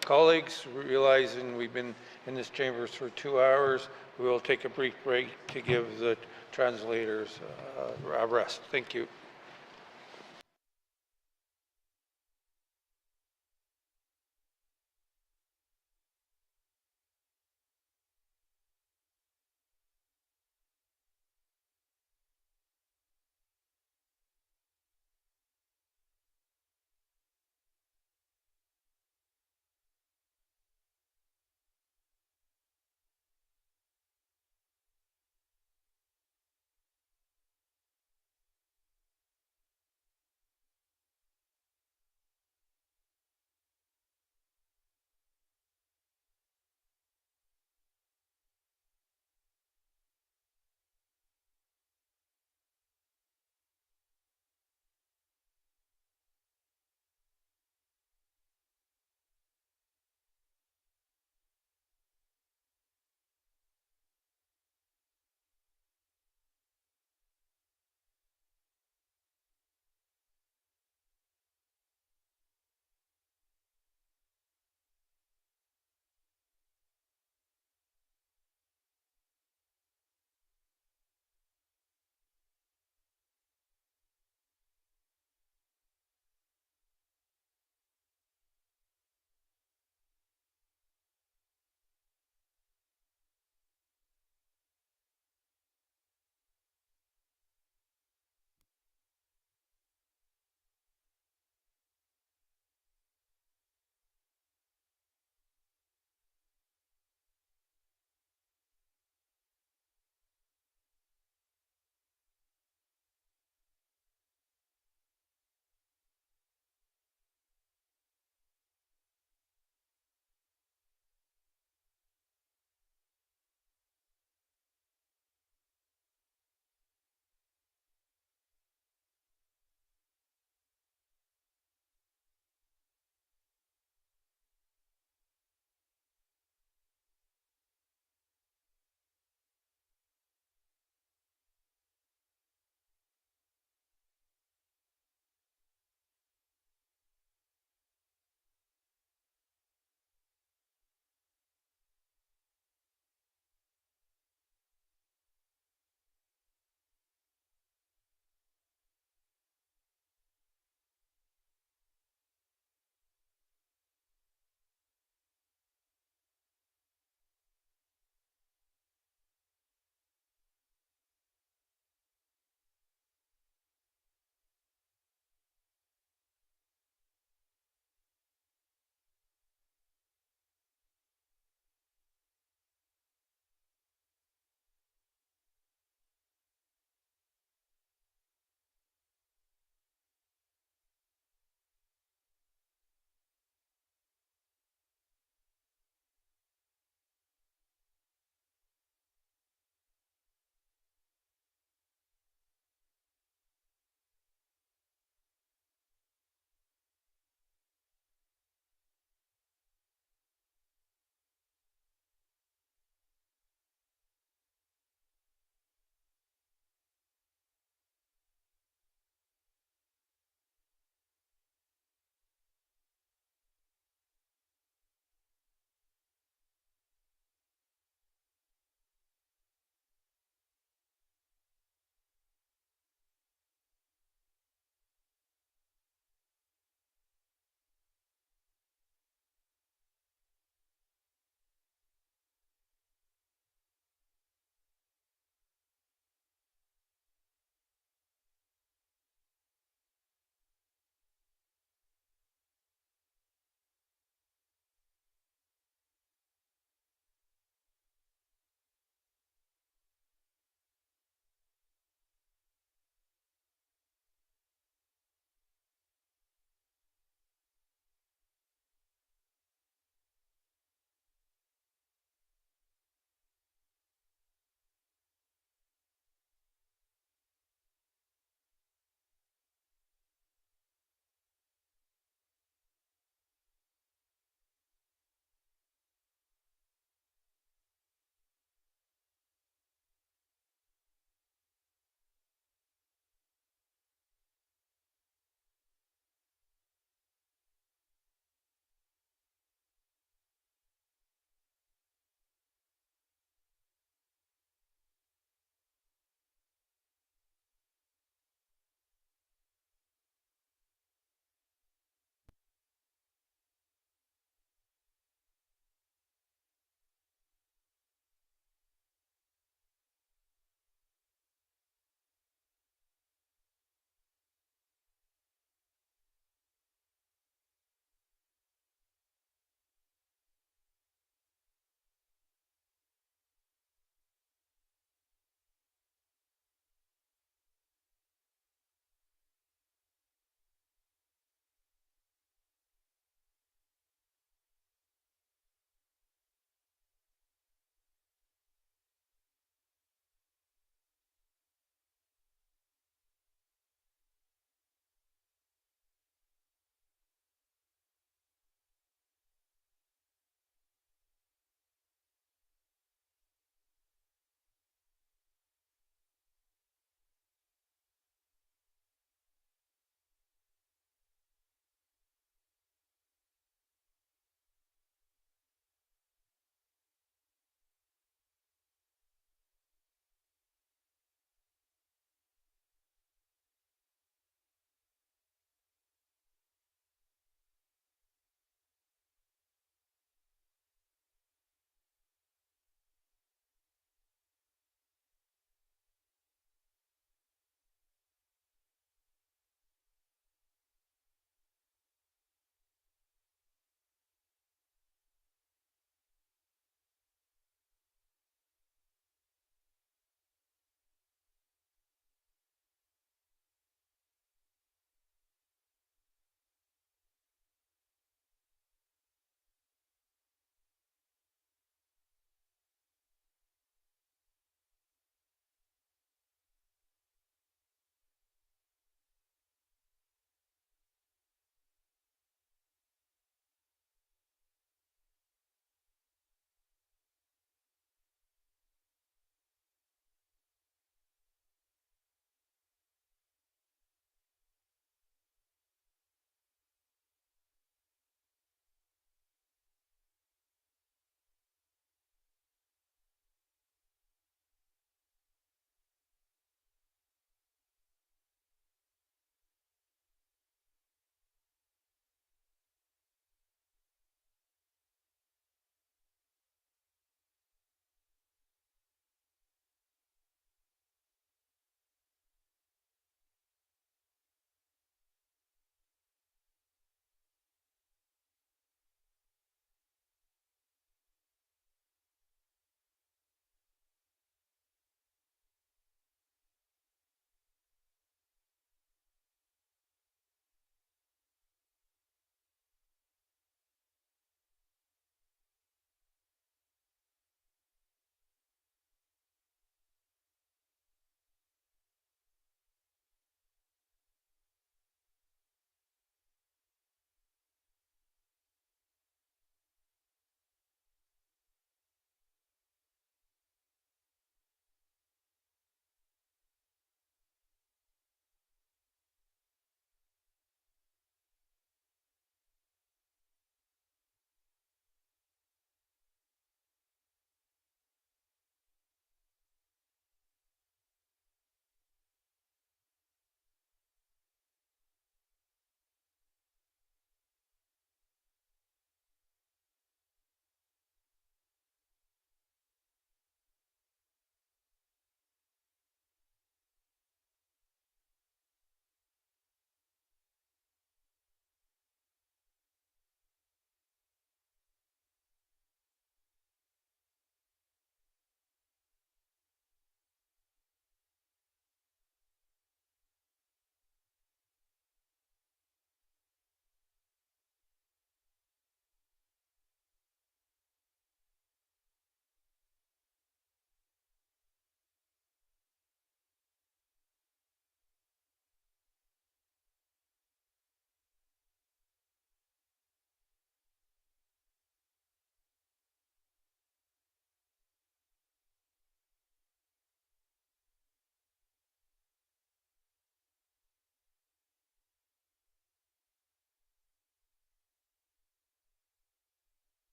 Colleagues, realizing we've been in this chambers for 2 hours, we will take a brief break to give the translators a rest. Thank you.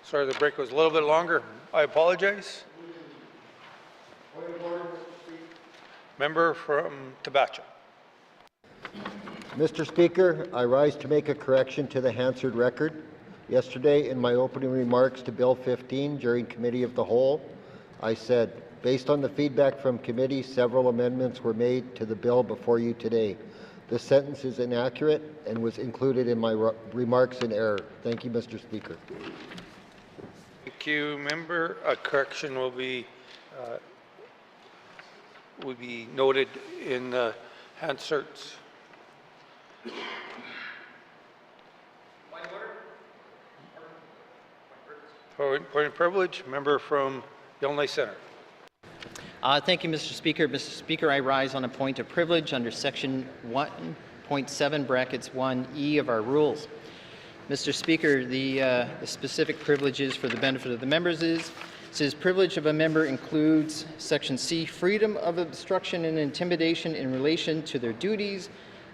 Sorry, the break was a little bit longer. I apologize. Member from Tabacha. Mr. Speaker, I rise to make a correction to the Hansard record. Yesterday, in my opening remarks to Bill 15 during Committee of the Whole, I said, based on the feedback from committee, several amendments were made to the bill before you today. This sentence is inaccurate and was included in my remarks in error. Thank you, Mr. Speaker. Thank you, member. A correction will be noted in the Hansard's. Point of privilege, member from Yellowknife Centre. Thank you, Mr. Speaker. Mr. Speaker, I rise on a point of privilege under Section 1.7 brackets 1E of our rules. Mr. Speaker, the specific privileges for the benefit of the members says privilege of a member includes Section C, freedom of obstruction and intimidation in relation to their duties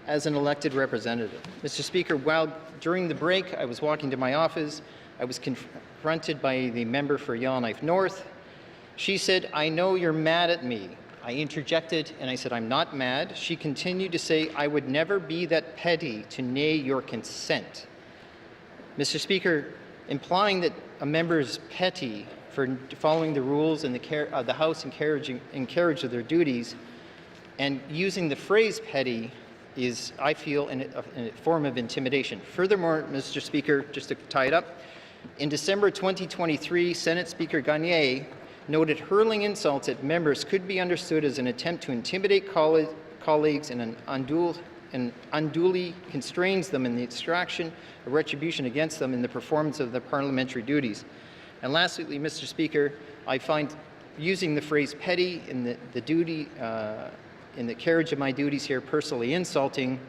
as an elected representative. Mr. Speaker, while during the break I was walking to my office, I was confronted by the member for Yellowknife North. She said, "I know you're mad at me." I interjected and I said, "I'm not mad." She continued to say, "I would never be that petty to nay your consent." Mr. Speaker, implying that a member is petty for following the rules in the House and carriage of their duties, and using the phrase petty is, I feel, a form of intimidation. Furthermore, Mr. Speaker, just to tie it up, in December 2023, Senate Speaker Gagne noted hurling insults at members could be understood as an attempt to intimidate colleagues and unduly constrains them in the extraction of retribution against them in the performance of their parliamentary duties. And lastly, Mr. Speaker, I find using the phrase petty in the carriage of my duties here personally insulting.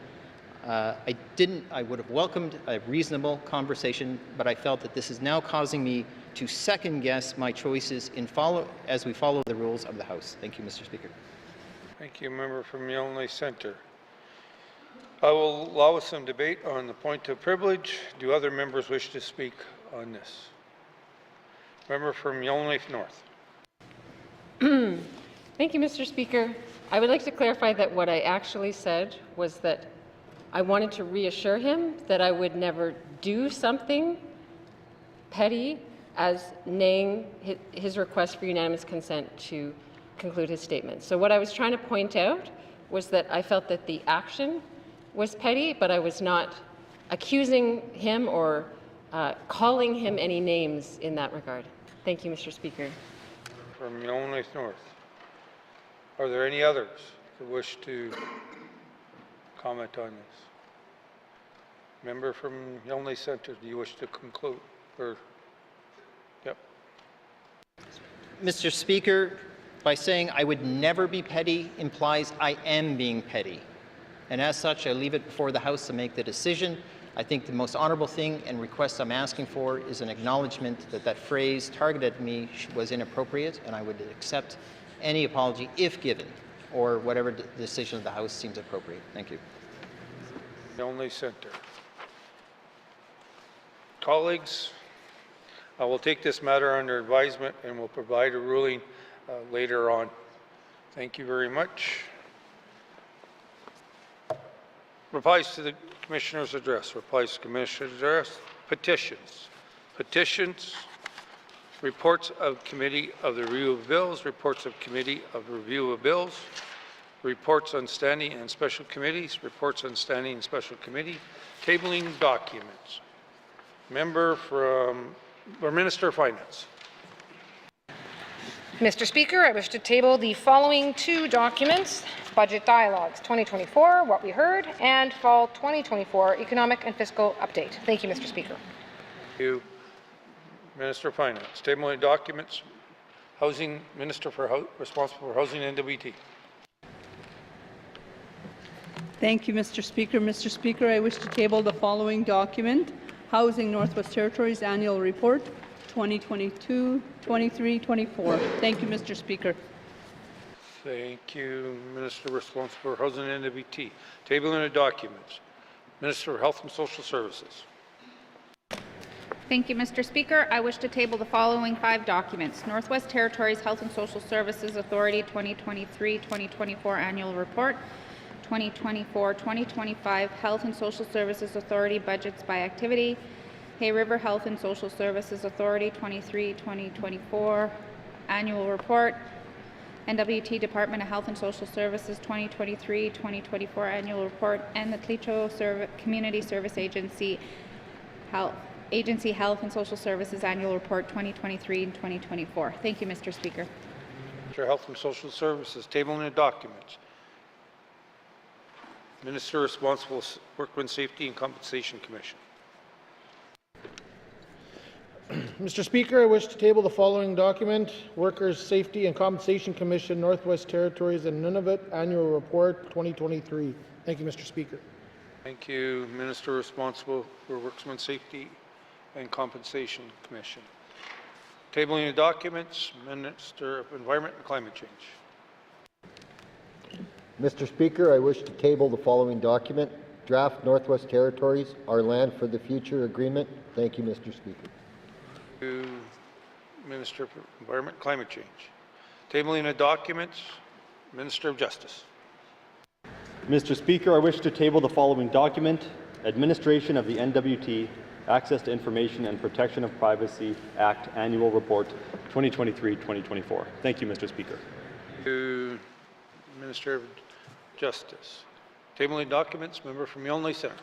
I would have welcomed a reasonable conversation, but I felt that this is now causing me to second guess my choices as we follow the rules of the House. Thank you, Mr. Speaker. Thank you, member from Yellowknife Centre. I will allow some debate on the point of privilege. Do other members wish to speak on this? Member from Yellowknife North. Thank you, Mr. Speaker. I would like to clarify that what I actually said was that I wanted to reassure him that I would never do something petty as naying his request for unanimous consent to conclude his statement. So what I was trying to point out was that I felt that the action was petty, but I was not accusing him or calling him any names in that regard. Thank you, Mr. Speaker. From Yellowknife North. Are there any others that wish to comment on this? Member from Yellowknife Centre, do you wish to conclude? Yep. Mr. Speaker, by saying I would never be petty implies I am being petty. And as such, I leave it before the House to make the decision. I think the most honorable thing and request I'm asking for is an acknowledgement that that phrase targeted at me was inappropriate, and I would accept any apology if given, or whatever decision of the House seems appropriate. Thank you. Yellowknife Centre. Colleagues, I will take this matter under advisement and will provide a ruling later on. Thank you very much. Replies to the Commissioner's address. Replies to Commissioner's address. Petitions. Petitions. Reports of Committee of the Review of Bills. Reports of Committee of Review of Bills. Reports on standing and special committees. Reports on standing and special committee. Tabling documents. Member from, or Minister of Finance. Mr. Speaker, I wish to table the following two documents: Budget Dialogues 2024, what we heard, and Fall 2024 Economic and Fiscal Update. Thank you, Mr. Speaker. Thank you, Minister of Finance. Tabling documents. Housing Minister responsible for Housing and NWT. Thank you, Mr. Speaker. Mr. Speaker, I wish to table the following document: Housing Northwest Territories Annual Report 2022-23-24. Thank you, Mr. Speaker. Thank you, Minister responsible for Housing and NWT. Tabling of documents. Minister of Health and Social Services. Thank you, Mr. Speaker. I wish to table the following 5 documents. Northwest Territories Health and Social Services Authority 2023-2024 Annual Report, 2024-2025 Health and Social Services Authority Budgets by Activity, Hay River Health and Social Services Authority 23-2024 Annual Report, NWT Department of Health and Social Services 2023-2024 Annual Report, and the Tlicho Community Service Agency Health and Social Services Annual Report 2023 and 2024. Thank you, Mr. Speaker. Minister of Health and Social Services, tabling the documents. Minister responsible, Workmen's Safety and Compensation Commission. Mr. Speaker, I wish to table the following document, Workers' Safety and Compensation Commission, Northwest Territories and Nunavut Annual Report 2023. Thank you, Mr. Speaker. Thank you, Minister responsible for Workmen's Safety and Compensation Commission. Tabling the documents, Minister of Environment and Climate Change. Mr. Speaker, I wish to table the following document, Draft Northwest Territories, Our Land for the Future Agreement. Thank you, Mr. Speaker. To Minister of Environment and Climate Change. Tabling the documents, Minister of Justice. Mr. Speaker, I wish to table the following document, Administration of the NWT Access to Information and Protection of Privacy Act Annual Report 2023-2024. Thank you, Mr. Speaker. To Minister of Justice. Tabling documents, member from Yellowknife Centre.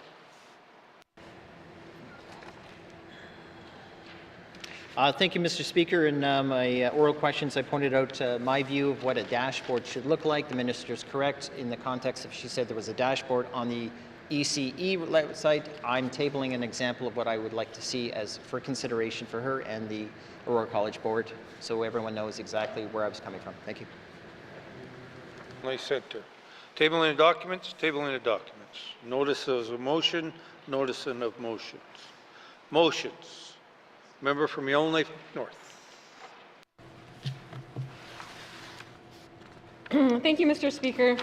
Thank you, Mr. Speaker. In my oral questions, I pointed out my view of what a dashboard should look like. The minister is correct in the context of she said there was a dashboard on the ECE website. I'm tabling an example of what I would like to see as for consideration for her and the Aurora College Board, so everyone knows exactly where I was coming from. Thank you. Yellowknife Centre. Tabling the documents, tabling the documents. Notice of motion, notice of motions. Motions. Member from Yellowknife North. Thank you, Mr. Speaker.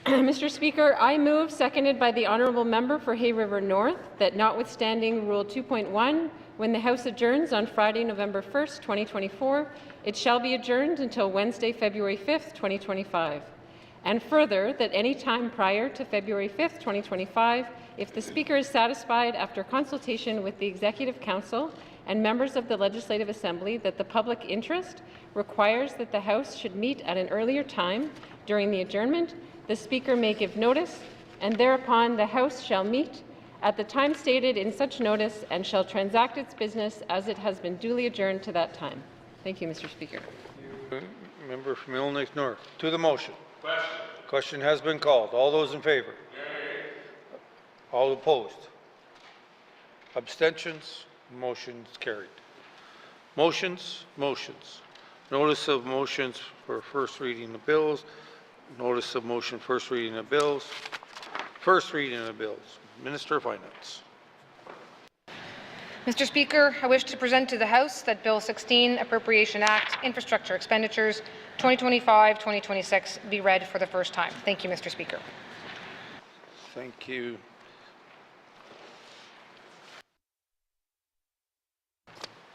Mr. Speaker, I move, seconded by the honourable member for Hay River North, that notwithstanding Rule 2.1, when the House adjourns on Friday, November 1st, 2024, it shall be adjourned until Wednesday, February 5th, 2025. And further, that any time prior to February 5th, 2025, if the Speaker is satisfied after consultation with the Executive Council and members of the Legislative Assembly that the public interest requires that the House should meet at an earlier time during the adjournment, the Speaker may give notice, and thereupon the House shall meet at the time stated in such notice and shall transact its business as it has been duly adjourned to that time. Thank you, Mr. Speaker. Member from Yellowknife North. To the motion. Question has been called. All those in favor? All opposed? Abstentions? Motions carried. Motions. Notice of motions for first reading of bills. Notice of motion first reading of bills. First reading of bills. Minister of Finance. Mr. Speaker, I wish to present to the House that Bill 16, Appropriation Act, Infrastructure Expenditures 2025-2026 be read for the first time. Thank you, Mr. Speaker. Thank you.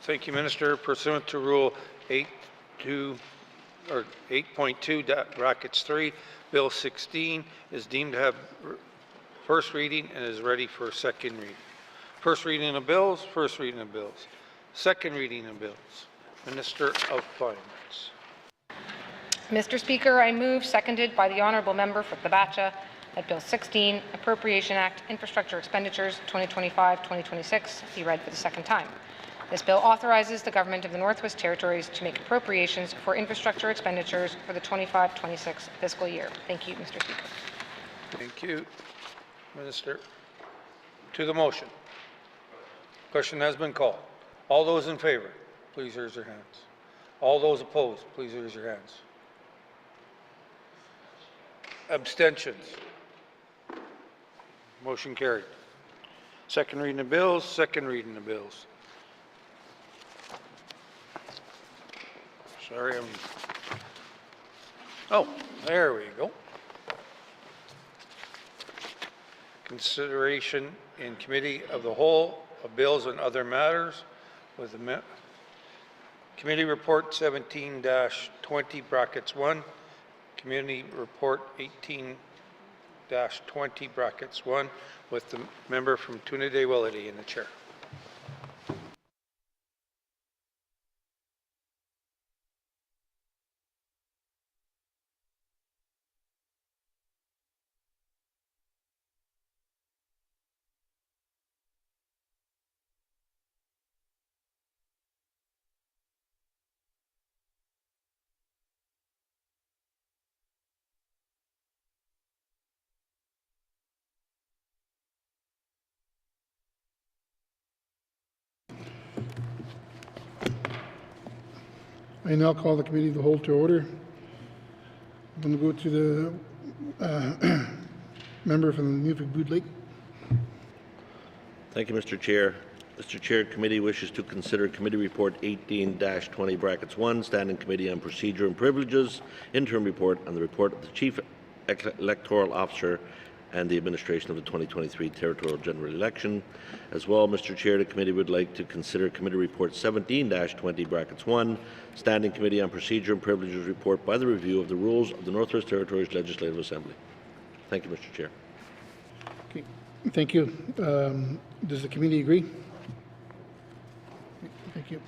Thank you, Minister. Pursuant to Rule 8.2(3), Bill 16 is deemed to have first reading and is ready for second reading. First reading of bills, first reading of bills. Second reading of bills. Minister of Finance. Mr. Speaker, I move, seconded by the honourable member for Tlabatcha, that Bill 16, Appropriation Act, Infrastructure Expenditures 2025-2026 be read for the second time. This bill authorizes the Government of the Northwest Territories to make appropriations for infrastructure expenditures for the 25-26 fiscal year. Thank you, Mr. Speaker. Thank you, Minister. To the motion. Question has been called. All those in favor, please raise your hands. All those opposed, please raise your hands. Abstentions. Motion carried. Second reading of bills, second reading of bills. Sorry, oh, there we go. Consideration in Committee of the Whole of bills and other matters with the Committee Report 17-20 brackets 1, Community Report 18-20 brackets 1 with the member from Toonaday-Willity in the chair. I now call the Committee of the Whole to order. I'm going to go to the member from Newfoundland Lake. Thank you, Mr. Chair. Mr. Chair, committee wishes to consider Committee Report 18-20 brackets 1, Standing Committee on Procedure and Privileges, Interim Report, and the report of the Chief Electoral Officer and the administration of the 2023 Territorial General Election. As well, Mr. Chair, the committee would like to consider Committee Report 17-20 brackets 1, Standing Committee on Procedure and Privileges report by the review of the rules of the Northwest Territories Legislative Assembly. Thank you, Mr. Chair. Okay. Thank you. Does the committee agree? Thank you.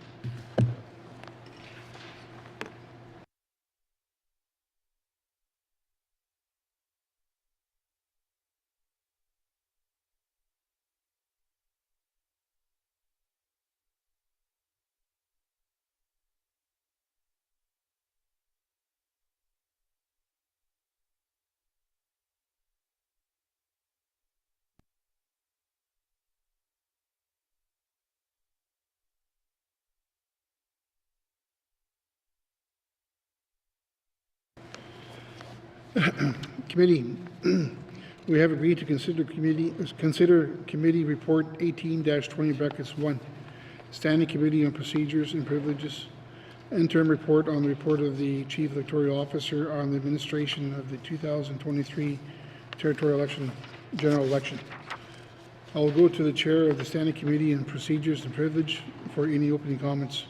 Committee, we have agreed to consider Committee Report 18-20 brackets 1, Standing Committee on Procedures and Privileges, Interim Report on the report of the Chief Electoral Officer on the administration of the 2023 Territorial General Election. I will go to the Chair of the Standing Committee on Procedures and Privilege for any opening comments.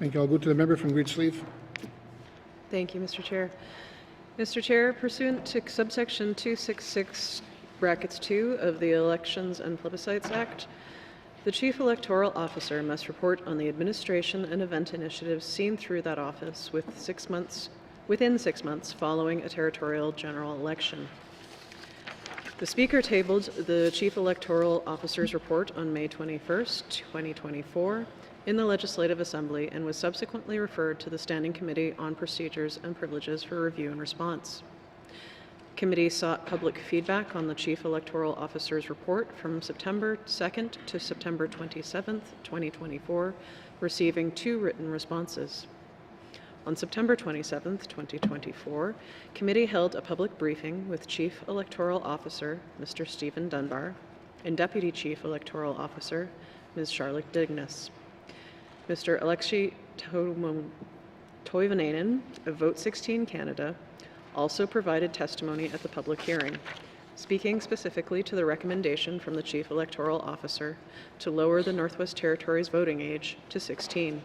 Thank you. I'll go to the member from Great Slave. Thank you, Mr. Chair. Mr. Chair, pursuant to subsection 266 brackets 2 of the Elections and Plebiscites Act, the Chief Electoral Officer must report on the administration and event initiatives seen through that office within 6 months following a territorial general election. The Speaker tabled the Chief Electoral Officer's report on May 21st, 2024, in the Legislative Assembly and was subsequently referred to the Standing Committee on Procedures and Privileges for review and response. Committee sought public feedback on the Chief Electoral Officer's report from September 2nd to September 27th, 2024, receiving 2 written responses. On September 27th, 2024, Committee held a public briefing with Chief Electoral Officer Mr. Stephen Dunbar and Deputy Chief Electoral Officer Ms. Charlotte Dignas. Mr. Alexei Toivonen of Vote 16 Canada also provided testimony at the public hearing, speaking specifically to the recommendation from the Chief Electoral Officer to lower the Northwest Territories voting age to 16.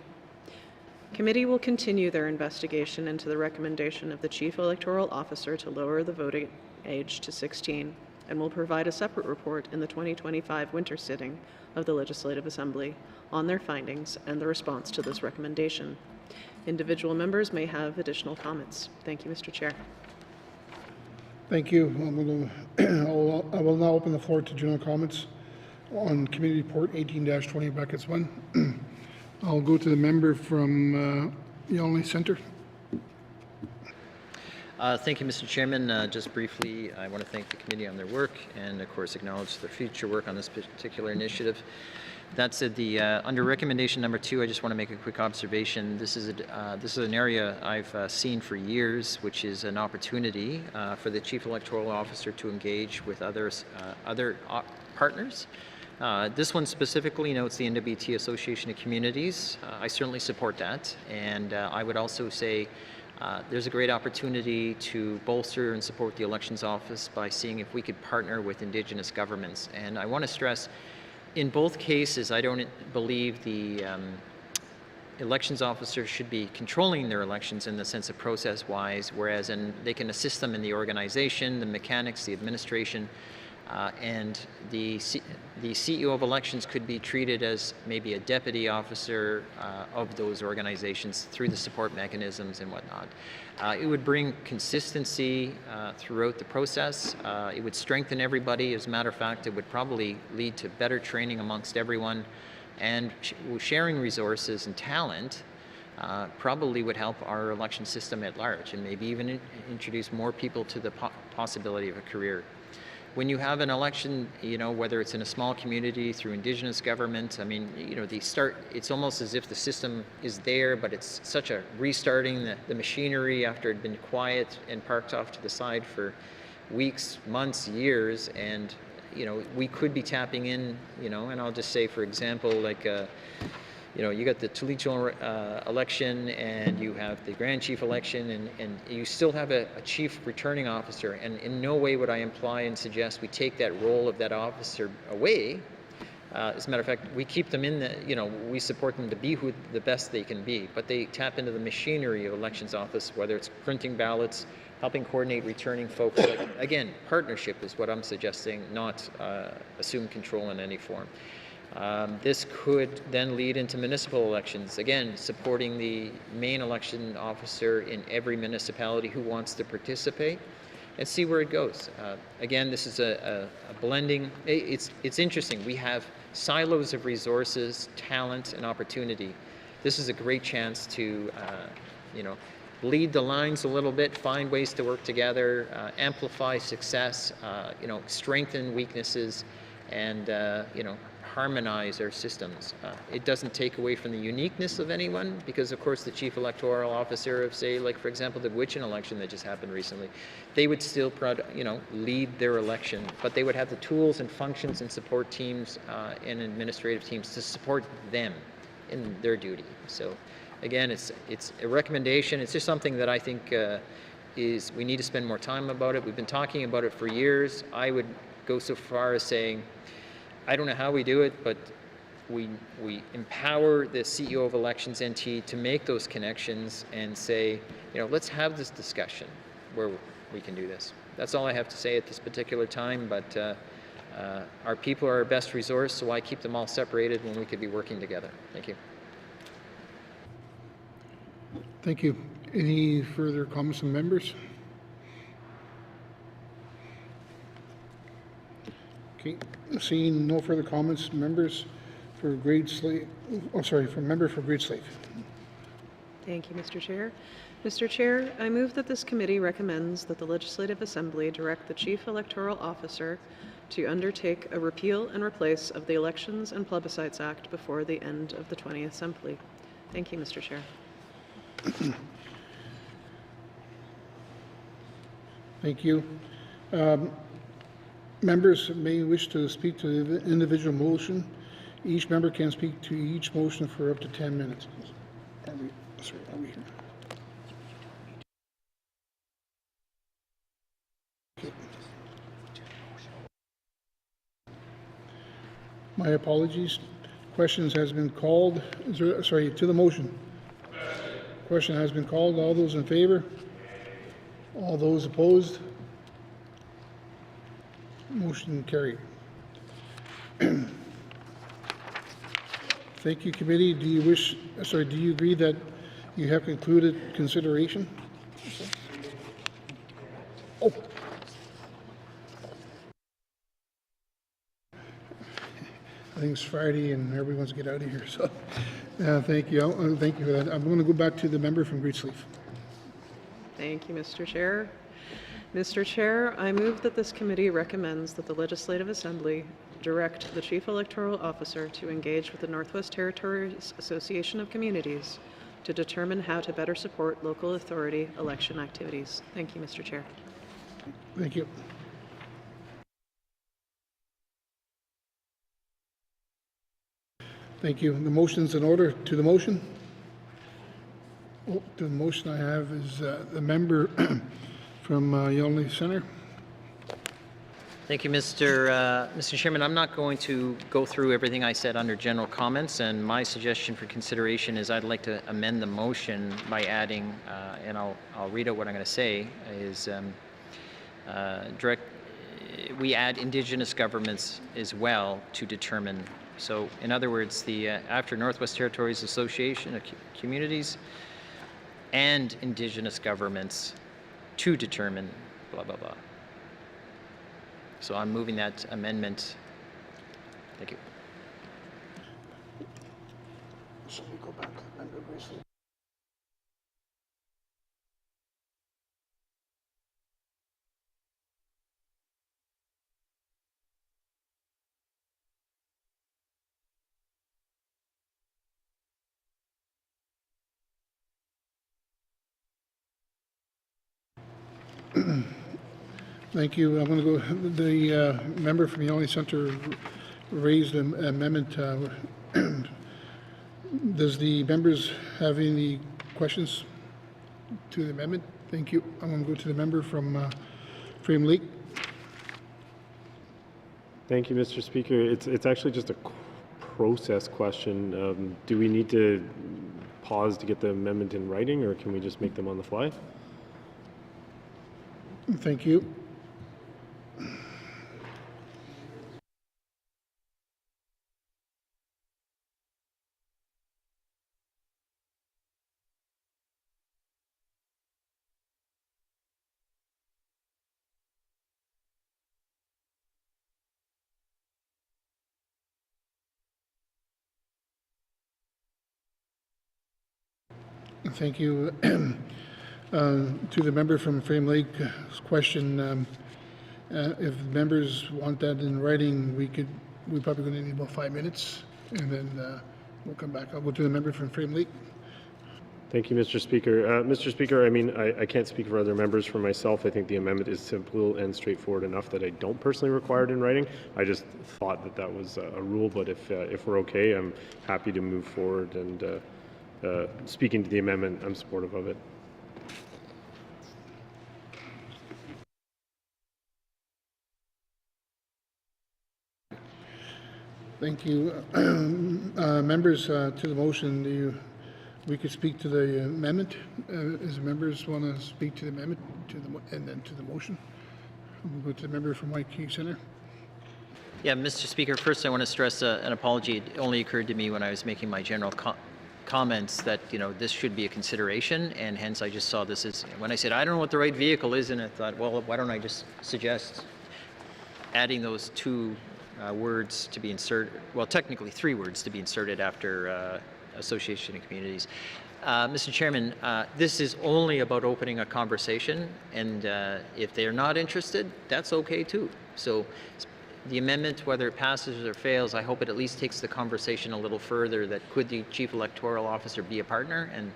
Committee will continue their investigation into the recommendation of the Chief Electoral Officer to lower the voting age to 16 and will provide a separate report in the 2025 winter sitting of the Legislative Assembly on their findings and the response to this recommendation. Individual members may have additional comments. Thank you, Mr. Chair. Thank you. I will now open the floor to general comments on Committee Report 18-20 brackets 1. I'll go to the member from Yonge Centre. Thank you, Mr. Chairman. Just briefly, I want to thank the committee on their work and, of course, acknowledge the future work on this particular initiative. That said, under recommendation number 2, I just want to make a quick observation. This is an area I've seen for years, which is an opportunity for the Chief Electoral Officer to engage with other partners. This one specifically notes the NWT Association of Communities. I certainly support that, and I would also say There's a great opportunity to bolster and support the Elections Office by seeing if we could partner with Indigenous governments. And I want to stress, in both cases, I don't believe the elections officers should be controlling their elections in the sense of process-wise, whereas they can assist them in the organization, the mechanics, the administration, and the CEO of elections could be treated as maybe a deputy officer of those organizations through the support mechanisms and whatnot. It would bring consistency throughout the process. It would strengthen everybody. As a matter of fact, it would probably lead to better training amongst everyone, and sharing resources and talent probably would help our election system at large, and maybe even introduce more people to the possibility of a career. When you have an election, whether it's in a small community through Indigenous government, I mean, it's almost as if the system is there, but it's such a restarting the machinery after it had been quiet and parked off to the side for weeks, months, years, and we could be tapping in, and I'll just say, for example, like, you got the Tulicho election, and you have the Grand Chief election, and you still have a Chief Returning Officer, and in no way would I imply and suggest we take that role of that officer away. As a matter of fact, we keep them in we support them to be the best they can be, but they tap into the machinery of elections office, whether it's printing ballots, helping coordinate returning folks. Again, partnership is what I'm suggesting, not assume control in any form. This could then lead into municipal elections, again, supporting the main election officer in every municipality who wants to participate, and see where it goes. Again, this is a blending. It's interesting. We have silos of resources, talent, and opportunity. This is a great chance to, bleed the lines a little bit, find ways to work together, amplify success, strengthen weaknesses, and harmonize our systems. It doesn't take away from the uniqueness of anyone, because of course the Chief Electoral Officer of, say, like for example, the Gwich'in election that just happened recently, they would still lead their election, but they would have the tools and functions and support teams and administrative teams to support them in their duty. So again, it's a recommendation. It's just something that I think we need to spend more time about it. We've been talking about it for years. I would go so far as saying, I don't know how we do it, but we empower the CEO of Elections NT to make those connections and say, let's have this discussion where we can do this. That's all I have to say at this particular time, but our people are our best resource, so why keep them all separated when we could be working together? Thank you. Thank you. Any further comments from members? Okay, seeing no further comments, members for Grade Slave, member for Grade Slave. Thank you, Mr. Chair. Mr. Chair, I move that this committee recommends that the Legislative Assembly direct the Chief Electoral Officer to undertake a repeal and replace of the Elections and Plebiscites Act before the end of the 20th Assembly. Thank you, Mr. Chair. Thank you. Members may wish to speak to the individual motion. Each member can speak to each motion for up to 10 minutes. Are we here? Okay. My apologies. Questions has been called. To the motion. Question has been called. All those in favor? All those opposed? Motion carried. Thank you, committee. Do you agree that you have concluded consideration? Oh. I think it's Friday and everyone's get out of here, so thank you. Thank you for that. I'm going to go back to the member from Great Slave. Thank you, Mr. Chair. Mr. Chair, I move that this committee recommends that the Legislative Assembly direct the Chief Electoral Officer to engage with the Northwest Territories Association of Communities to determine how to better support local authority election activities. Thank you, Mr. Chair. Thank you. Thank you. The motion's in order. To the motion. The motion I have is the member from Yonley Centre. Thank you, Mr. Chairman. I'm not going to go through everything I said under general comments, and my suggestion for consideration is I'd like to amend the motion by adding, and I'll read out what I'm going to say, is we add Indigenous governments as well to determine. So, in other words, after Northwest Territories Association of Communities and Indigenous governments to determine blah, blah, blah. So I'm moving that amendment. Thank you. Should we go back? Member Grizzly. Thank you. I'm going to go. The member from Yonley Centre raised an amendment. Does the members have any questions to the amendment? Thank you. I'm going to go to the member from Frame Lake. Thank you, Mr. Speaker. It's actually just a process question. Do we need to pause to get the amendment in writing, or can we just make them on the fly? Thank you. Thank you. To the member from Frame Lake's question, if members want that in writing, we're probably going to need about 5 minutes, and then we'll come back. I'll go to the member from Frame Lake. Thank you, Mr. Speaker. Mr. Speaker, I mean, I can't speak for other members. For myself, I think the amendment is simple and straightforward enough that I don't personally require it in writing. I just thought that was a rule, but if we're okay, I'm happy to move forward, and speaking to the amendment, I'm supportive of it. Thank you. Members, to the motion, we could speak to the amendment. As members want to speak to the amendment and then to the motion. We'll go to the member from White Key Centre. Yeah, Mr. Speaker, first I want to stress an apology. It only occurred to me when I was making my general comments that, this should be a consideration, and hence I just saw this as, when I said, I don't know what the right vehicle is, and I thought, well, why don't I just suggest adding those two words to be inserted, well, technically 3 words to be inserted after association of communities. Mr. Chairman, this is only about opening a conversation, and if they're not interested, that's okay too. So the amendment, whether it passes or fails, I hope it at least takes the conversation a little further, that could the Chief Electoral Officer be a partner? And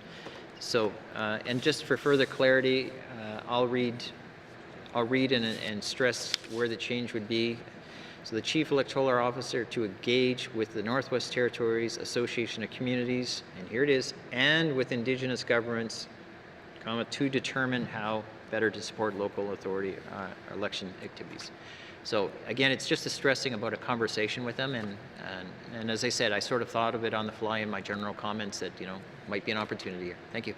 so, and just for further clarity, I'll read and stress where the change would be. So the Chief Electoral Officer to engage with the Northwest Territories Association of Communities, and here it is, and with Indigenous governments, to determine how better to support local authority election activities. So again, it's just a stressing about a conversation with them, and as I said, I sort of thought of it on the fly in my general comments that, might be an opportunity here. Thank you.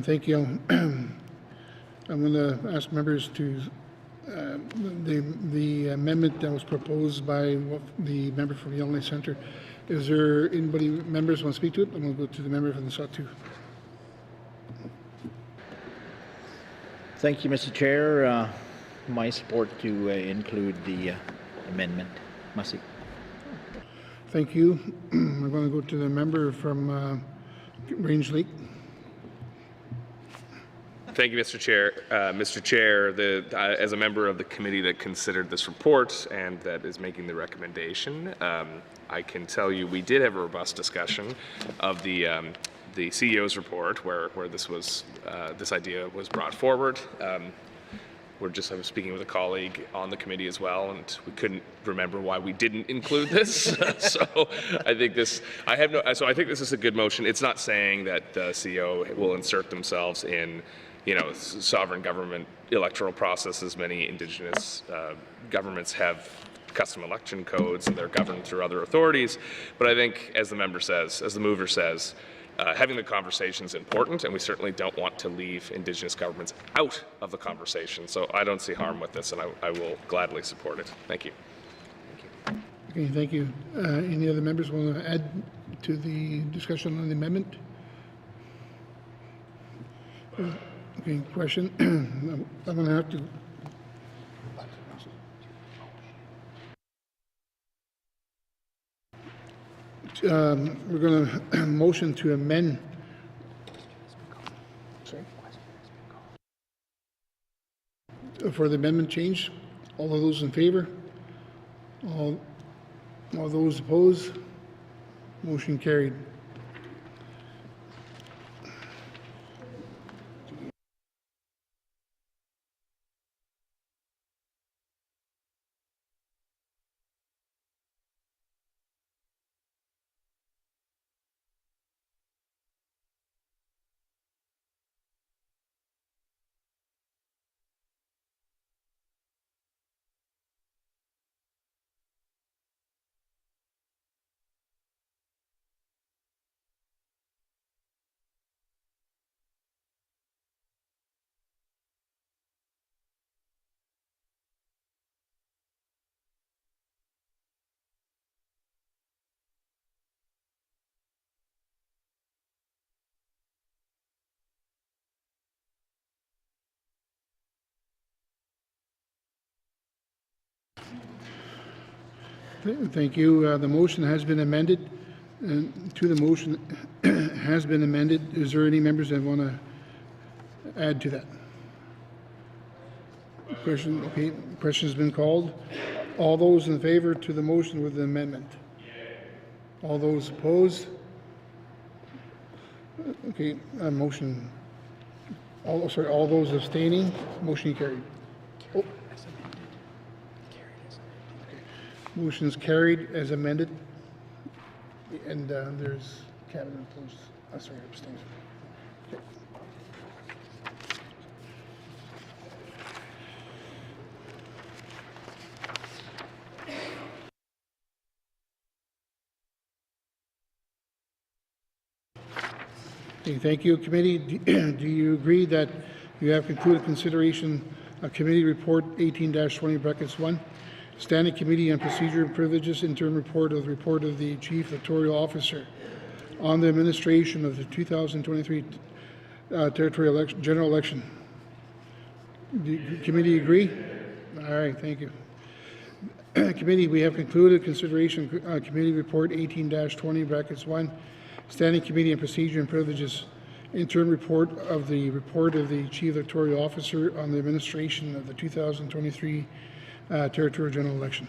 Thank you. I'm going to ask members to the amendment that was proposed by the member from Yonley Centre. Is there members want to speak to it? I'm going to go to the member from the Sawtooth. Thank you, Mr. Chair. My support to include the amendment. Masi. Thank you. I'm going to go to the member from Range Lake. Thank you, Mr. Chair. Mr. Chair, as a member of the committee that considered this report and that is making the recommendation, I can tell you we did have a robust discussion of the CEO's report where this idea was brought forward. I was speaking with a colleague on the committee as well, and we couldn't remember why we didn't include this. So I think this is a good motion. It's not saying that the CEO will insert themselves in, sovereign government electoral processes. Many Indigenous governments have custom election codes, and they're governed through other authorities. But I think, as the mover says, having the conversation is important, and we certainly don't want to leave Indigenous governments out of the conversation. So I don't see harm with this, and I will gladly support it. Thank you. Okay, thank you. Any other members want to add to the discussion on the amendment? Okay, question. I'm going to have to. We're going to motion to amend. Sorry. For the amendment change, all of those in favor? All those opposed? Motion carried. Thank you. The motion has been amended. And to the motion has been amended. Is there any members that want to add to that? Question. Okay. Question has been called. All those in favor to the motion with the amendment? All those opposed? Okay. Motion. All those abstaining. Motion carried. Oh. Motion is carried as amended. And there's cabinet opposed. Sorry, abstained. Okay. Okay, thank you, committee. Do you agree that you have concluded consideration of committee report 18-20 brackets 1? Standing Committee on Procedure and Privileges interim report of the Chief Electoral Officer on the administration of the 2023 territorial general election. Do committee agree? All right, thank you. Committee, we have concluded consideration committee report 18-20 brackets 1. Standing Committee on Procedure and Privileges interim report of the Chief Electoral Officer on the administration of the 2023 territorial general election.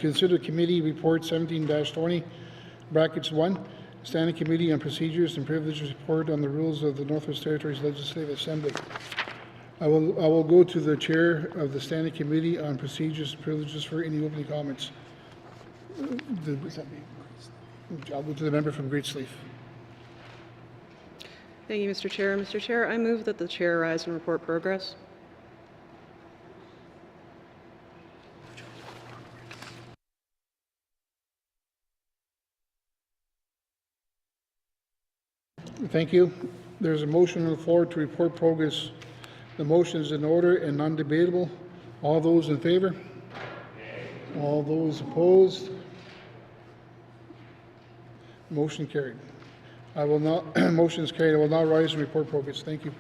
Consider Committee Report 17-20, brackets 1, Standing Committee on Procedures and Privileges Report on the Rules of the Northwest Territories Legislative Assembly. I will go to the Chair of the Standing Committee on Procedures and Privileges for any opening comments. I'll go to the member from Great Sleeve. Thank you, Mr. Chair. Mr. Chair, I move that the Chair rise and report progress. Thank you. There's a motion on the floor to report progress. The motion is in order and non-debatable. All those in favor? All those opposed? Motion carried. I will not, motion is carried. I will now rise and report progress. Thank you.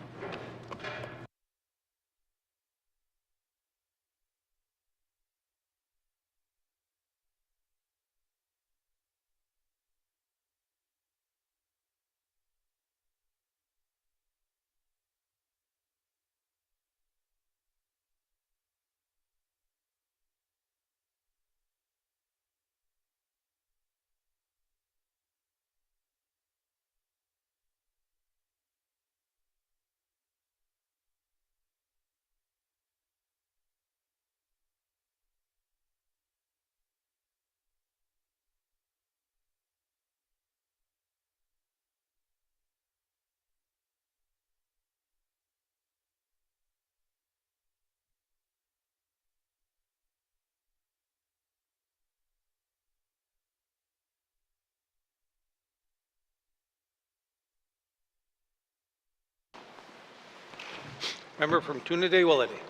Member from Toonaday-Willety.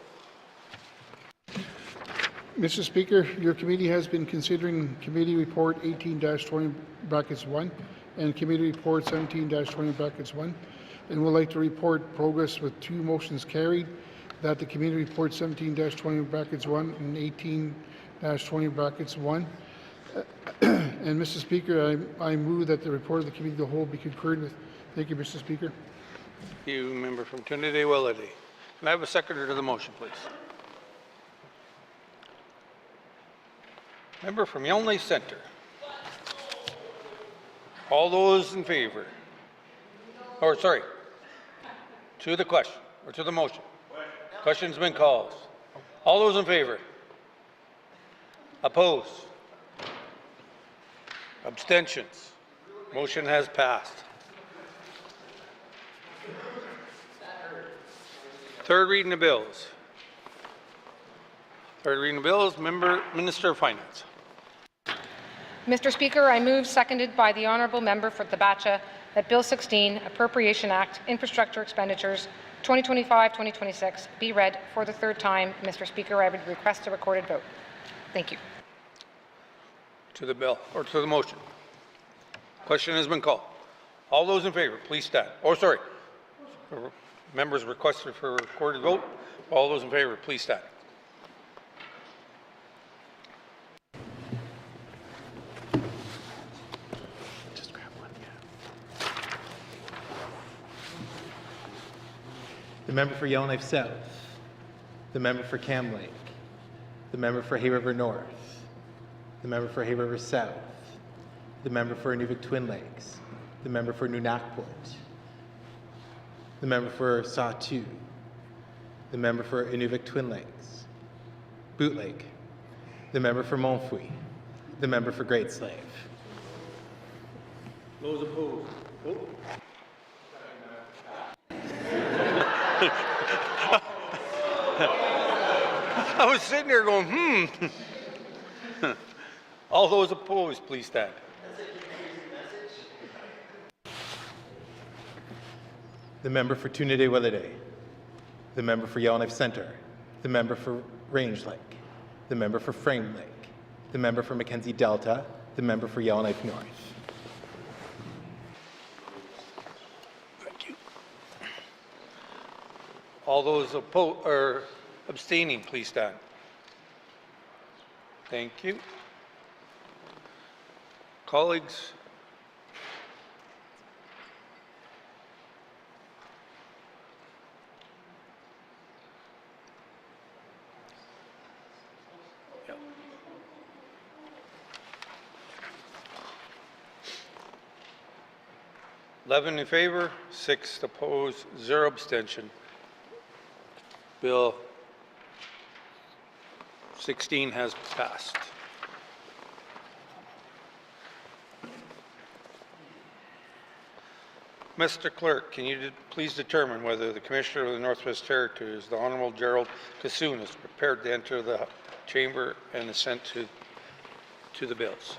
Mr. Speaker, your committee has been considering Committee Report 18-20(1) and Committee Report 17-20(1), and would like to report progress with 2 motions carried, that the Committee Report 17-20(1) and 18-20(1). And Mr. Speaker, I move that the report of the Committee of the Whole be concurred with. Thank you, Mr. Speaker. You, member from Toonaday-Willety. Can I have a seconder to the motion, please? Member from Yellowknife Centre. All those in favor? Or sorry, to the question, or to the motion. Question's been called. All those in favor? Opposed? Abstentions? Motion has passed. Third reading of bills. Third reading of bills, Minister of Finance. Mr. Speaker, I move, seconded by the Honourable Member for Thabatcha, that Bill 16, Appropriation Act, Infrastructure Expenditures 2025-2026 be read for the third time. Mr. Speaker, I would request a recorded vote. Thank you. To the bill, or to the motion. Question has been called. All those in favor, please stand. Oh, sorry. Members requested for a recorded vote. All those in favor, please stand. Just grab one, yeah. The member for Yellowknife South, the member for Cam Lake, the member for Hay River North, the member for Hay River South, the member for Inuvik Twin Lakes, the member for Nunakport, the member for Sahtu, the member for Inuvik Twin Lakes, Boot Lake, the member for Montfouille, the member for Great Slave. Those opposed? Oh. I was sitting there going, All those opposed, please stand. The member for Toonaday-Willety, the member for Yellowknife Centre, the member for Range Lake, the member for Frame Lake, the member for Mackenzie Delta, the member for Yellowknife North. Thank you. All those opposed or abstaining, please stand. Thank you. Colleagues, yep. 11 in favor, 6 opposed, 0 abstention. Bill 16 has passed. Mr. Clerk, can you please determine whether the Commissioner of the Northwest Territories, the Honourable Gerald Kassoun, is prepared to enter the chamber and assent to the bills?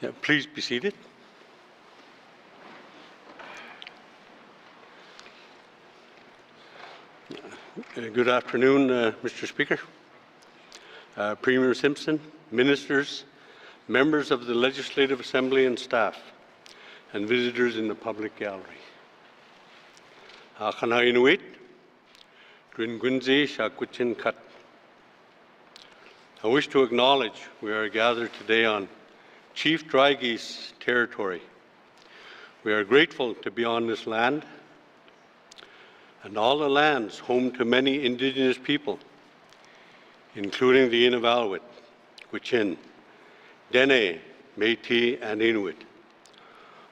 Yeah, please be seated. Good afternoon, Mr. Speaker, Premier Simpson, ministers, members of the Legislative Assembly and staff, and visitors in the public gallery. I wish to acknowledge we are gathered today on Chief Dry Geese territory. We are grateful to be on this land and all the lands home to many Indigenous people, including the Inuvialuit, Gwich'in, Dene, Métis, and Inuit.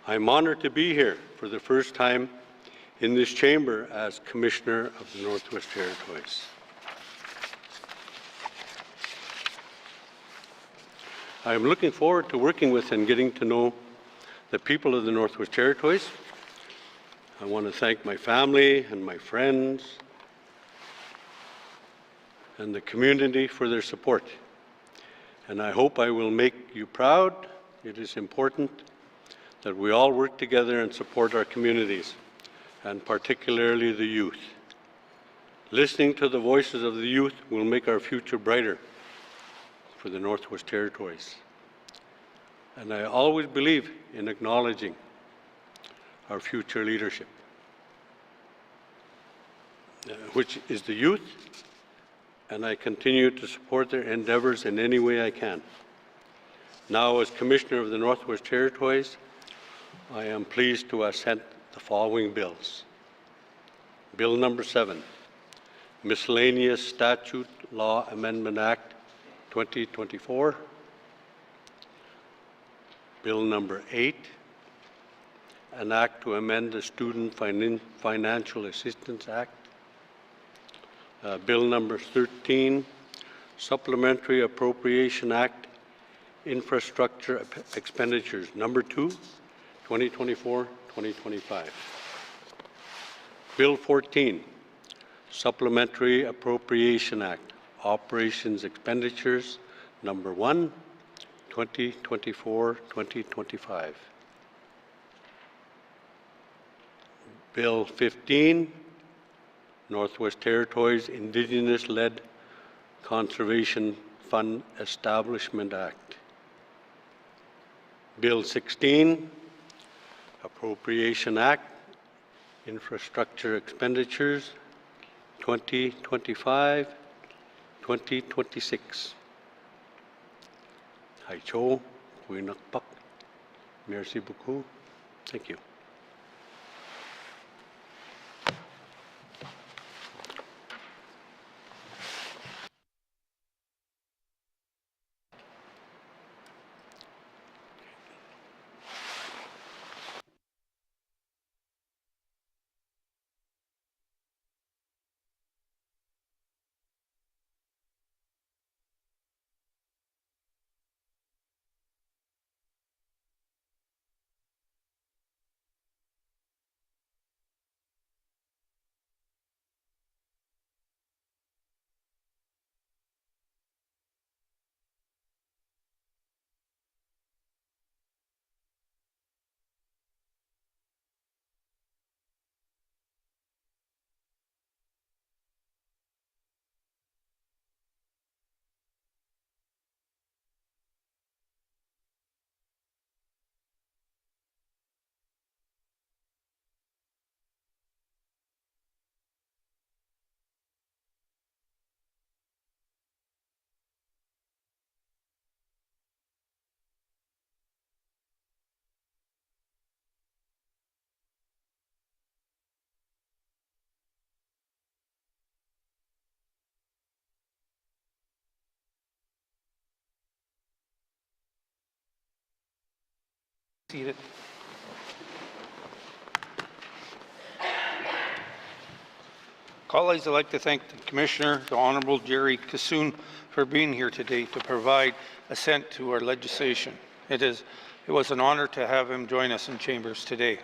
I'm honored to be here for the first time in this chamber as Commissioner of the Northwest Territories. I am looking forward to working with and getting to know the people of the Northwest Territories. I want to thank my family and my friends and the community for their support. And I hope I will make you proud. It is important that we all work together and support our communities, and particularly the youth. Listening to the voices of the youth will make our future brighter for the Northwest Territories. And I always believe in acknowledging our future leadership, which is the youth, and I continue to support their endeavors in any way I can. Now, as Commissioner of the Northwest Territories, I am pleased to assent the following bills. Bill number 7, Miscellaneous Statute Law Amendment Act 2024. Bill number 8, an act to amend the Student Financial Assistance Act. Bill number 13, Supplementary Appropriation Act, Infrastructure Expenditures, number 2, 2024-2025. Bill 14, Supplementary Appropriation Act, Operations Expenditures, number 1, 2024-2025. Bill 15, Northwest Territories Indigenous-Led Conservation Fund Establishment Act. Bill 16, Appropriation Act, Infrastructure Expenditures, 2025-2026. Hai Cho, Quy Nặc Bắc. Merci beaucoup. Thank you. Seated. Colleagues, I'd like to thank the Commissioner, the Honourable Jerry Kassoon, for being here today to provide assent to our legislation. It was an honour to have him join us in Chambers today.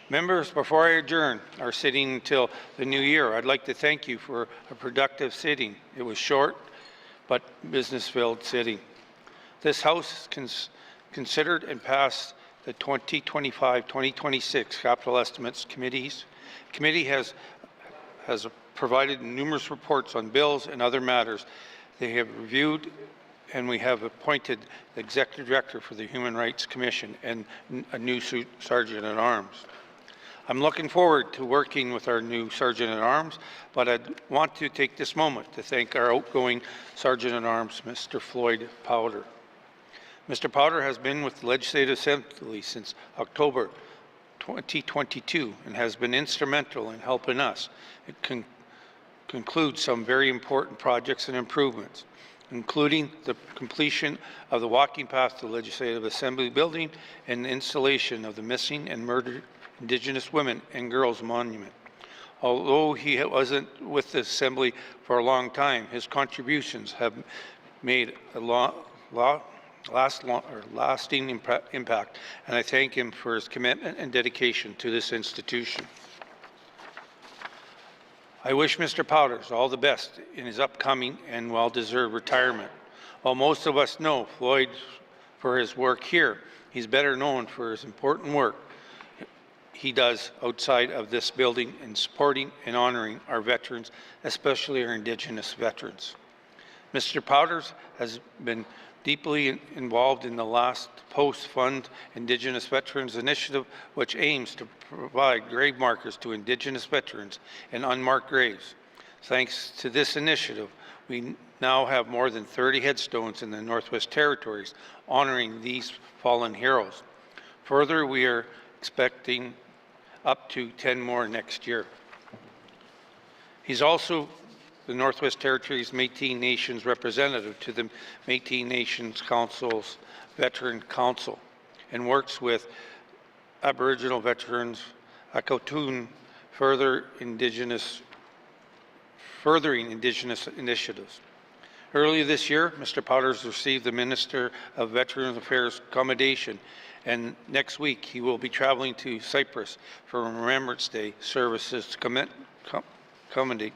Members, before I adjourn our sitting until the new year, I'd like to thank you for a productive sitting. It was short, but business-filled sitting. This House considered and passed the 2025-2026 Capital Estimates Committee has provided numerous reports on bills and other matters. They have reviewed, and we have appointed the Executive Director for the Human Rights Commission and a new Sergeant at Arms. I'm looking forward to working with our new Sergeant at Arms, but I want to take this moment to thank our outgoing Sergeant at Arms, Mr. Floyd Powder. Mr. Powder has been with the Legislative Assembly since October 2022 and has been instrumental in helping us conclude some very important projects and improvements, including the completion of the walking path to the Legislative Assembly building and the installation of the missing and murdered Indigenous Women and Girls Monument. Although he wasn't with the Assembly for a long time, his contributions have made a lasting impact, and I thank him for his commitment and dedication to this institution. I wish Mr. Powders all the best in his upcoming and well-deserved retirement. While most of us know Floyd for his work here, he's better known for his important work he does outside of this building in supporting and honoring our veterans, especially our Indigenous veterans. Mr. Powders has been deeply involved in the Last Post Fund Indigenous Veterans Initiative, which aims to provide grave markers to Indigenous veterans and unmarked graves. Thanks to this initiative, we now have more than 30 headstones in the Northwest Territories honoring these fallen heroes. Further, we are expecting up to 10 more next year. He's also the Northwest Territories Métis Nations representative to the Métis Nations Council's Veteran Council and works with Aboriginal veterans, Akotun, furthering Indigenous initiatives. Earlier this year, Mr. Powders received the Minister of Veterans Affairs commendation, and next week he will be traveling to Cyprus for Remembrance Day services to commendate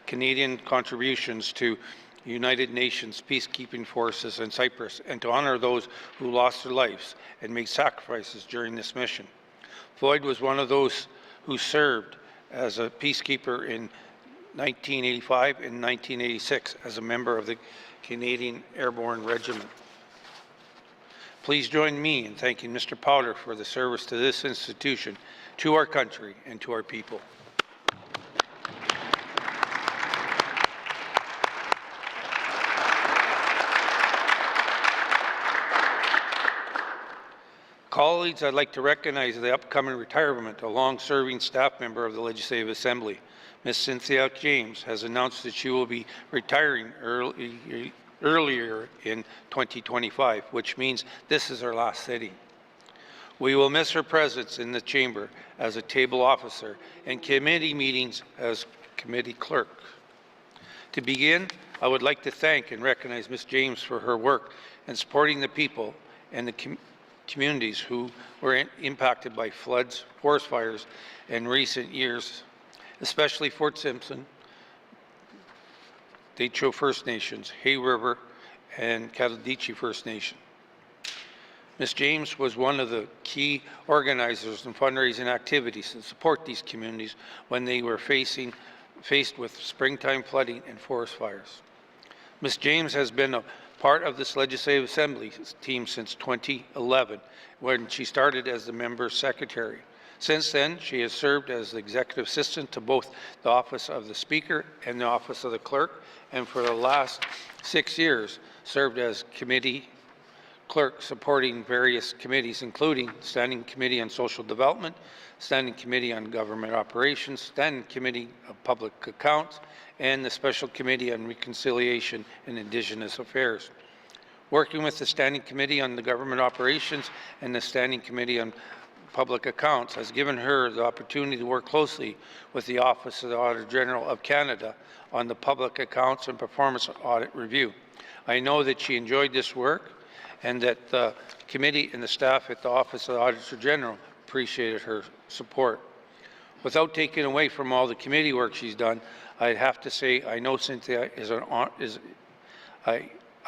Canadian contributions to United Nations peacekeeping forces in Cyprus and to honor those who lost their lives and made sacrifices during this mission. Floyd was one of those who served as a peacekeeper in 1985 and 1986 as a member of the Canadian Airborne Regiment. Please join me in thanking Mr. Powder for the service to this institution, to our country, and to our people. Colleagues, I'd like to recognize the upcoming retirement of a long-serving staff member of the Legislative Assembly. Ms. Cynthia James has announced that she will be retiring earlier in 2025, which means this is her last sitting. We will miss her presence in the chamber as a table officer and committee meetings as committee clerk. To begin, I would like to thank and recognize Ms. James for her work in supporting the people and the communities who were impacted by floods, forest fires in recent years, especially Fort Simpson, Deitcho First Nations, Hay River, and Katadichi First Nation. Ms. James was one of the key organizers in fundraising activities to support these communities when they were faced with springtime flooding and forest fires. Ms. James has been a part of this Legislative Assembly team since 2011, when she started as the member secretary. Since then, she has served as the executive assistant to both the Office of the Speaker and the Office of the Clerk, and for the last 6 years served as committee clerk supporting various committees, including Standing Committee on Social Development, Standing Committee on Government Operations, Standing Committee of Public Accounts, and the Special Committee on Reconciliation and Indigenous Affairs. Working with the Standing Committee on the Government Operations and the Standing Committee on Public Accounts has given her the opportunity to work closely with the Office of the Auditor General of Canada on the Public Accounts and Performance Audit Review. I know that she enjoyed this work and that the committee and the staff at the Office of the Auditor General appreciated her support. Without taking away from all the committee work she's done, I'd have to say I know Cynthia is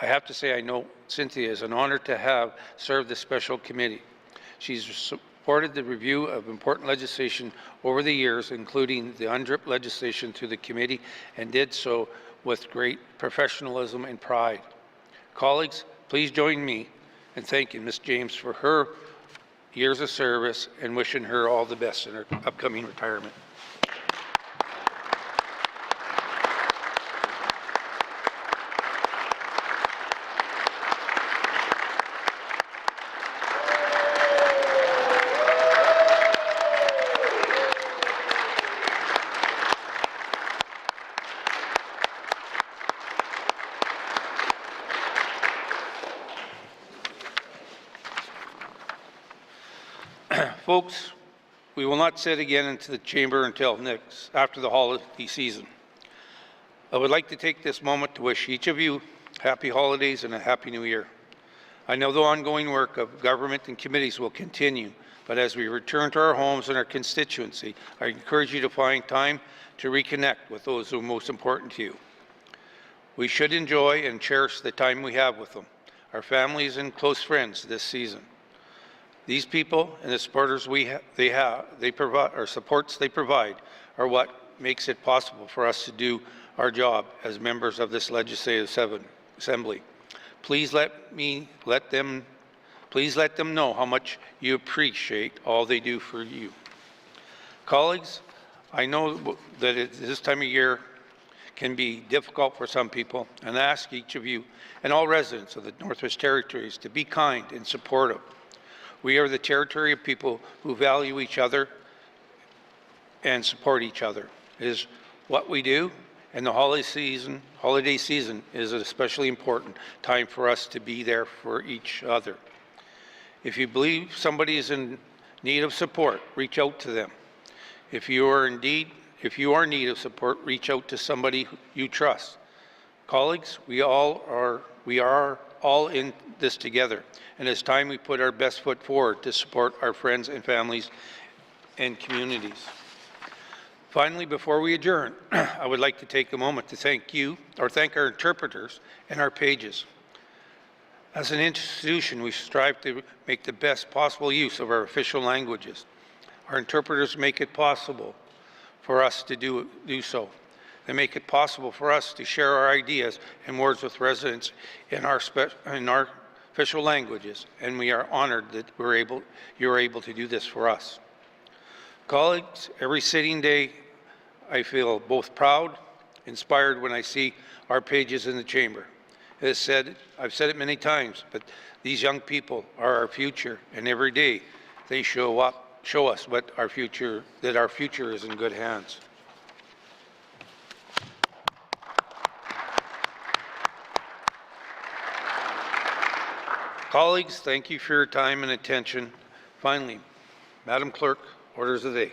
I have to say I know Cynthia is an honor to have served the special committee. She's supported the review of important legislation over the years, including the UNDRIP legislation through the committee, and did so with great professionalism and pride. Colleagues, please join me in thanking Ms. James for her years of service and wishing her all the best in her upcoming retirement. Folks, we will not sit again into the chamber until after the holiday season. I would like to take this moment to wish each of you happy holidays and a happy new year. I know the ongoing work of government and committees will continue, but as we return to our homes and our constituency, I encourage you to find time to reconnect with those who are most important to you. We should enjoy and cherish the time we have with them, our families and close friends this season. These people and the supporters they provide, or supports they provide, are what makes it possible for us to do our job as members of this legislative assembly. Please let them know how much you appreciate all they do for you. Colleagues, I know that this time of year can be difficult for some people, and I ask each of you and all residents of the Northwest Territories to be kind and supportive. We are the territory of people who value each other and support each other. It is what we do, and the holiday season is an especially important time for us to be there for each other. If you believe somebody is in need of support, reach out to them. If you are in need of support, reach out to somebody you trust. Colleagues, we are all in this together, and it's time we put our best foot forward to support our friends and families and communities. Finally, before we adjourn, I would like to take a moment to thank our interpreters and our pages. As an institution, we strive to make the best possible use of our official languages. Our interpreters make it possible for us to do so. They make it possible for us to share our ideas and words with residents in our official languages, and we are honored that you're able to do this for us. Colleagues, every sitting day I feel both proud, inspired when I see our pages in the chamber. I've said it many times, but these young people are our future, and every day they show us that our future is in good hands. Colleagues, thank you for your time and attention. Finally, Madam Clerk, orders of the day.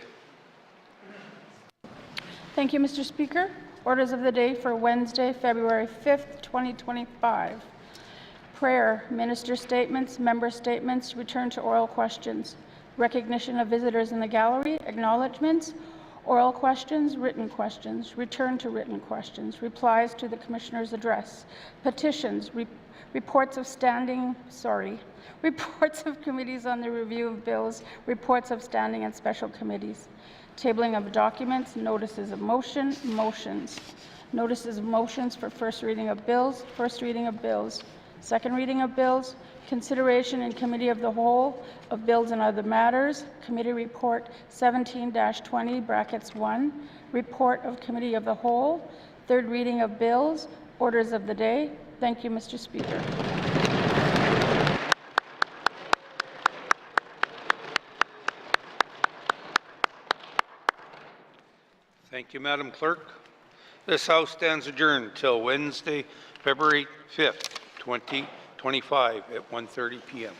Thank you, Mr. Speaker. Orders of the day for Wednesday, February 5th, 2025. Prayer, minister statements, member statements, return to oral questions, recognition of visitors in the gallery, acknowledgements, oral questions, return to written questions, replies to the Commissioner's address, petitions, reports of committees on the review of bills, reports of standing and special committees, tabling of documents, notices of motion, motions, notices of motions for first reading of bills, second reading of bills, consideration in committee of the whole of bills and other matters, committee report 17-20 brackets 1, report of committee of the whole, third reading of bills, orders of the day. Thank you, Mr. Speaker. Thank you, Madam Clerk. This House stands adjourned until Wednesday, February 5th, 2025 at 1:30 p.m.